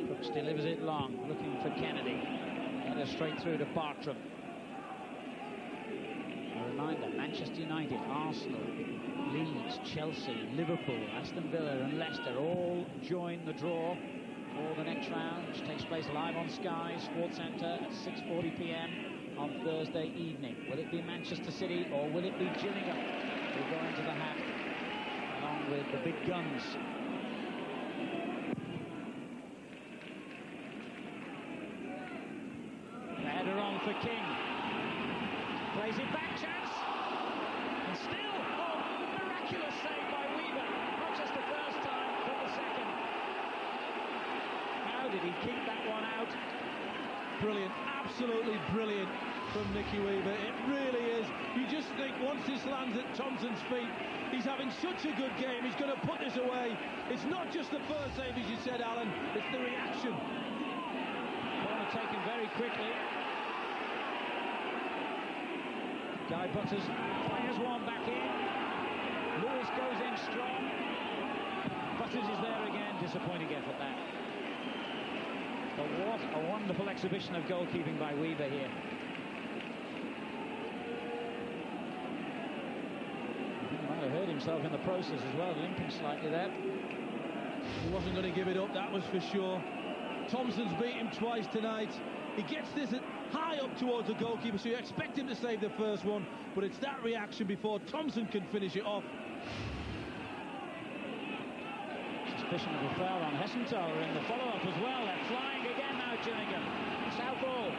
Brooks delivers it long, looking for Kennedy. Header straight through to Bartram. A reminder, Manchester United, Arsenal, Leeds, Chelsea, Liverpool, Aston Villa and Leicester all join the draw for the next round, which takes place live on Sky Sports Centre at 6:40 p.m. on Thursday evening. Will it be Manchester City or will it be Gillingham who go into the hat along with the big guns? The header on for King. Plays it back, chance. And still, oh, miraculous save by Weaver. Not just the first time, but the second. How did he keep that one out? Brilliant, absolutely brilliant from Nicky Weaver. It really is. You just think once this lands at Thompson's feet, he's having such a good game. He's going to put this away. It's not just the first save, as you said, Alan. It's the reaction. Corner taken very quickly. Guy Butters fires one back in. Lewis goes in strong. Butters is there again. Disappointing effort that. But what a wonderful exhibition of goalkeeping by Weaver here. He might have hurt himself in the process as well, limping slightly there. He wasn't going to give it up, that was for sure. Thompson's beat him twice tonight. He gets this high up towards the goalkeeper, so you expect him to save the first one, but it's that reaction before Thompson can finish it off. Suspicion of a foul on Hessenthaler in the follow-up as well. They're flying again now, Gillingham. Southall.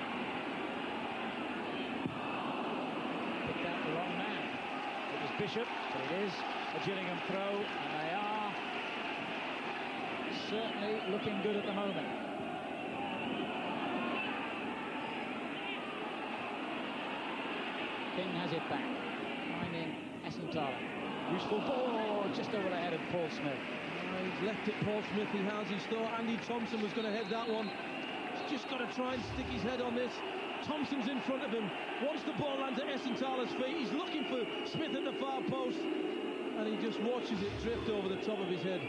Picked out the wrong man. It was Bishop, but it is a Gillingham throw, and they are certainly looking good at the moment. King has it back, finding Hessenthaler. Useful ball, just over the head of Paul Smith. He's left it Paul Smith, he has. He thought Andy Thompson was going to head that one. He's just got to try and stick his head on this. Thompson's in front of him. Once the ball lands at Hessenthaler's feet, he's looking for Smith at the far post, and he just watches it drift over the top of his head.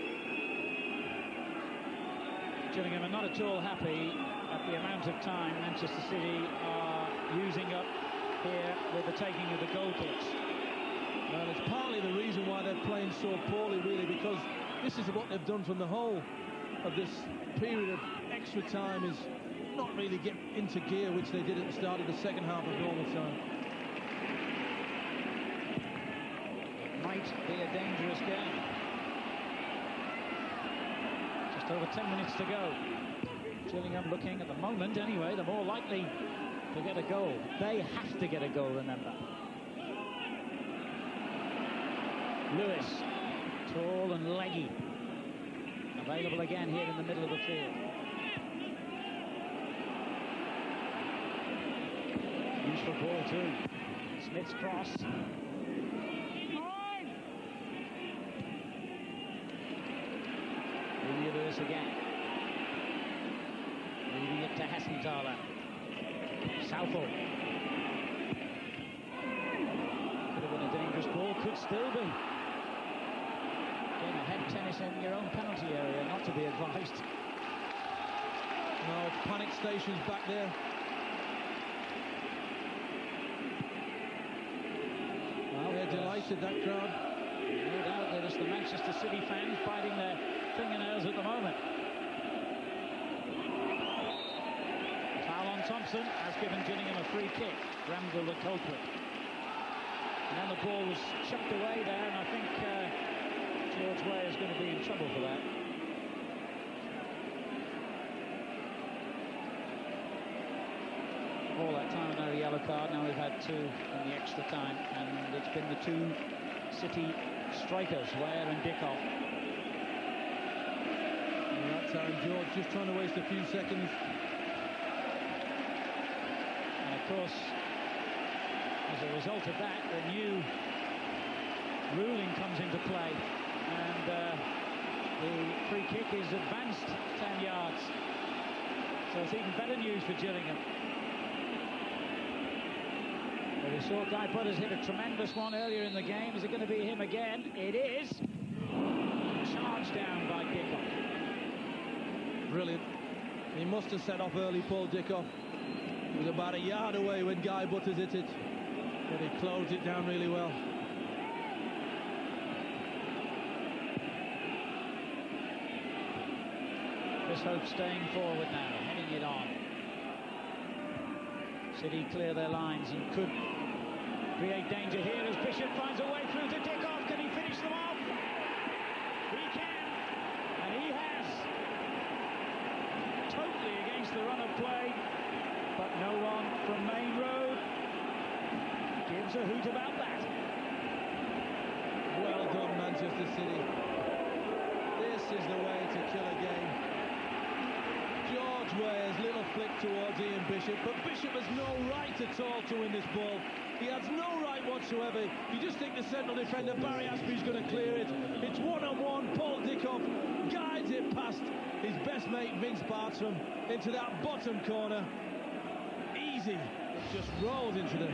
Gillingham are not at all happy at the amount of time Manchester City are using up here with the taking of the goal kicks. Well, it's partly the reason why they're playing so poorly, really, because this is what they've done from the whole of this period of extra time, is not really get into gear, which they did at the start of the second half of normal time. It might be a dangerous game. Just over 10 minutes to go. Gillingham looking, at the moment anyway, they're more likely to get a goal. They have to get a goal, remember. Lewis, tall and leggy. Available again here in the middle of the field. Useful ball too. Smith's cross. Lewis again. Leaving it to Hessenthaler. Southall. Could have been a dangerous ball, could still be. Again, a head tennis in your own penalty area, not to be advised. No, it's panic stations back there. Well, they're delighted, that crowd. No doubt that it's the Manchester City fans biting their fingernails at the moment. Foul on Thompson has given Gillingham a free kick. Granville the culprit. And then the ball was chucked away there, and I think George Weah is going to be in trouble for that. All that time, no yellow card. Now we've had 2 in the extra time, and it's been the 2 City strikers, Weah and Dickoff. And that time, George just trying to waste a few seconds. And of course, as a result of that, the new ruling comes into play, and the free kick is advanced 10 yards. So it's even better news for Gillingham. Well, we saw Guy Butters hit a tremendous one earlier in the game. Is it going to be him again? It is. Charged down by Dickoff. Brilliant. He must have set off early, Paul Dickoff. He was about a yard away when Guy Butters hit it, but he closed it down really well. Chris Hope staying forward now, heading it on. City clear their lines and could create danger here as Bishop finds a way through to Dickoff. Can he finish them off? He can, and he has. Totally against the run of play, but no one from Main Road gives a hoot about that. Well done, Manchester City. This is the way to kill a game. George Weah's little flick towards Ian Bishop, but Bishop has no right at all to win this ball. He has no right whatsoever. You just think the central defender, Barry Aspie's going to clear it. It's one-on-one. Paul Dickoff guides it past his best mate, Vince Bartram, into that bottom corner. Easy. It just rolls into the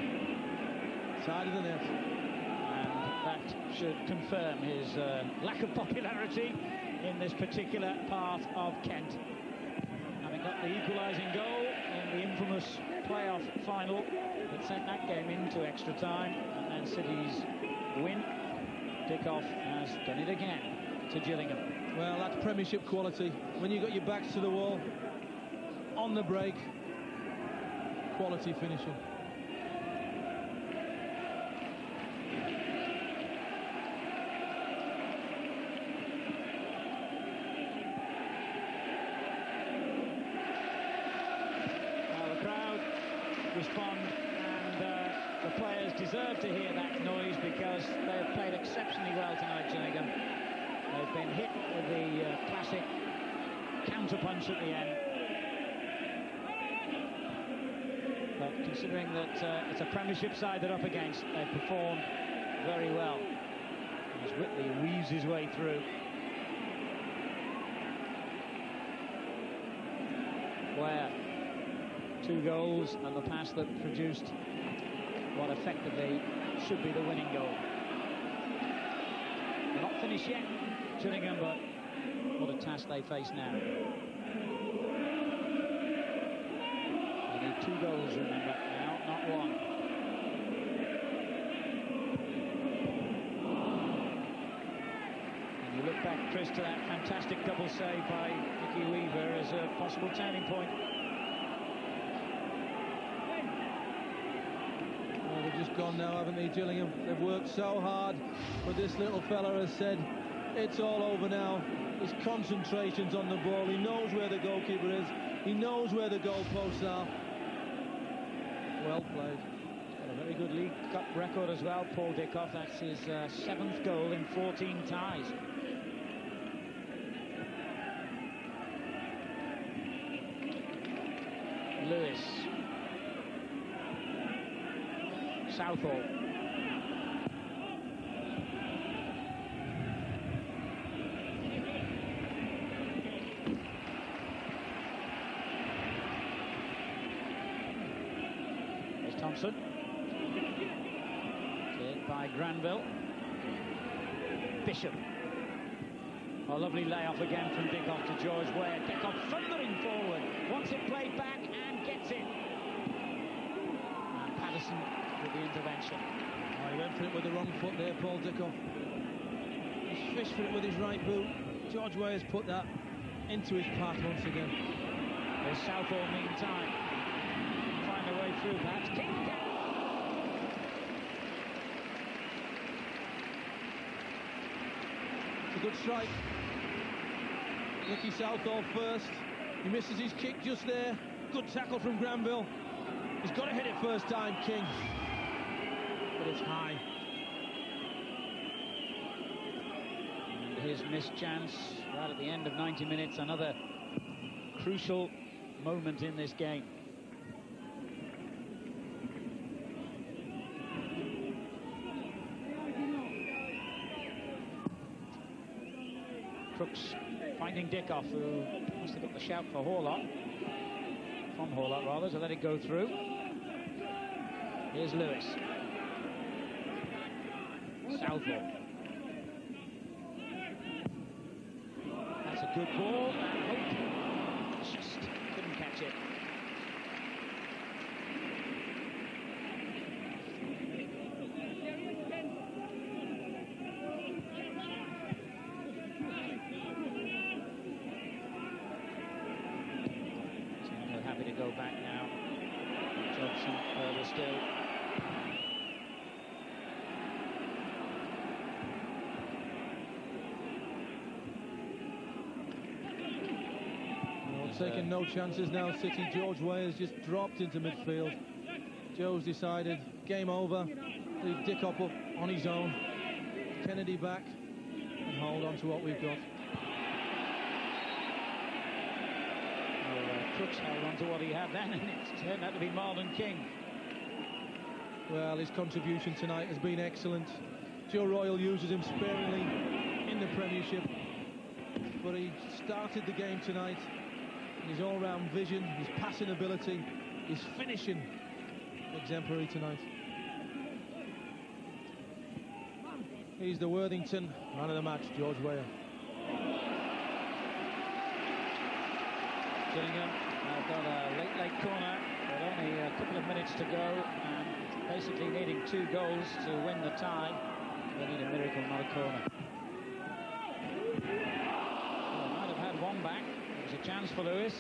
side of the net. And that should confirm his lack of popularity in this particular part of Kent. Having got the equalising goal in the infamous playoff final that sent that game into extra time, and then City's win. Dickoff has done it again to Gillingham. Well, that's Premiership quality. When you got your backs to the wall, on the break, quality finishing. Respond, and the players deserve to hear that noise because they have played exceptionally well tonight, Gillingham. They've been hit with the classic counter-punch at the end. But considering that it's a Premiership side they're up against, they've performed very well. As Whitley weaves his way through. Where 2 goals and the pass that produced what effectively should be the winning goal. They're not finished yet, Gillingham, but what a task they face now. They need 2 goals, remember, now, not 1. And you look back, Chris, to that fantastic double save by Nicky Weaver as a possible turning point. Just gone now, haven't they, Gillingham? They've worked so hard, but this little fella has said it's all over now. His concentration's on the ball. He knows where the goalkeeper is. He knows where the goalposts are. Well played. Got a very good League Cup record as well, Paul Dickoff. That's his 7th goal in 14 ties. Lewis. Southall. There's Thompson. Cleared by Granville. Bishop. A lovely layoff again from Dickoff to George Weah. Dickoff thundering forward. Wants it played back and gets it. And Patterson with the intervention. Oh, he went for it with the wrong foot there, Paul Dickoff. He's fished for it with his right boot. George Weah's put that into his path once again. There's Southall meantime. Find a way through, perhaps. Kick. good strike. Ricky Southall first. He misses his kick just there. Good tackle from Granville. He's got to hit it first time, King. But it's high. And his missed chance right at the end of 90 minutes. Another crucial moment in this game. Crooks finding Dickoff, who must have got the shout for Horlock. From Horlock, rather, to let it go through. Here's Lewis. Southall. That's a good ball. And Hope just couldn't catch it. Happy to go back now. Jobson further still. Taking no chances now, City. George Weah's just dropped into midfield. Joe's decided, game over, leave Dickoff up on his own. Kennedy back, and hold on to what we've got. Crooks held on to what he had then, and it turned out to be Marlon King. Well, his contribution tonight has been excellent. Joe Royal uses him sparingly in the Premiership, but he started the game tonight. His all-round vision, his passing ability, his finishing, exemplary tonight. He's the Worthington man of the match, George Weah. Gillingham have got a late corner, but only a couple of minutes to go, and basically needing 2 goals to win the tie. They need a miracle, not a corner. Well, might have had one back. There's a chance for Lewis.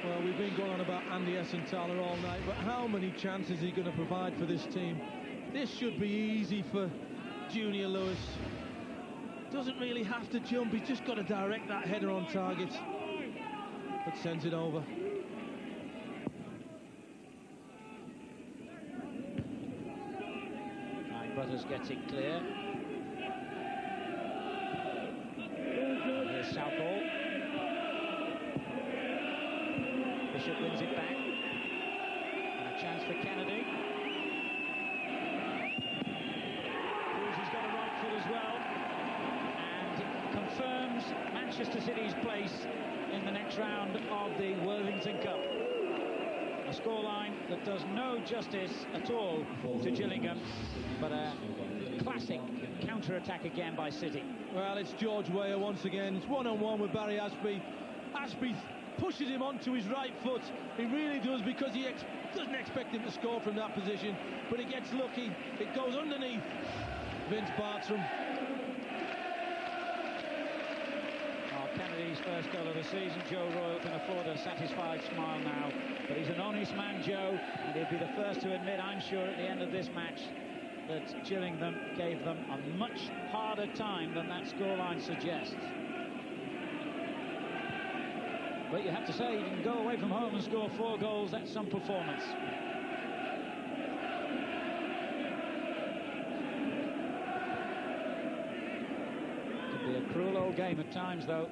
Well, we've been going on about Andy Essenthaler all night, but how many chances is he going to provide for this team? This should be easy for Junior Lewis. Doesn't really have to jump, he's just got to direct that header on target. But sends it over. Butters gets it clear. Here's Southall. Bishop wins it back. And a chance for Kennedy. Proves he's got a right foot as well. And confirms Manchester City's place in the next round of the Worthington Cup. A scoreline that does no justice at all to Gillingham, but a classic counter-attack again by City. Well, it's George Weah once again. It's one-on-one with Barry Ashby. Ashby pushes him onto his right foot. He really does, because he doesn't expect him to score from that position, but he gets lucky. It goes underneath Vince Bartram. Kennedy's first goal of the season. Joe Royal can afford a satisfied smile now, but he's an honest man, Joe, and he'll be the first to admit, I'm sure, at the end of this match, that Gillingham gave them a much harder time than that scoreline suggests. But you have to say, you can go away from home and score 4 goals. That's some performance. Could be a cruel old game at times, though.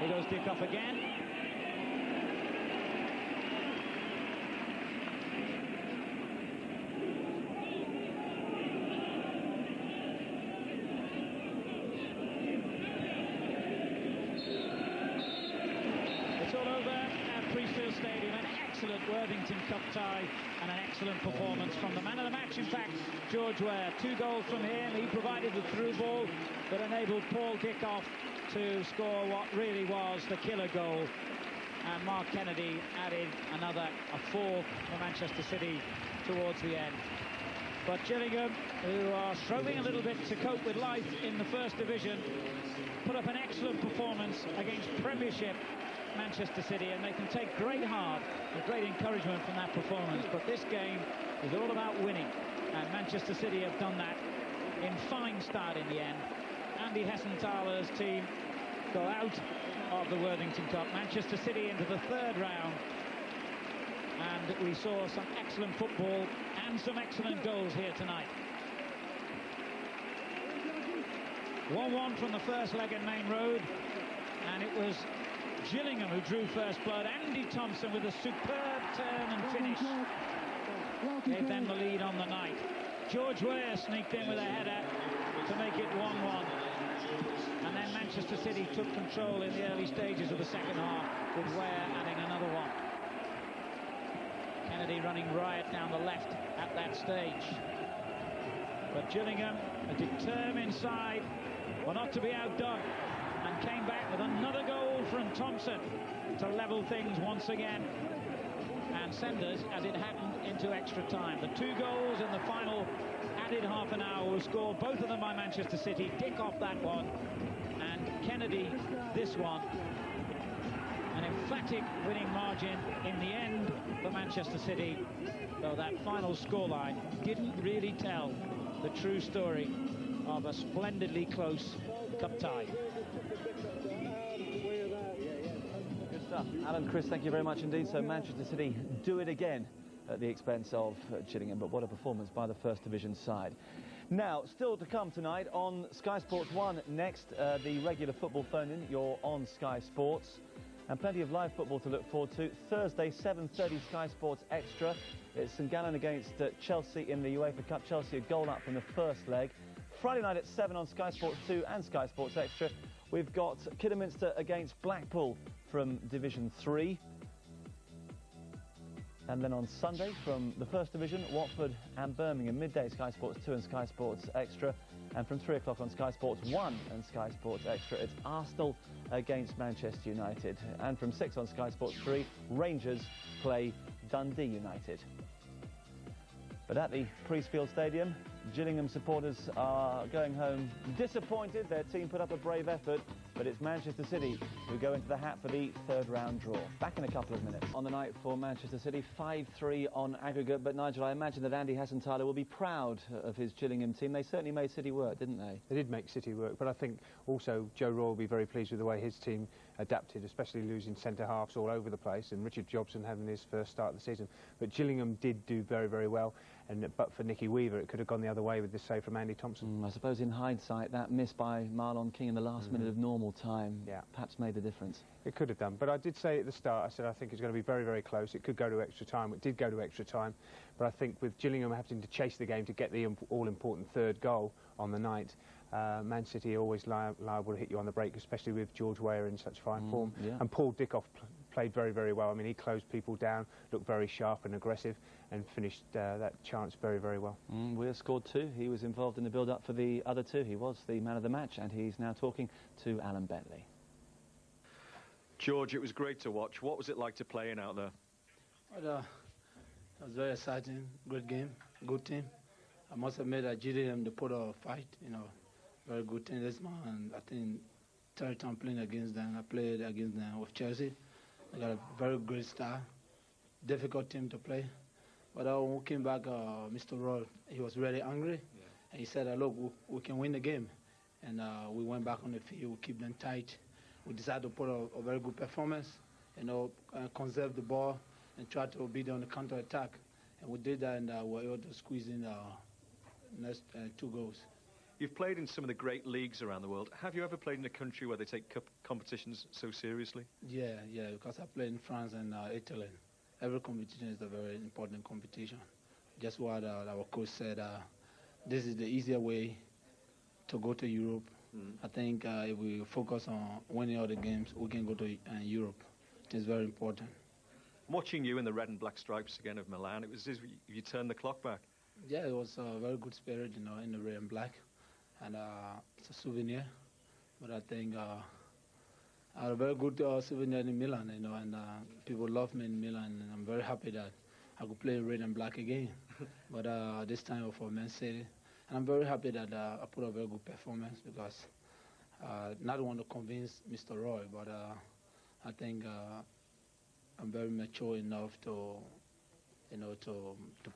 Here goes Dickoff again. It's all over at Priestfield Stadium. An excellent Worthington Cup tie and an excellent performance from the man of the match, in fact, George Weah. 2 goals from him. He provided the through ball that enabled Paul Dickoff to score what really was the killer goal, and Mark Kennedy added a 4th for Manchester City towards the end. But Gillingham, who are struggling a little bit to cope with life in the First Division, put up an excellent performance against Premiership Manchester City, and they can take great heart and great encouragement from that performance. But this game is all about winning, and Manchester City have done that in fine style in the end. Andy Hessenthaler's team go out of the Worthington Cup. Manchester City into the third round. And we saw some excellent football and some excellent goals here tonight. 1-1 from the first leg at Main Road, and it was Gillingham who drew first blood. Andy Thompson with a superb turn and finish gave them the lead on the night. George Weah sneaked in with a header to make it 1-1, and then Manchester City took control in the early stages of the second half, with Weah adding another one. Kennedy running riot down the left at that stage, but Gillingham, a determined side, were not to be outdone, and came back with another goal from Thompson to level things once again and send us, as it happened, into extra time. The 2 goals in the final added half an hour were scored, both of them by Manchester City. Dick off that one, and Kennedy this one. An emphatic winning margin in the end for Manchester City, though that final scoreline didn't really tell the true story of a splendidly close cup tie. Good stuff. Alan, Chris, thank you very much indeed. So Manchester City do it again at the expense of Gillingham, but what a performance by the First Division side. Now, still to come tonight on Sky Sports 1 next, the regular football phone-in. You're on Sky Sports, and plenty of live football to look forward to. Thursday, 7:30, Sky Sports Extra. It's St Gallen against Chelsea in the UEFA Cup. Chelsea a goal up from the first leg. Friday night at 7 on Sky Sports 2 and Sky Sports Extra, we've got Kidderminster against Blackpool from Division 3. And then on Sunday from the First Division, Watford and Birmingham, midday Sky Sports 2 and Sky Sports Extra. And from 3 o'clock on Sky Sports 1 and Sky Sports Extra, it's Arsenal against Manchester United. And from 6 on Sky Sports 3, Rangers play Dundee United. But at the Priestfield Stadium, Gillingham supporters are going home disappointed. Their team put up a brave effort, but it's Manchester City who go into the hat for the third round draw. Back in a couple of minutes. On the night for Manchester City, 5-3 on aggregate. But Nigel, I imagine that Andy Hessenthaler will be proud of his Gillingham team. They certainly made City work, didn't they? They did make City work, but I think also Joe Roy will be very pleased with the way his team adapted, especially losing centre-halves all over the place, and Richard Jobson having his first start of the season. But Gillingham did do very, very well, and but for Nicky Weaver, it could have gone the other way with this save from Andy Thompson. I suppose in hindsight, that miss by Marlon King in the last minute of normal time perhaps made the difference. It could have done, but I did say at the start, I said I think it's going to be very, very close. It could go to extra time. It did go to extra time, but I think with Gillingham having to chase the game to get the all-important third goal on the night, Man City are always liable to hit you on the break, especially with George Weah in such fine form. Yeah. And Paul Dickoff played very, very well. I mean, he closed people down, looked very sharp and aggressive, and finished that chance very, very well. Weah scored 2. He was involved in the build-up for the other 2. He was the man of the match, and he's now talking to Alan Bentley. George, it was great to watch. What was it like to play in out there? Well, it was very exciting, great game, good team. I must admit that Gillingham, they put a fight, very good team this month, and I think third time playing against them. I played against them with Chelsea. They got a very great start, difficult team to play. But when we came back, Mr. Roy, he was really angry, and he said, look, we can win the game. And we went back on the field, we keep them tight. We decided to put a very good performance, conserve the ball, and try to beat them on the counter-attack. And we did that, and we were able to squeeze in next 2 goals. You've played in some of the great leagues around the world. Have you ever played in a country where they take cup competitions so seriously? Yeah, because I played in France and Italy. Every competition is a very important competition. Just what our coach said, this is the easier way to go to Europe. I think if we focus on winning all the games, we can go to Europe. It is very important. Watching you in the red and black stripes again of Milan, it was as if you turned the clock back. Yeah, it was a very good spirit, in the red and black. And it's a souvenir. But I think I had a very good souvenir in Milan, and people love me in Milan, and I'm very happy that I could play red and black again. But this time for Man City. And I'm very happy that I put a very good performance, because not want to convince Mr. Roy, but I think I'm very mature enough to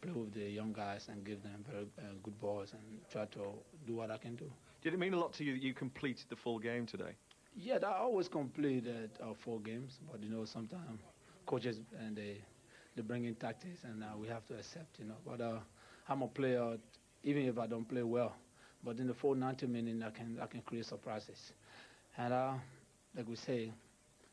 play with the young guys and give them very good balls and try to do what I can do. Did it mean a lot to you that you completed the full game today? Yeah, I always completed 4 games, but you know, sometimes coaches and they bring in tactics, and we have to accept, you know. But I'm a player, even if I don't play well. But in the full 90 minutes, I can create surprises. And like we say,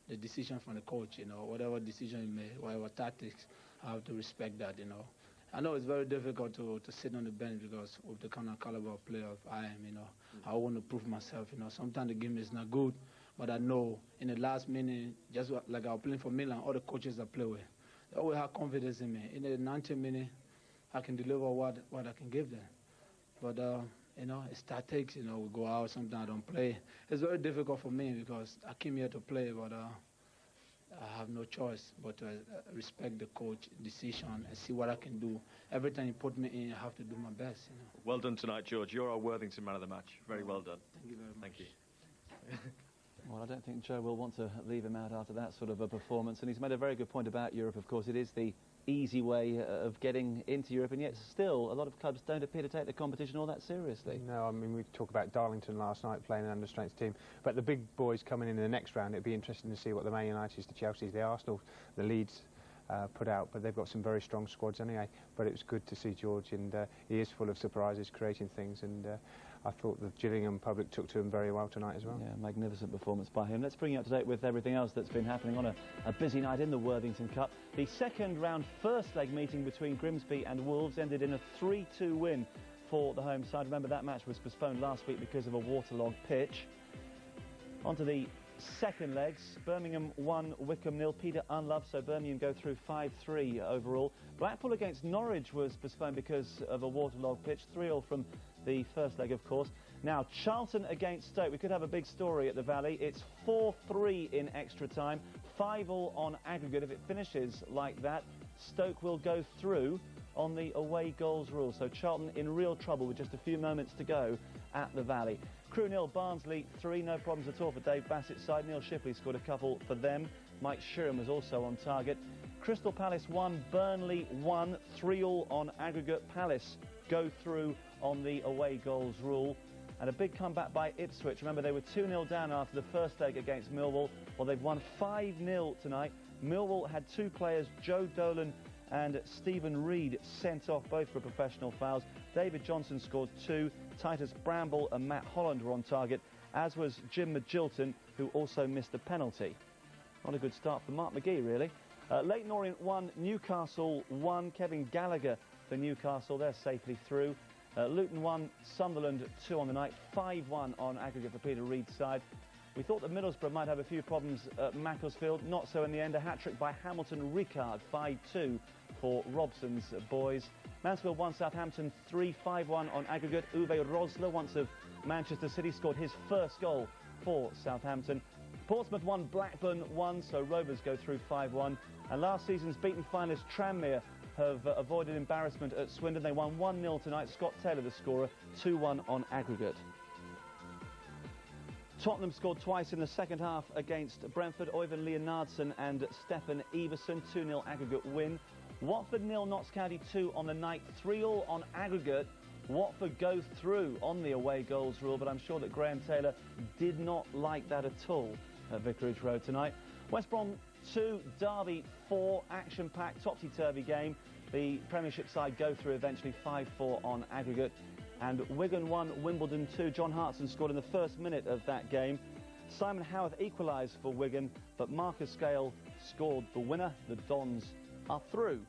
the decision from the coach, you know, whatever decision he made, whatever tactics, I have to respect that, you know. I know it's very difficult to sit on the bench because with the kind of caliber of player I am, you know, I want to prove myself, you know. Sometimes the game is not good, but I know in the last minute, just like I was playing for Milan, all the coaches I play with, they always have confidence in me. In the 90 minutes, I can deliver what I can give them. But, you know, it's tactics, you know, we go out, sometimes I don't play. It's very difficult for me because I came here to play, but I have no choice but to respect the coach decision and see what I can do. Every time you put me in, I have to do my best, you know. Well done tonight, George. You're our Worthington man of the match. Very well done. Thank you very much. Thank you. Well, I don't think Joe will want to leave him out after that sort of a performance. And he's made a very good point about Europe, of course. It is the easy way of getting into Europe, and yet still a lot of clubs don't appear to take the competition all that seriously. No, I mean, we talked about Darlington last night playing an under-strength team, but the big boys coming in the next round, it'd be interesting to see what the Man Uniteds, the Chelseas, the Arsenal, the Leeds put out, but they've got some very strong squads anyway. But it was good to see George, and he is full of surprises, creating things, and I thought the Gillingham public took to him very well tonight as well. Yeah, magnificent performance by him. Let's bring you up to date with everything else that's been happening on a busy night in the Worthington Cup. The second round first leg meeting between Grimsby and Wolves ended in a 3-2 win for the home side. Remember, that match was postponed last week because of a waterlogged pitch. On to the second legs. Birmingham 1, Wycombe 0. Peter unloved, so Birmingham go through 5-3 overall. Blackpool against Norwich was postponed because of a waterlogged pitch. 3-0 from the first leg, of course. Now, Charlton against Stoke. We could have a big story at the Valley. It's 4-3 in extra time, 5-all on aggregate. If it finishes like that, Stoke will go through on the away goals rule. So Charlton in real trouble with just a few moments to go at the Valley. Crewe 0, Barnsley 3. No problems at all for Dave Bassett's side. Neil Shipley scored a couple for them. Mike Sheeran was also on target. Crystal Palace 1, Burnley 1. 3-all on aggregate. Palace go through on the away goals rule. And a big comeback by Ipswich. Remember, they were 2-0 down after the first leg against Millwall. Well, they've won 5-0 tonight. Millwall had 2 players, Joe Dolan and Stephen Reed, sent off, both for professional fouls. David Johnson scored 2. Titus Bramble and Matt Holland were on target, as was Jim Magilton, who also missed a penalty. Not a good start for Mark McGee, really. Leyton Orient 1, Newcastle 1. Kevin Gallagher for Newcastle, they're safely through. Luton 1, Sunderland 2 on the night. 5-1 on aggregate for Peter Reed's side. We thought that Middlesbrough might have a few problems at Macclesfield. Not so in the end. A hat-trick by Hamilton Ricard, 5-2 for Robson's boys. Mansfield 1, Southampton 3, 5-1 on aggregate. Uwe Rosler, once of Manchester City, scored his first goal for Southampton. Portsmouth 1, Blackburn 1, so Rovers go through 5-1. And last season's beaten finalist Tranmere have avoided embarrassment at Swindon. They won 1-0 tonight. Scott Taylor the scorer, 2-1 on aggregate. Tottenham scored twice in the second half against Brentford. Oyvind Leonardson and Stefan Everson, 2-0 aggregate win. Watford 0, Notts County 2 on the night. 3-all on aggregate. Watford go through on the away goals rule, but I'm sure that Graham Taylor did not like that at all at Vicarage Road tonight. West Brom 2, Derby 4, action-packed, topsy-turvy game. The Premiership side go through eventually, 5-4 on aggregate. And Wigan 1, Wimbledon 2. John Hartson scored in the first minute of that game. Simon Howarth equalised for Wigan, but Marcus Gale scored the winner. The Dons are through.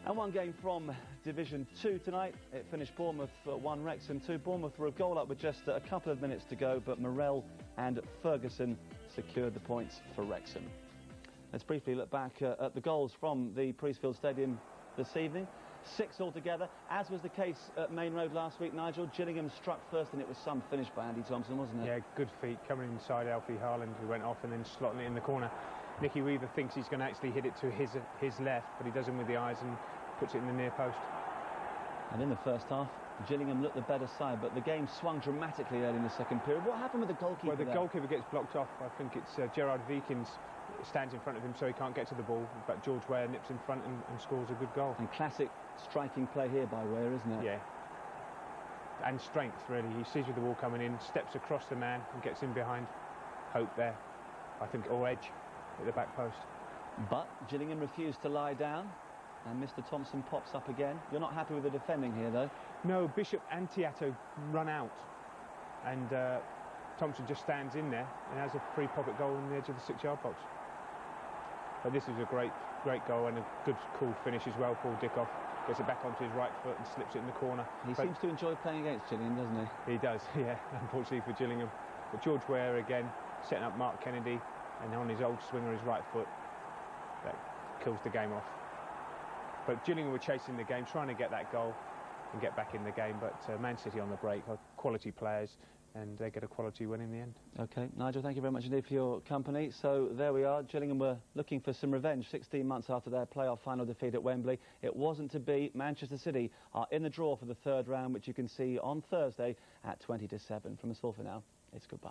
And one game from Division 2 tonight. It finished Bournemouth 1, Wrexham 2. Bournemouth were a goal up with just a couple of minutes to go, but Morell and Ferguson secured the points for Wrexham. Let's briefly look back at the goals from the Priestfield Stadium this evening. 6 altogether, as was the case at Main Road last week, Nigel. Gillingham struck first, and it was some finish by Andy Thompson, wasn't it? Yeah, good feet, coming inside Alfie Harland, who went off and then slotting it in the corner. Nicky Weaver thinks he's going to actually hit it to his left, but he does him with the eyes and puts it in the near post. And in the first half, Gillingham looked the better side, but the game swung dramatically early in the second period. What happened with the goalkeeper? Well, the goalkeeper gets blocked off. I think it's Gerard Vikins stands in front of him, so he can't get to the ball, but George Weah nips in front and scores a good goal. And classic striking play here by Weah, isn't it? Yeah. and strength, really. He sees with the ball coming in, steps across the man and gets in behind Hope there, I think, or Edge at the back post. But Gillingham refused to lie down, and Mr. Thompson pops up again. You're not happy with the defending here, though? No, Bishop and Tiato run out, and Thompson just stands in there and has a free pocket goal on the edge of the 6-yard box. But this is a great goal and a good, cool finish as well. Paul Dickoff gets it back onto his right foot and slips it in the corner. He seems to enjoy playing against Gillingham, doesn't he? He does, yeah, unfortunately for Gillingham. But George Ware again, setting up Mark Kennedy, and on his old swinger, his right foot, that kills the game off. But Gillingham were chasing the game, trying to get that goal and get back in the game, but Man City on the break are quality players, and they get a quality win in the end. OK, Nigel, thank you very much indeed for your company. So there we are. Gillingham were looking for some revenge 16 months after their playoff final defeat at Wembley. It wasn't to be. Manchester City are in the draw for the third round, which you can see on Thursday at 20 to 7. From us all for now, it's goodbye.